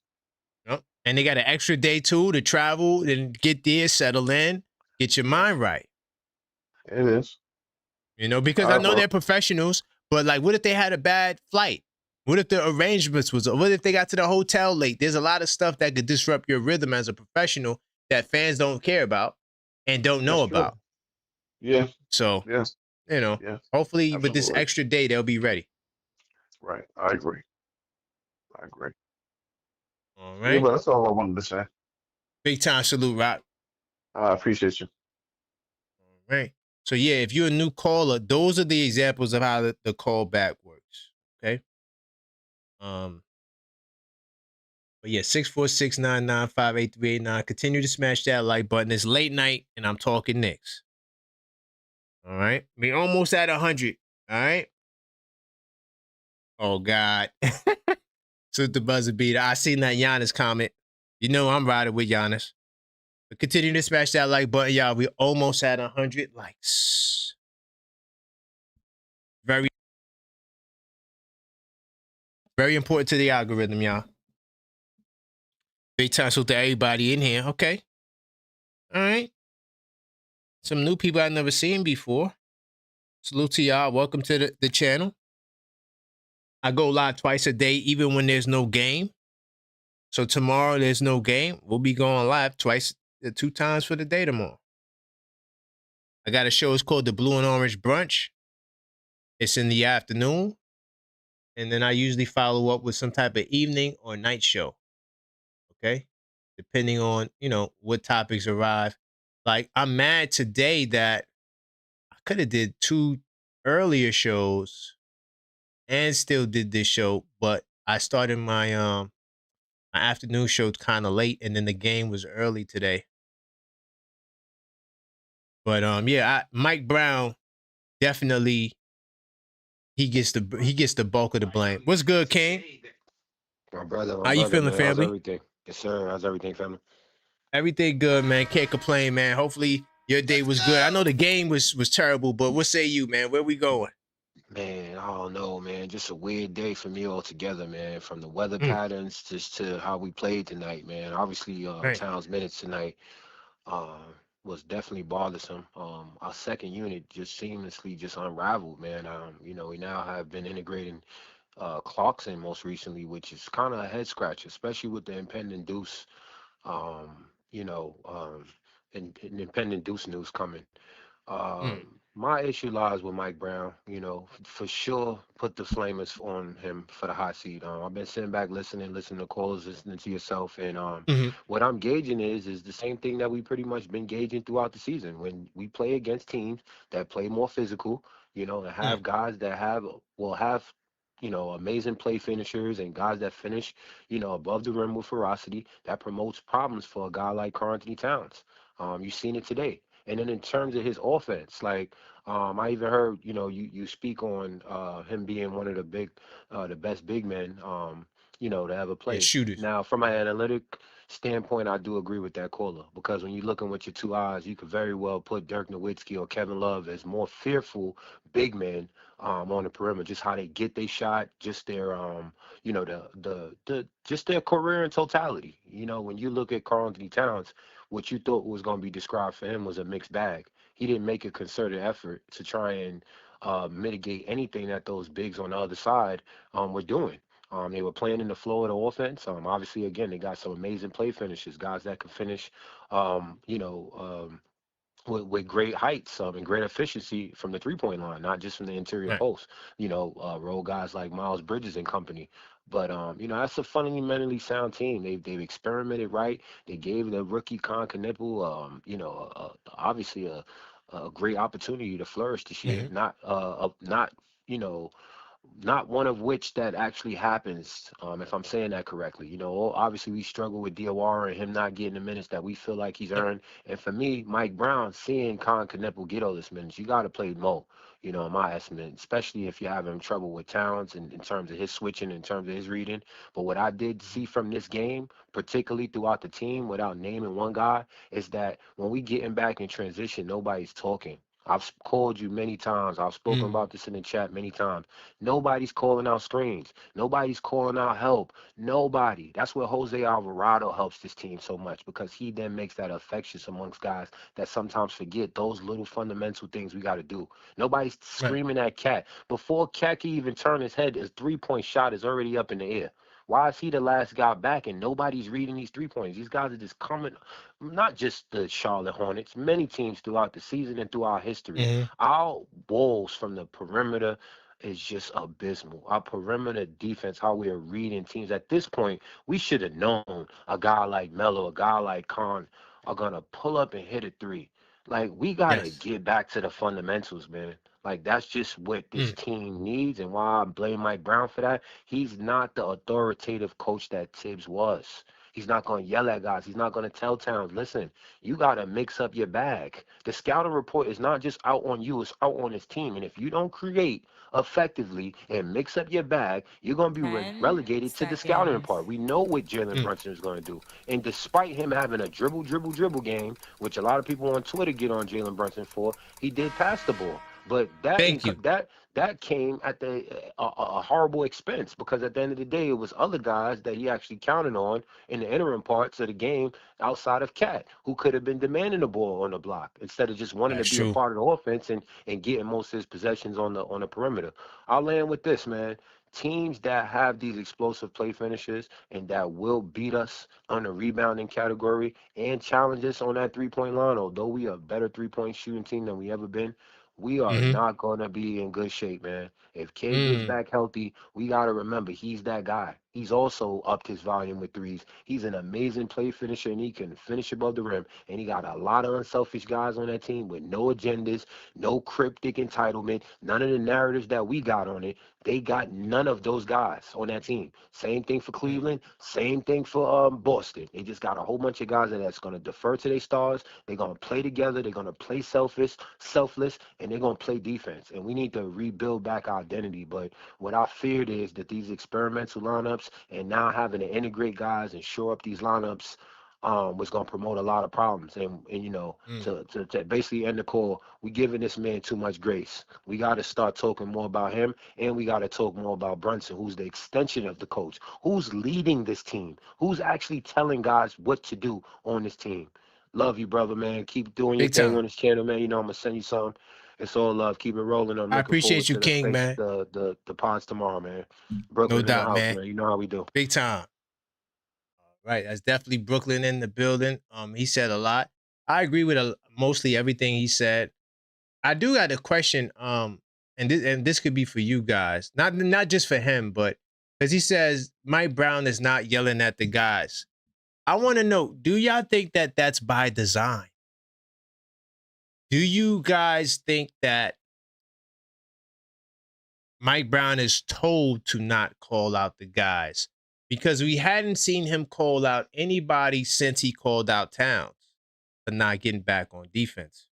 Yep. And they got an extra day too to travel and get there, settle in, get your mind right. It is. Because I know they're professionals, but like, what if they had a bad flight? What if the arrangements was? What if they got to the hotel late? There's a lot of stuff that could disrupt your rhythm as a professional that fans don't care about and don't know about. Yeah. So, hopefully with this extra day, they'll be ready. Right. I agree. All right. Yeah, but that's all I wanted to say. Big time salute, Rock. I appreciate you. All right. So, yeah, if you're a new caller, those are the examples of how the call back works. Okay. But yeah, 646-995-8389. Continue to smash that like button. It's late night, and I'm talking Knicks. All right. We almost at 100. All right. Oh, God. So the buzzer beater. I seen that Giannis comment. I'm riding with Giannis. But continue to smash that like button, y'all. We almost at 100 likes. Very, very important to the algorithm, y'all. Big time salute to everybody in here. Okay. All right. Some new people I've never seen before. Salute to y'all. Welcome to the channel. I go live twice a day, even when there's no game. So tomorrow there's no game. We'll be going live 2 times for the day tomorrow. I got a show. It's called the Blue and Orange Brunch. It's in the afternoon. And then I usually follow up with some type of evening or night show. Okay? Depending on, what topics arrive. Like, I'm mad today that I could have did 2 earlier shows and still did this show, but I started my my afternoon show kind of late, and then the game was early today. But Mike Brown definitely he gets the bulk of the blame. What's good, King? My brother, How you feeling, man. family? How's everything? Yes, sir. How's everything, family? Everything good, man. Can't complain, man. Hopefully your day was good. I know the game was terrible, but what say you, man? Where we going? Man, I don't know, man. Just a weird day for me altogether, man. From the weather Mm, patterns just to how we played tonight, man. Obviously, right. Towns' minutes tonight uh, was definitely bothersome. Our second unit just seamlessly just unraveled, man. We now have been integrating Clarkson most recently, which is kind of a head scratcher, especially with the impending deuce, um, you know, um, and impending deuce news coming. Mm, My issue lies with Mike Brown. For sure, put the flamers on him for the hot seat. I've been sitting back listening to callers, listening to yourself, and mm-hmm. what I'm gauging is the same thing that we pretty much been gauging throughout the season. When we play against teams that play more physical, and Mm, have guys that have amazing play finishers and guys that finish, above the rim with ferocity, that promotes problems for a guy like Karl Anthony Towns. You've seen it today. And then in terms of his offense, like I even heard, you speak on him being one of the best big men, to ever yeah, play. shooters. Now, from an analytic standpoint, I do agree with that caller because when you're looking with your two eyes, you could very well put Dirk Nowitzki or Kevin Love as more fearful big men on the perimeter. Just how they get their shot, just their just their career in totality. When you look at Karl Anthony Towns, what you thought was going to be described for him was a mixed bag. He didn't make a concerted effort to try and mitigate anything that those bigs on the other side were doing. They were playing in the flow of the offense. Obviously, again, they got some amazing play finishes, guys that can finish, um, you know, um, with great heights and great efficiency from the three-point line, not just from the interior Right. post. Role guys like Miles Bridges and company. But that's a fundamentally sound team. They've experimented right. They gave the rookie Con Knippel, obviously a great opportunity to flourish this year. Mm-hmm. Not you know not one of which that actually happens, if I'm saying that correctly. Obviously we struggle with Diawara and him not getting the minutes that we feel like he's Yep. earned. And for me, Mike Brown, seeing Con Kneppel get all this minutes, you got to play Mo, in my estimate, especially if you're having trouble with Towns in terms of his switching, in terms of his reading. But what I did see from this game, particularly throughout the team, without naming one guy, is that when we getting back in transition, nobody's talking. Called you many times. I've spoken Mm, about this in the chat many times. Nobody's calling out screens. Nobody's calling out help. Nobody. That's where Jose Alvarado helps this team so much because he then makes that affectious amongst guys that sometimes forget those little fundamental things we got to do. Nobody's right. screaming at Cat. Before Cat can even turn his head, his three-point shot is already up in the air. Why is he the last guy back and nobody's reading these 3 points? These guys are just coming, not just the Charlotte Hornets, many teams throughout the season and throughout history. Mm-hmm. Our walls from the perimeter is just abysmal. Our perimeter defense, how we are reading teams. At this point, we should have known a guy like Melo, a guy like Khan are gonna pull up and hit a three. Like we gotta Yes. get back to the fundamentals, man. Like that's just what this Mm, team needs, and why I blame Mike Brown for that. He's not the authoritative coach that Tibbs was. He's not going to yell at guys. He's not going to tell Towns, listen, you got to mix up your bag. The scouting report is not just out on you, it's out on his team. And if you don't create effectively and mix up your bag, you're going to be 10 relegated to the scouting seconds. part. We know what Jalen mm. Brunson is going to do. And despite him having a dribble game, which a lot of people on Twitter get on Jalen Brunson for, he did pass the ball. But Thank you. that came at a horrible expense because at the end of the day, it was other guys that he actually counted on in the interim parts of the game outside of Cat, who could have been demanding the ball on the block instead of just wanting to That's be a true. part of the offense and getting most of his possessions on the perimeter. I'll land with this, man. Teams that have these explosive play finishes and that will beat us on the rebounding category and challenge us on that 3 point line, although we are a better 3 point shooting team than we ever been, we are Mm-hmm. not going to be in good shape, man. If K gets Mm, back healthy, we got to remember he's that guy. He's also upped his volume with threes. He's an amazing play finisher, and he can finish above the rim. And he got a lot of unselfish guys on that team with no agendas, no cryptic entitlement, none of the narratives that we got on it. They got none of those guys on that team. Same thing for mm. Cleveland. Same thing for Boston. They just got a whole bunch of guys that's going to defer to their stars. They're going to play together. They're going to play selfless, and they're going to play defense. And we need to rebuild back our identity. But what I feared is that these experimental lineups and now having to integrate guys and shore up these lineups was going to promote a lot of problems. And you know, to basically end the call, we giving this man too much grace. We got to start talking more about him, and we got to talk more about Brunson, who's the extension of the coach, who's leading this team, who's actually telling guys what to do on this team. Love you, brother, man. Keep doing your Big thing time. on this channel, man. You know I'm gonna send you some. It's all love. Keep it rolling. I'm I looking forward appreciate you, to the King, man. the pods tomorrow, man. No Brooklyn in the doubt, house, man. man. You know how we do. Big time. Right. That's definitely Brooklyn in the building. He said a lot. I agree with mostly everything he said. I do got a question. And this could be for you guys, not just for him, but because he says Mike Brown is not yelling at the guys. I want to know: do y'all think that that's by design? Do you guys think that Mike Brown is told to not call out the guys? Because we hadn't seen him call out anybody since he called out Towns for not getting back on defense.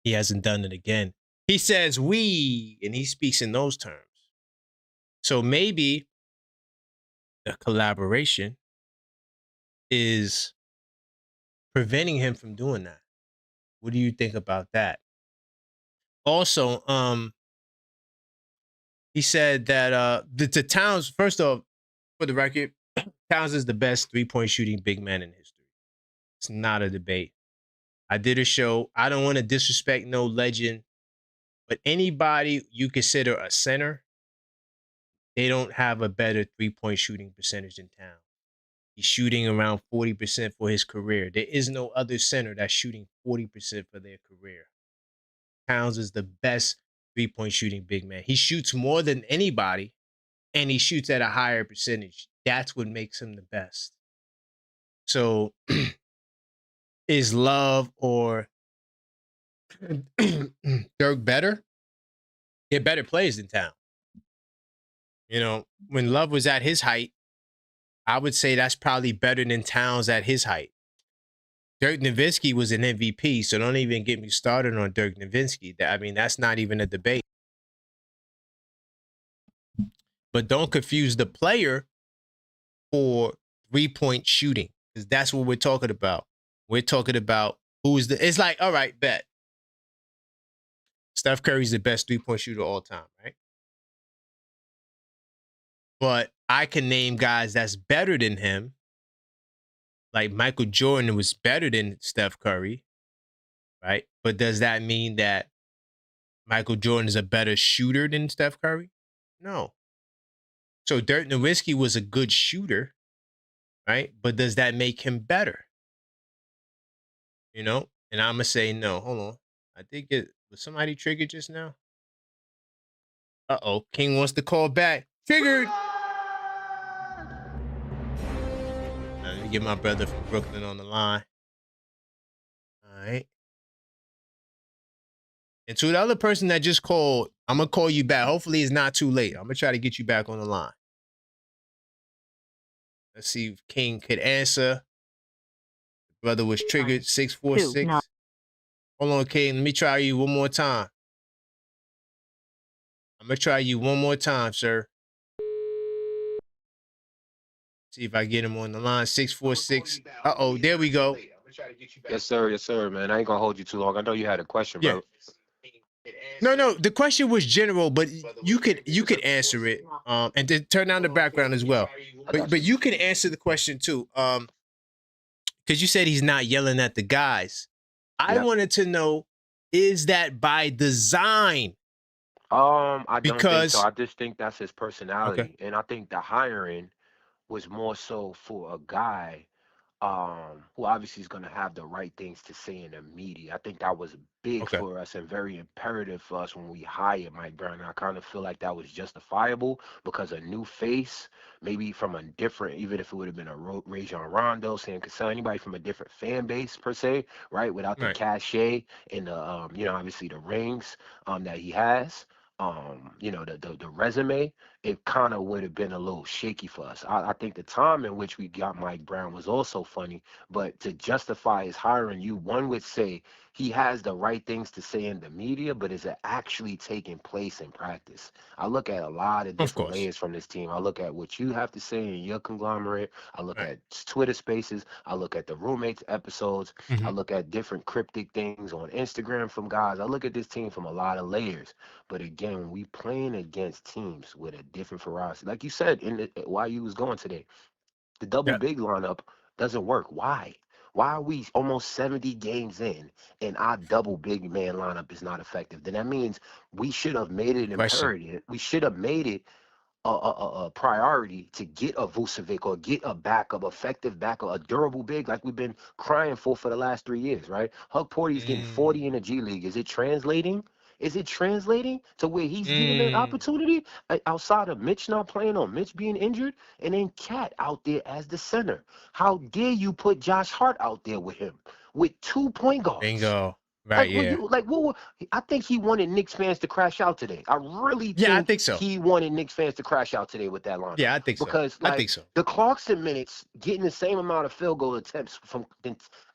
He hasn't done it again. He says we, and he speaks in those terms. So maybe the collaboration is preventing him from doing that. What do you think about that? Also, he said that the Towns, first off, for the record, Towns is the best three-point shooting big man in history. It's not a debate. I did a show. I don't want to disrespect no legend, but anybody you consider a center, they don't have a better three-point shooting percentage in Towns. He's shooting around 40% for his career. There is no other center that's shooting 40% for their career. Towns is the best three-point shooting big man. He shoots more than anybody, and he shoots at a higher percentage. That's what makes him the best. So is Love or Dirk better? They're better players than Towns. You know, when Love was at his height, I would say that's probably better than Towns at his height. Dirk Nowitzki was an MVP, so don't even get me started on Dirk Nowitzki. I mean, that's not even a debate. But don't confuse the player for three-point shooting, because that's what we're talking about. We're talking about who's it's like, all right, bet. Steph Curry's the best three-point shooter of all time, right? But I can name guys that's better than him. Like Michael Jordan was better than Steph Curry, right? But does that mean that Michael Jordan is a better shooter than Steph Curry? No. So Dirk Nowitzki was a good shooter, right? But does that make him better? You know? And I'm going to say no. Hold on. I did was somebody triggered just now? Uh-oh. King wants to call back. Triggered. Let me get my brother from Brooklyn on the line. All right. And to the other person that just called, I'm going to call you back. Hopefully it's not too late. I'm going to try to get you back on the line. Let's see if King could answer. The brother was triggered. 646. Hold on, King. Let me try you one more time. I'm going to try you one more time, sir. See if I get him on the line. 646. Uh-oh, there we go. Yes, sir, man. I ain't gonna hold you too long. I know you had a question, bro. No. The question was general, but you could answer it. And then turn down the background as well. But you can answer the question too. Because you said he's not yelling at the guys. I wanted to know, is that by design? I don't think so. I just think that's his personality. Okay. And I think the hiring was more so for a guy who obviously is going to have the right things to say in the media. I think that was big for us and very imperative for us when we hired Mike Brown. I kind of feel like that was justifiable because a new face, maybe from a different, even if it would have been a Rajon Rondo, Sam Cassell, anybody from a different fan base per se, right? Without the cachet and the, obviously the rings that he has. the resume, it kind of would have been a little shaky for us. I think the time in which we got Mike Brown was also funny, but to justify his hiring, one would say he has the right things to say in the media, but is it actually taking place in practice? I look at a lot of Of different course. layers from this team. I look at what you have to say in your conglomerate. I look at Twitter spaces. I look at the roommates episodes. I look at different cryptic things on Instagram from guys. I look at this team from a lot of layers. But again, we playing against teams with a different ferocity. Like you said while you was going today, the double Yeah. big lineup doesn't work. Why? Why are we almost 70 games in and our double big man lineup is not effective? Then that means we should have made it Question. imperative. We should have made it a priority to get a Vucevic or get a backup, effective backup, a durable big like we've been crying for the last 3 years, right? Hug Porty's getting 40 in the G League. Is it translating? Is it translating to where he's getting an opportunity outside of Mitch not playing or Mitch being injured? And then Cat out there as the center. How dare you put Josh Hart out there with him with 2 point guards? Bingo. Right. Yeah. I think he wanted Knicks fans to crash out today. I really Yeah, I think think so. he wanted Knicks fans to crash out today with that lineup. Yeah, I think so. Because I think so. the Clarkson minutes, getting the same amount of field goal attempts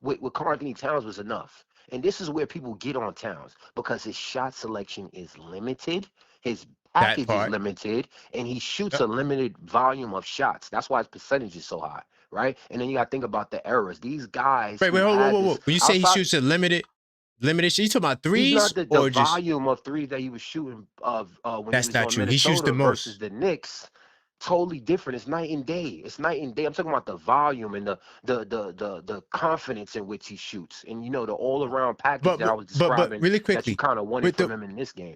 with Karl Anthony Towns was enough. And this is where people get on Towns because his shot selection is limited, his package is limited, and he shoots a limited volume of shots. That's why his percentage is so high, right? And then you got to think about the errors. These guys. Wait, whoa. When you say he shoots a limited shot, you talking about threes? He's not the or just volume of threes that he was shooting when that's he was not on true. Minnesota He shoots the versus most. the Knicks. Totally different. It's night and day. It's night and day. I'm talking about the volume and the confidence in which he shoots, and the all around package that I was describing. But really quickly, that you kind of wanted from him in this game.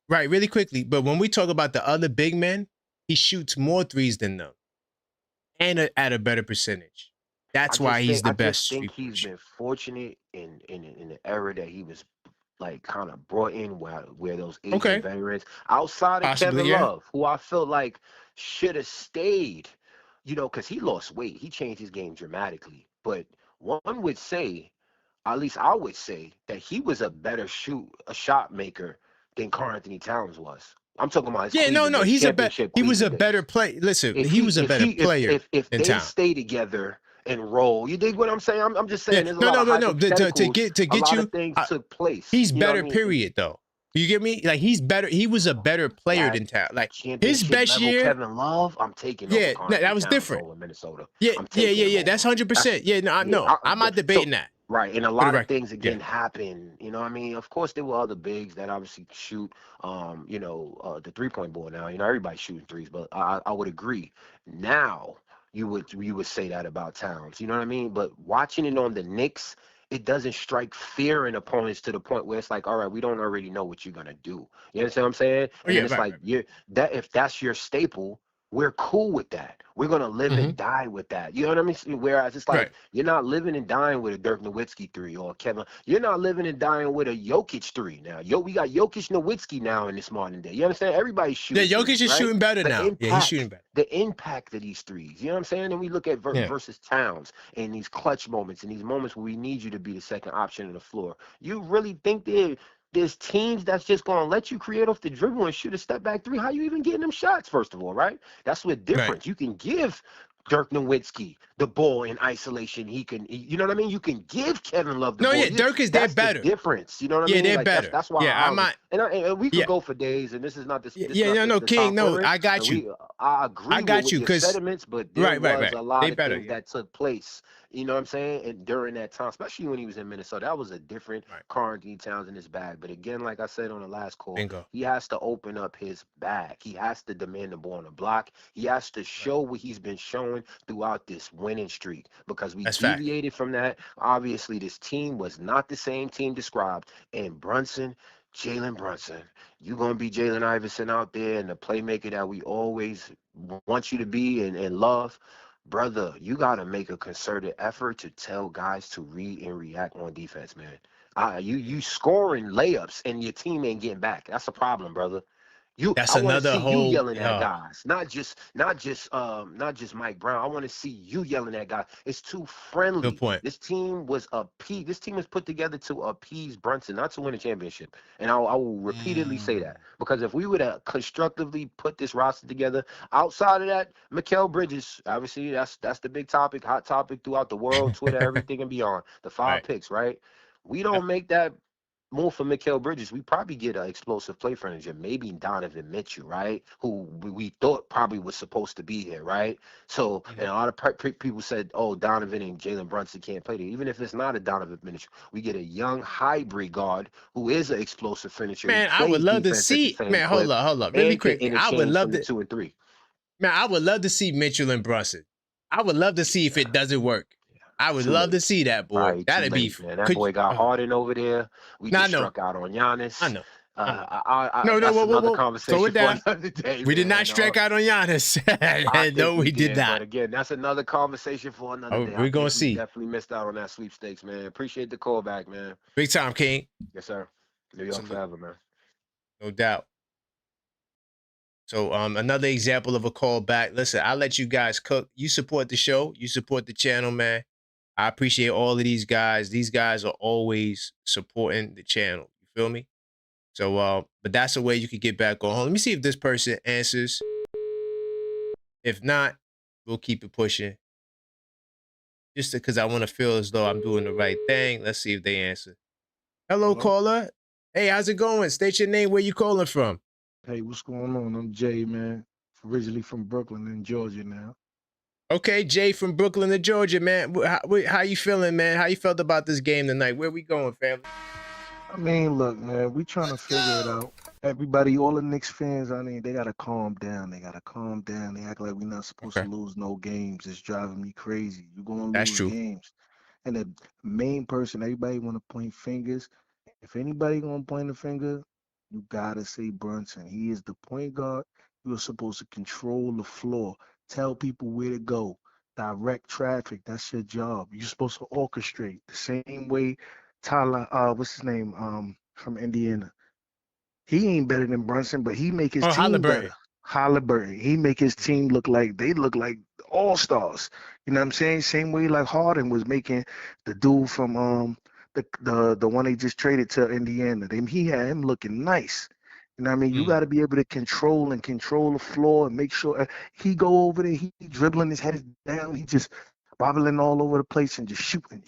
Right, really quickly. But when we talk about the other big men, he shoots more threes than them, and at a better percentage. That's why he's the best. I think he's been fortunate in the era that he was kind of brought in where those Asian veterans outside of Kevin Love, who I felt like should have stayed, because he lost weight. He changed his game dramatically. But one would say, at least I would say, that he was a better shot maker than Karl Anthony Towns was. I'm talking about his he was a better player. Listen, he was a better player. If they stay together and roll, you dig what I'm saying? I'm just saying. There's a lot of hypotheticals, to get a lot you of things took place. He's better. Period. Though you get me? Like he's better. He was a better player than Towns. Like his best year. Kevin Love, I'm taking. That was different. Over Minnesota. Yeah. That's 100%. Yeah, no, I'm not debating that. Right, and a lot of things again happen. You know what I mean? Of course, there were other bigs that obviously shoot, the 3-point ball now. Everybody's shooting threes, but I would agree. Now, you would say that about Towns. You know what I mean? But watching it on the Knicks, it doesn't strike fear in opponents to the point where it's like, all right, we don't already know what you're gonna do. You understand what I'm saying? And it's like if that's your staple, we're cool with that. We're gonna live and die with that. You know what I mean? Whereas it's like you're not living and dying with a Dirk Nowitzki 3 or Kevin. You're not living and dying with a Jokic 3 now. We got Jokic Nowitzki now in this modern day. You understand? Everybody's shooting. Yeah, Jokic is shooting better now. He's shooting better. The impact of these threes. You know what I'm saying? And we look at versus Towns and these clutch moments and these moments where we need you to be the second option on the floor. You really think there's teams that's just going to let you create off the dribble and shoot a step back 3? How you even getting them shots, first of all, right? That's what difference. Right. You can give Dirk Nowitzki the ball in isolation. You know what I mean? You can give Kevin Love the ball. Dirk is that better. The difference. You know what I mean? They're better. That's why and we could go for days, and this is not the King. No, I got you. I agree with your sentiments, but there was a lot of things that took place. You know what I'm saying? And during that time, especially when he was in Minnesota, that was a different Karl Anthony Towns in his bag. But again, like I said on the last call, he has to open up his bag. He has to demand the ball on the block. He has to show what he's been showing throughout this winning streak, because we deviated from that. Obviously, this team was not the same team described. And Jalen Brunson, you're going to be Jalen Iverson out there and the playmaker that we always want you to be and love. Brother, you got to make a concerted effort to tell guys to read and react on defense, man. You scoring layups and your team ain't getting back. That's a problem, brother. That's I want to another see you whole. yelling at guys, not just Mike Brown. I want to see you yelling at guys. It's too Good friendly. point. This team was This team was put together to appease Brunson, not to win a championship. And I will repeatedly say that, because if we would have constructively put this roster together, outside of that, Mikal Bridges, obviously that's the big topic, hot topic throughout the world, Twitter, everything and beyond. The 5 picks, right? We don't make that move for Mikal Bridges, we probably get an explosive play furniture, maybe Donovan Mitchell, right? Who we thought probably was supposed to be here, right? So, and a lot of people said, oh, Donovan and Jalen Brunson can't play there. Even if it's not a Donovan Mitchell, we get a young hybrid guard who is an explosive finisher. Man, He I would plays love to defense at the see. same Man, clip hold up, really and can quick. I would interchange love from the to. 2 and 3. Man, I would love to see Mitchell and Brunson. I would love to see if it doesn't work. I would Too love to late. see that, boy. Probably too That'd be. late, man. That boy got Harden over there. We Nah, I just know. struck out on Giannis. I know. No, No, that's whoa. conversation Slow it down. for another day. We did man. not strike out on Giannis. No, we did not. But again, that's another conversation for another day. We're going to We see. definitely missed out on that sweepstakes, man. Appreciate the call back, man. Big time, King. Yes, sir. New York forever, man. No doubt. So another example of a call back. Listen, I'll let you guys cook. You support the show. You support the channel, man. I appreciate all of these guys. These guys are always supporting the channel. You feel me? So, but that's a way you could get back on home. Let me see if this person answers. If not, we'll keep it pushing. Just because I want to feel as though I'm doing the right thing. Let's see if they answer. Hello, caller. Hey, how's it going? State your name. Where you calling from? Hey, what's going on? I'm Jay, man. Originally from Brooklyn in Georgia now. Okay, Jay from Brooklyn to Georgia, man. How you feeling, man? How you felt about this game tonight? Where we going, family? I mean, look, man, we trying to figure it out. Everybody, all the Knicks fans, I mean, they got to calm down. They act like we're not supposed to lose no games. It's driving me crazy. You're going to lose games. And the main person, everybody want to point fingers. If anybody going to point a finger, you got to say Brunson. He is the point guard. You're supposed to control the floor, tell people where to go, direct traffic. That's your job. You're supposed to orchestrate the same way Tyler, what's his name, from Indiana. He ain't better than Brunson, but he make his team better. Halliburton. He make his team look like all-stars. You know what I'm saying? Same way like Harden was making the dude from the one they just traded to Indiana. He had him looking nice. You know what I mean? You got to be able to control the floor and make sure he go over there, he dribbling his head down, he just bobbling all over the place and just shooting.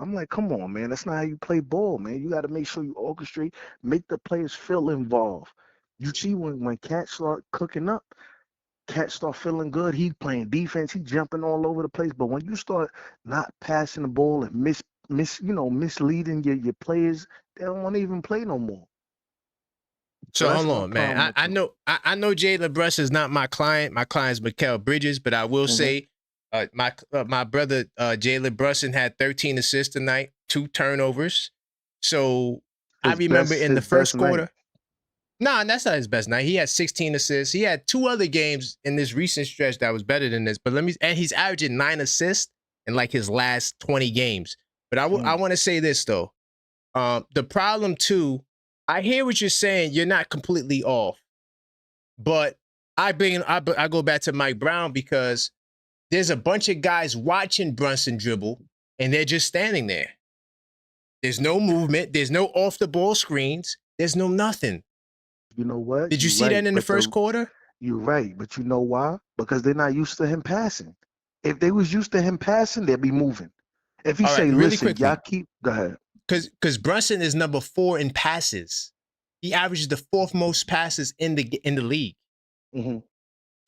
I'm like, come on, man. That's not how you play ball, man. You got to make sure you orchestrate, make the players feel involved. You see when Cat start cooking up, Cat start feeling good, he playing defense, he jumping all over the place. But when you start not passing the ball and misleading your players, they don't want to even play no more. So hold on, man. I know Jalen Brunson is not my client. My client's Mikal Bridges, but I will say my brother Jalen Brunson had 13 assists tonight, 2 turnovers. So I remember in the first quarter. Nah, that's not his best night. He had 16 assists. He had 2 other games in this recent stretch that was better than this. But and he's averaging 9 assists in like his last 20 games. But I want to say this though. The problem too, I hear what you're saying. You're not completely off. But I go back to Mike Brown because there's a bunch of guys watching Brunson dribble, and they're just standing there. There's no movement. There's no off-the-ball screens. There's no nothing. You know what? Did you see that in the first quarter? You're right, but you know why? Because they're not used to him passing. If they was used to him passing, they'd be moving. If he say, really listen, quickly, y'all go ahead. Because Brunson is number 4 in passes. He averages the 4th most passes in the league. Mm-hmm.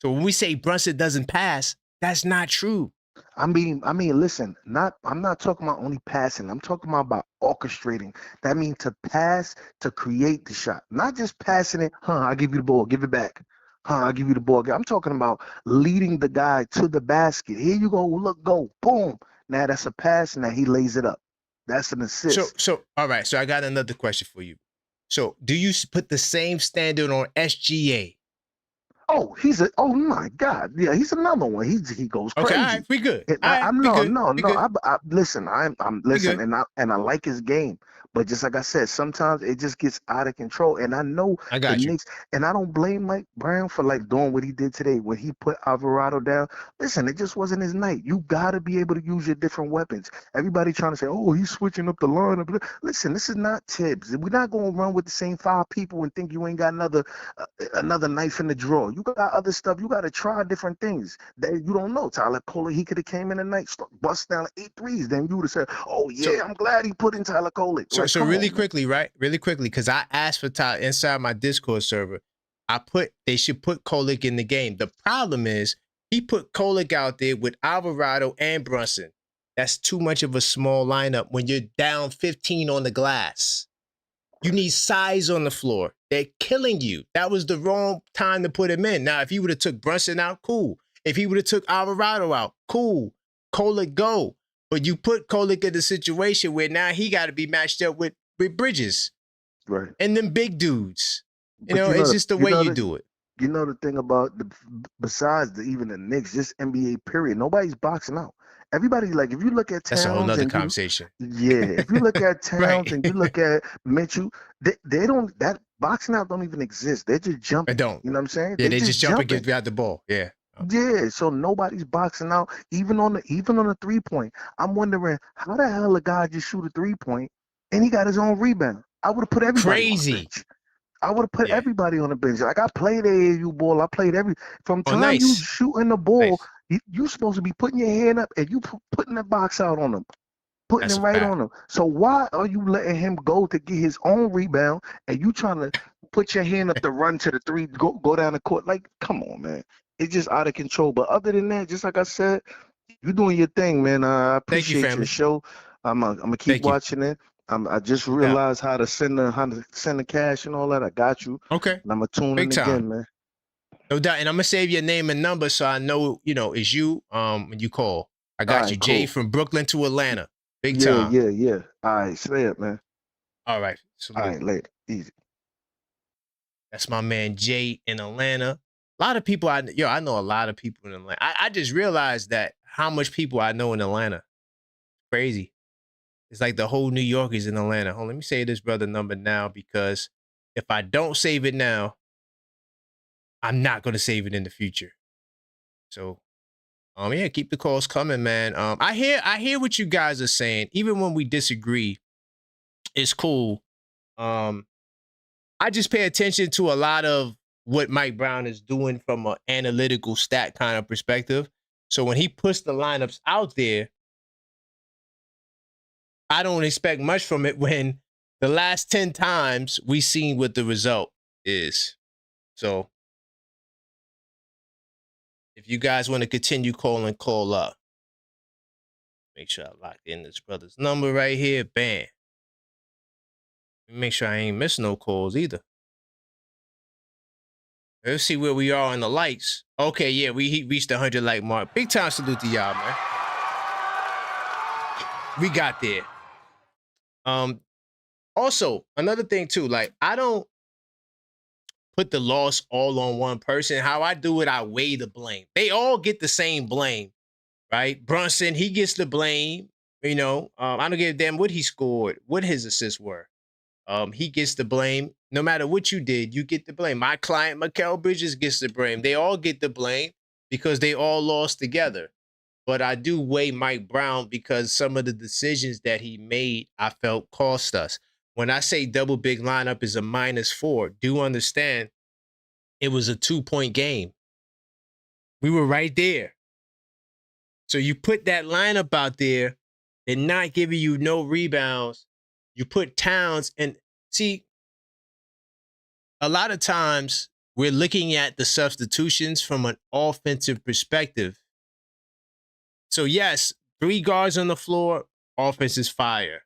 So when we say Brunson doesn't pass, that's not true. I mean, listen, I'm not talking about only passing. I'm talking about orchestrating. That means to pass, to create the shot. Not just passing it, I'll give you the ball, give it back. I'll give you the ball. I'm talking about leading the guy to the basket. Here you go, look, go, boom. Now that's a pass, and now he lays it up. That's an assist. So all right, so I got another question for you. So do you put the same standard on SGA? Oh, oh my God, yeah, he's another one. He goes Okay, all crazy. right, we good. And All right, I'm we no, good. no, We no. good. Listen, I'm We listen, good. and I like his game, but just like I said, sometimes it just gets out of control. And I know I the got you. Knicks, and I don't blame Mike Brown for like doing what he did today when he put Alvarado down. Listen, it just wasn't his night. You got to be able to use your different weapons. Everybody trying to say, oh, he's switching up the lineup. Listen, this is not Tibbs. We're not going to run with the same 5 people and think you ain't got another knife in the drawer. You got other stuff. You got to try different things that you don't know. Tyler Kohler, he could have came in tonight, bust down 8 threes. Then you would have said, oh, yeah, So, I'm glad he put in Tyler Kohler. Like, so come really on, man. quickly, right? Really quickly, because I asked for Tyler inside my Discord server. They should put Kolick in the game. The problem is he put Kolick out there with Alvarado and Brunson. That's too much of a small lineup when you're down 15 on the glass. You need size on the floor. They're killing you. That was the wrong time to put him in. Now, if he would have took Brunson out, cool. If he would have took Alvarado out, cool. Kolick go. But you put Kolick in a situation where now he got to be matched up with Bridges. Right. And them big dudes. You But know, it's just the way you do it. You know the thing about besides even the Knicks, just NBA period, nobody's boxing out. Everybody, like, if you look at That's a whole Towns nother and conversation. if you look at Towns Right. and you look at Mitchell, they don't, that boxing out don't even exist. They're just I jumping. don't. You know what I'm saying? Yeah, they just jump and give you out the ball. Yeah. Yeah, so nobody's boxing out, even on the 3-point. I'm wondering how the hell a guy just shoot a 3-point and he got his own rebound. I would have put everybody on the bench. I would have put everybody on the bench. Like, I played AAU ball. I played from time you shooting the ball, you supposed to be putting your hand up and you putting the box out on them, putting That's it right on him. So why are you letting him go to get his own rebound and you trying to put your hand up to run to the 3, go down the court? Like, come on, man. It's just out of control. But other than that, just like I said, you're doing your thing, man. I appreciate your show. I'm gonna keep watching it. I just realized how to send the cash and all that. I got you. Okay. And I'm gonna tune Big in time. again, man. No doubt. And I'm gonna save your name and number so I know, it's you when you call. I got All you. right, Jay cool. from Brooklyn to Atlanta. Big Yeah, time. yeah. All right, say it, man. All right. All right, later. Easy. That's my man Jay in Atlanta. A lot of people I know a lot of people in Atlanta. I just realized that how much people I know in Atlanta. Crazy. It's like the whole New York is in Atlanta. Hold on, let me say this brother number now, because if I don't save it now, I'm not gonna save it in the future. So yeah, keep the calls coming, man. I hear what you guys are saying. Even when we disagree, it's cool. I just pay attention to a lot of what Mike Brown is doing from an analytical stat kind of perspective. So when he puts the lineups out there, I don't expect much from it when the last 10 times we seen what the result is. So if you guys want to continue calling, call up. Make sure I lock in this brother's number right here. Bam. Make sure I ain't missing no calls either. Let's see where we are in the likes. Okay, yeah, we reached the 100 like mark. Big time salute to y'all, man. We got there. Also, another thing too, like, I don't put the loss all on one person. How I do it, I weigh the blame. They all get the same blame, right? Brunson, he gets the blame. I don't give a damn what he scored, what his assists were. He gets the blame. No matter what you did, you get the blame. My client, Mikal Bridges, gets the blame. They all get the blame because they all lost together. But I do weigh Mike Brown because some of the decisions that he made, I felt cost us. When I say double big lineup is a -4, do understand it was a 2-point game. We were right there. So you put that lineup out there and not giving you no rebounds. You put Towns and see, a lot of times we're looking at the substitutions from an offensive perspective. So yes, 3 guards on the floor, offense is fire.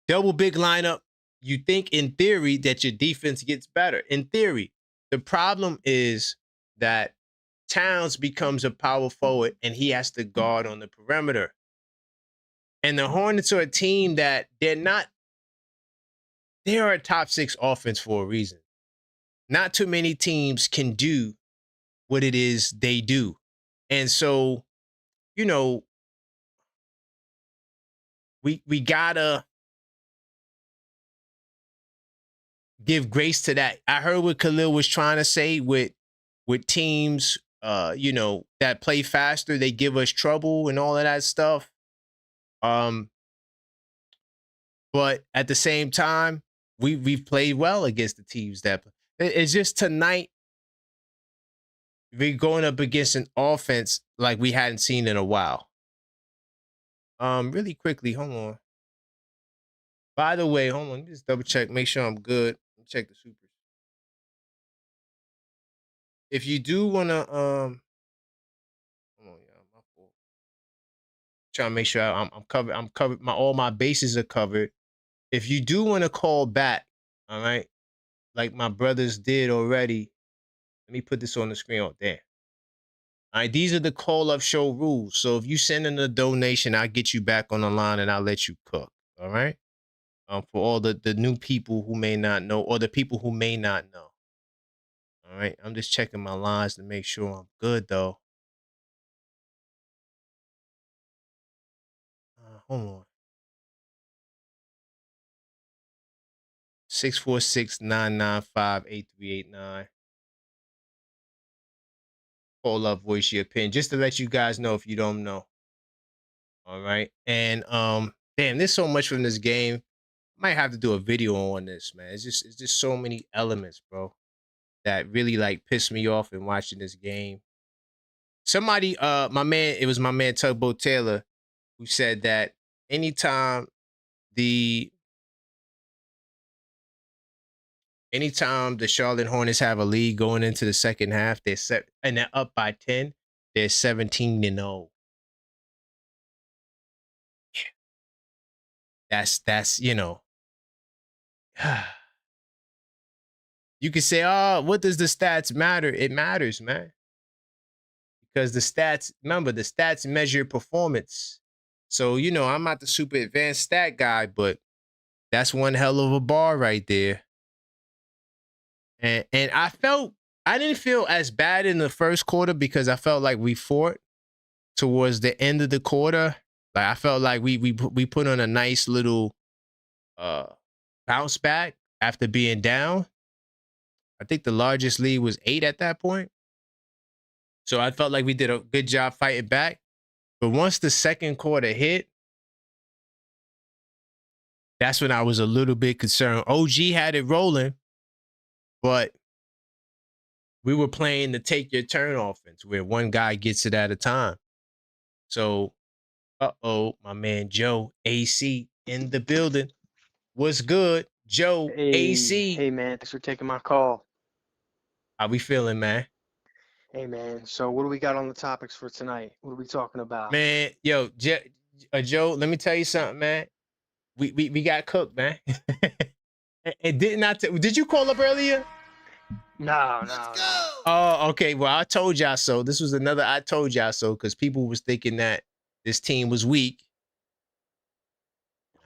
Double big lineup, you think in theory that your defense gets better. In theory. The problem is that Towns becomes a power forward and he has to guard on the perimeter. And the Hornets are a team that they are a top 6 offense for a reason. Not too many teams can do what it is they do. And so, you know, we gotta give grace to that. I heard what Khalil was trying to say with teams, you know, that play faster, they give us trouble and all of that stuff. But at the same time, we've played well against the teams that it's just tonight we're going up against an offense like we hadn't seen in a while. Really quickly, hold on. By the way, hold on, just double check, make sure I'm good. Check the supers. If you do wanna hold on, yeah, my fault. Trying to make sure I'm covered. I'm covered. All my bases are covered. If you do want to call back, all right, like my brothers did already. Let me put this on the screen. Oh, there. All right, these are the call-up show rules. So if you send in a donation, I'll get you back on the line and I'll let you cook. All right. For all the new people who may not know, or the people who may not know. All right. I'm just checking my lines to make sure I'm good, though. Hold on. 646-995-8389. Call up, voice your opinion, just to let you guys know if you don't know. All right. And damn, there's so much from this game. Might have to do a video on this, man. It's just so many elements, bro, that really like piss me off in watching this game. Somebody, it was my man Tugboat Taylor, who said that anytime the Charlotte Hornets have a lead going into the second half, they're up by 10, they're 17-0. That's you know. You can say, oh, what does the stats matter? It matters, man. Because the stats measure performance. So, you know, I'm not the super advanced stat guy, but that's one hell of a bar right there. And I didn't feel as bad in the first quarter because I felt like we fought towards the end of the quarter. Like I felt like we put on a nice little bounce back after being down. I think the largest lead was 8 at that point. So I felt like we did a good job fighting back. But once the second quarter hit, that's when I was a little bit concerned. OG had it rolling, but we were playing the take your turn offense where one guy gets it at a time. So, my man Joe AC in the building. What's good, Joe AC? Hey, man, thanks for taking my call. How we feeling, man? Hey, man, so what do we got on the topics for tonight? What are we talking about? Man, yo, Joe, let me tell you something, man. We got cooked, man. And did you call up earlier? No. Oh, okay. Well, I told y'all so. This was another I told y'all so because people was thinking that this team was weak.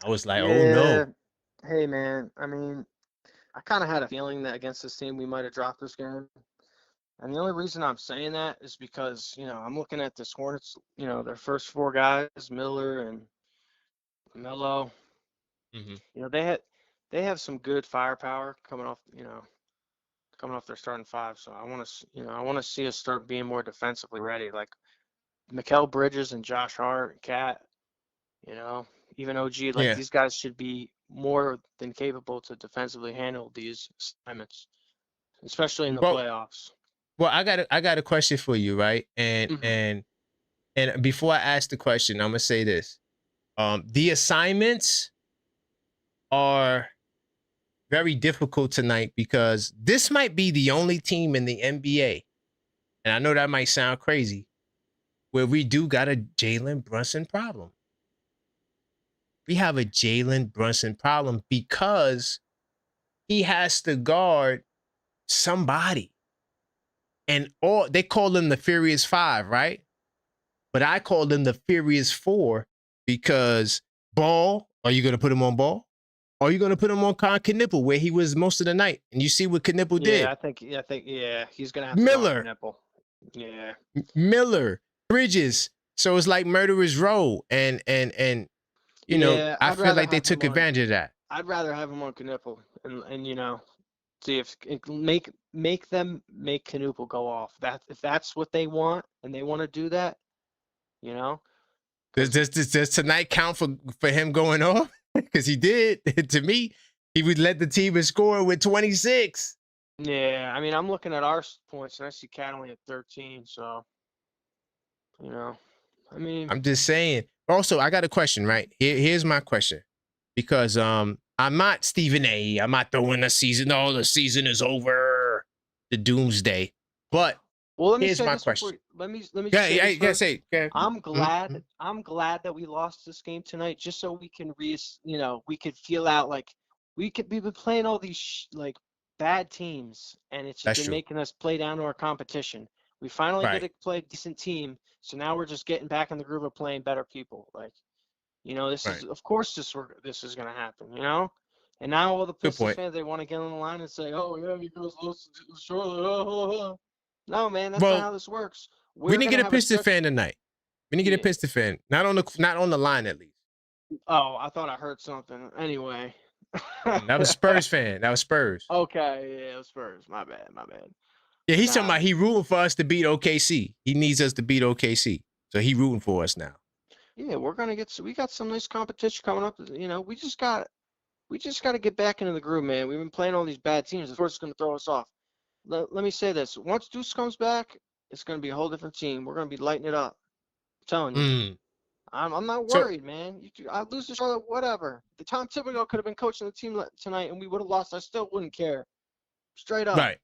I was like, oh no. Hey, man, I mean, I kind of had a feeling that against this team we might have dropped this game. And the only reason I'm saying that is because, you know, I'm looking at this Hornets, you know, their first 4 guys, Miller and Melo. Mm-hmm. You know, they have some good firepower coming off their starting 5. So I want to see us start being more defensively ready. Like Mikal Bridges and Josh Hart, Cat, you know, even OG, these guys should be more than capable to defensively handle these assignments, especially in the playoffs. Well, I got a question for you, right? And before I ask the question, I'm gonna say this. The assignments are very difficult tonight because this might be the only team in the NBA, and I know that might sound crazy, where we do got a Jalen Brunson problem. We have a Jalen Brunson problem because he has to guard somebody. And they call them the Furious 5, right? But I call them the Furious 4 because Ball, are you going to put him on Ball? Or are you going to put him on Knipple where he was most of the night? And you see what Knipple did. I think he's going to have to Miller. go on Knipple. Yeah. Miller, Bridges. So it's like murderer's row, and you know, Yeah, I I'd feel rather like they have him took on. advantage of that. I'd rather have him on Knuppel and you know, see if make them make Knuppel go off. That if that's what they want and they want to do that, you know, Does tonight count for him going off? Because he did. To me, he would let the team in score with 26. yeah. I mean, I'm looking at our points and I see Cat only at 13. So, you know, I mean, I'm just saying. Also, I got a question, right? Here's my question. Because I'm not Stephen A. I'm not throwing the season. Oh, the season is over. The doomsday. But well, let me here's say my this before. question. Let me just Yeah, say yeah, this yeah. first. Say. Yeah. I'm Mm-hmm. glad that we lost this game tonight, just so we can you know, we could feel out like we've been playing all these like bad teams, and it's just That's been true. making us play down to our competition. We finally get Right. to play a decent team, so now we're just getting back in the groove of playing better people. Like, you know, this is Right. of course this is gonna happen, you know. And now all the Good Pistons point. fans, they want to get on the line and say, "Oh yeah, you guys lost to Charlotte." No, man, that's not Well, how this works. we We're didn't gonna get a have a Piston stretch. fan tonight. We didn't get a Yeah. Piston fan. Not on the line at least. Oh, I thought I heard something. Anyway. That was Spurs fan. That was Spurs. Okay, yeah, Spurs. My bad, my bad. Yeah, he's talking Nah, about he rooting for us to beat OKC. He needs us to beat OKC. So he rooting for us now. yeah, we got some nice competition coming up. You know, we just got to get back into the groove, man. We've been playing all these bad teams. Of course, it's going to throw us off. Let me say this: once Deuce comes back, it's going to be a whole different team. We're going to be lighting it up. I'm telling you. Mm. I'm not So worried, man. I lose to Charlotte, whatever. The Tom Thibodeau could have been coaching the team tonight, and we would have lost. I still wouldn't care. Straight up. right.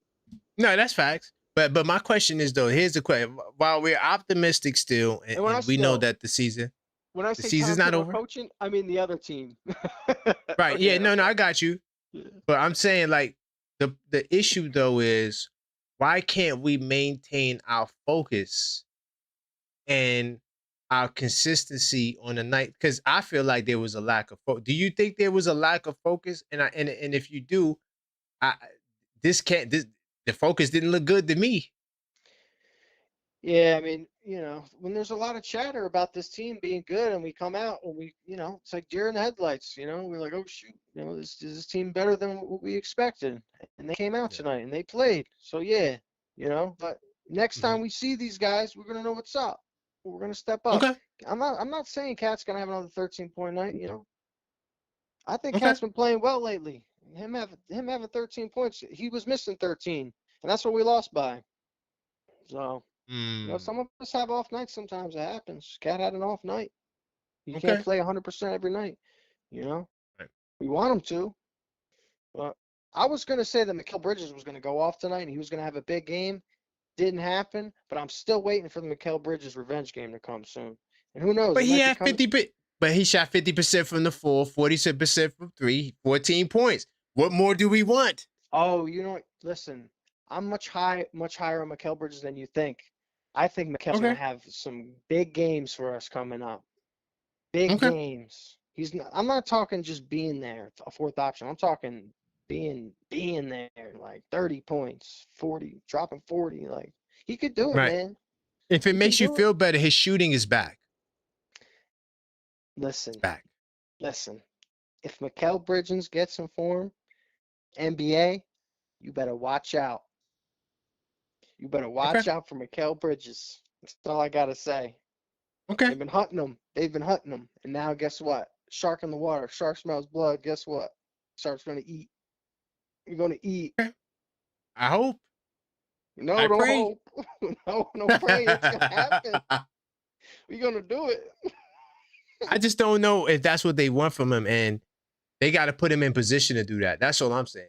No, that's facts. But my question is though, here's the question. While we're optimistic still, And when I and we know still, that the season's when I say Tom not Thibodeau over. coaching, I mean the other team. Right. Yeah, Okay, no, okay. I got you. Yeah. But I'm saying like the issue though is why can't we maintain our focus and our consistency on the night? Because I feel like there was a lack of focus. Do you think there was a lack of focus? And if you do, I the focus didn't look good to me. Yeah, I mean, you know, when there's a lot of chatter about this team being good and we come out and we, you know, it's like deer in the headlights, you know, we're like, oh shoot, you know, is this team better than what we expected? And they came out Yeah. tonight and they played. So yeah, you know, but next Mm-hmm. time we see these guys, we're gonna know what's up. We're gonna step up. Okay. I'm not saying Cat's gonna have another 13-point night, you know. I think Okay. Cat's been playing well lately. Him having 13 points, he was missing 13, and that's what we lost by. So. You know, Mm. some of us have off nights sometimes. It happens. Cat had an off night. He can't Okay. play 100% every night, you know? Right. We want him to. But I was going to say that Mikal Bridges was going to go off tonight and he was going to have a big game. Didn't happen, but I'm still waiting for the Mikal Bridges revenge game to come soon. And who knows? But It he might be had coming. 50. But he shot 50% from the 4, 47% from 3, 14 points. What more do we want? Oh, you know what? Listen, I'm much higher on Mikal Bridges than you think. I think Mikal's going Okay. to have some big games for us coming up. Big Okay. games. I'm not talking just being there, a fourth option. I'm talking being there, like 30 points, 40, dropping 40. Like he could do it, Right. man. If it He can makes you do it. feel better, his shooting is back. Listen, It's back. listen. If Mikal Bridges gets in form, NBA, you better watch out. You better Okay. watch out for Mikal Bridges. That's all I gotta say. Okay. They've been hunting him. And now guess what? Shark in the water. Shark smells blood. Guess what? Shark's gonna eat. You're gonna eat. Okay. I hope. No, I don't pray. hope. No pray. It's gonna happen. We're gonna do it. I just don't know if that's what they want from him, and they got to put him in position to do that. That's all I'm saying.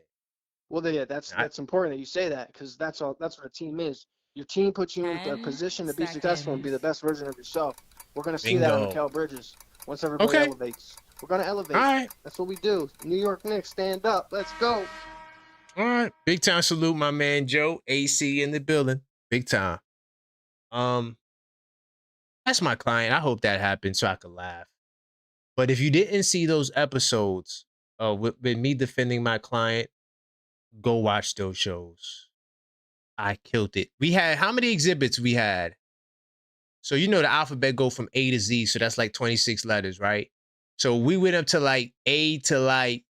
Well, yeah, that's important that you say that because that's what a team is. Your team puts you in a 10 position to be successful and be the seconds. best version of yourself. We're gonna see that on Bingo. Mikal Bridges once everybody Okay. elevates. We're gonna elevate. All right. That's what we do. New York Knicks, stand up. Let's go. All right. Big time salute, my man Joe. AC in the building. Big time. That's my client. I hope that happens so I could laugh. But if you didn't see those episodes with me defending my client, go watch those shows. I killed it. We had, how many exhibits we had? So you know the alphabet go from A to Z, so that's like 26 letters, right? So we went up to like A to like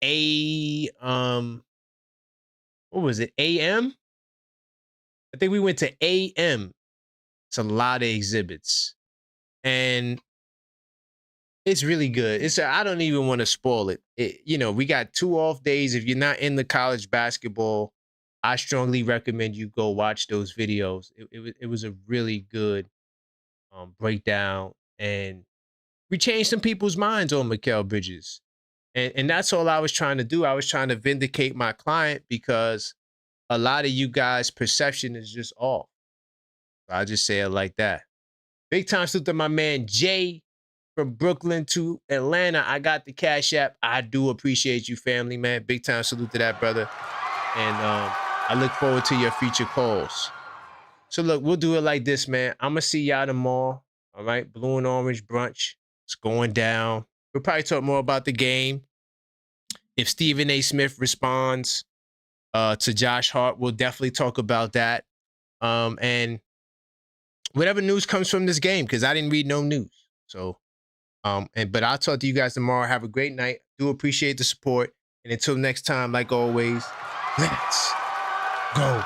A, what was it? AM? I think we went to AM. It's a lot of exhibits. And it's really good. I don't even want to spoil it. You know, we got 2 off days. If you're not into college basketball, I strongly recommend you go watch those videos. It was a really good breakdown, and we changed some people's minds on Mikal Bridges. And that's all I was trying to do. I was trying to vindicate my client because a lot of you guys' perception is just off. I'll just say it like that. Big time salute to my man Jay from Brooklyn to Atlanta. I got the Cash App. I do appreciate you, family, man. Big time salute to that, brother. And I look forward to your future calls. So look, we'll do it like this, man. I'm going to see y'all tomorrow. All right. Blue and orange brunch. It's going down. We'll probably talk more about the game. If Stephen A. Smith responds to Josh Hart, we'll definitely talk about that. And whatever news comes from this game, because I didn't read no news. So, but I'll talk to you guys tomorrow. Have a great night. Do appreciate the support. And until next time, like always, let's go.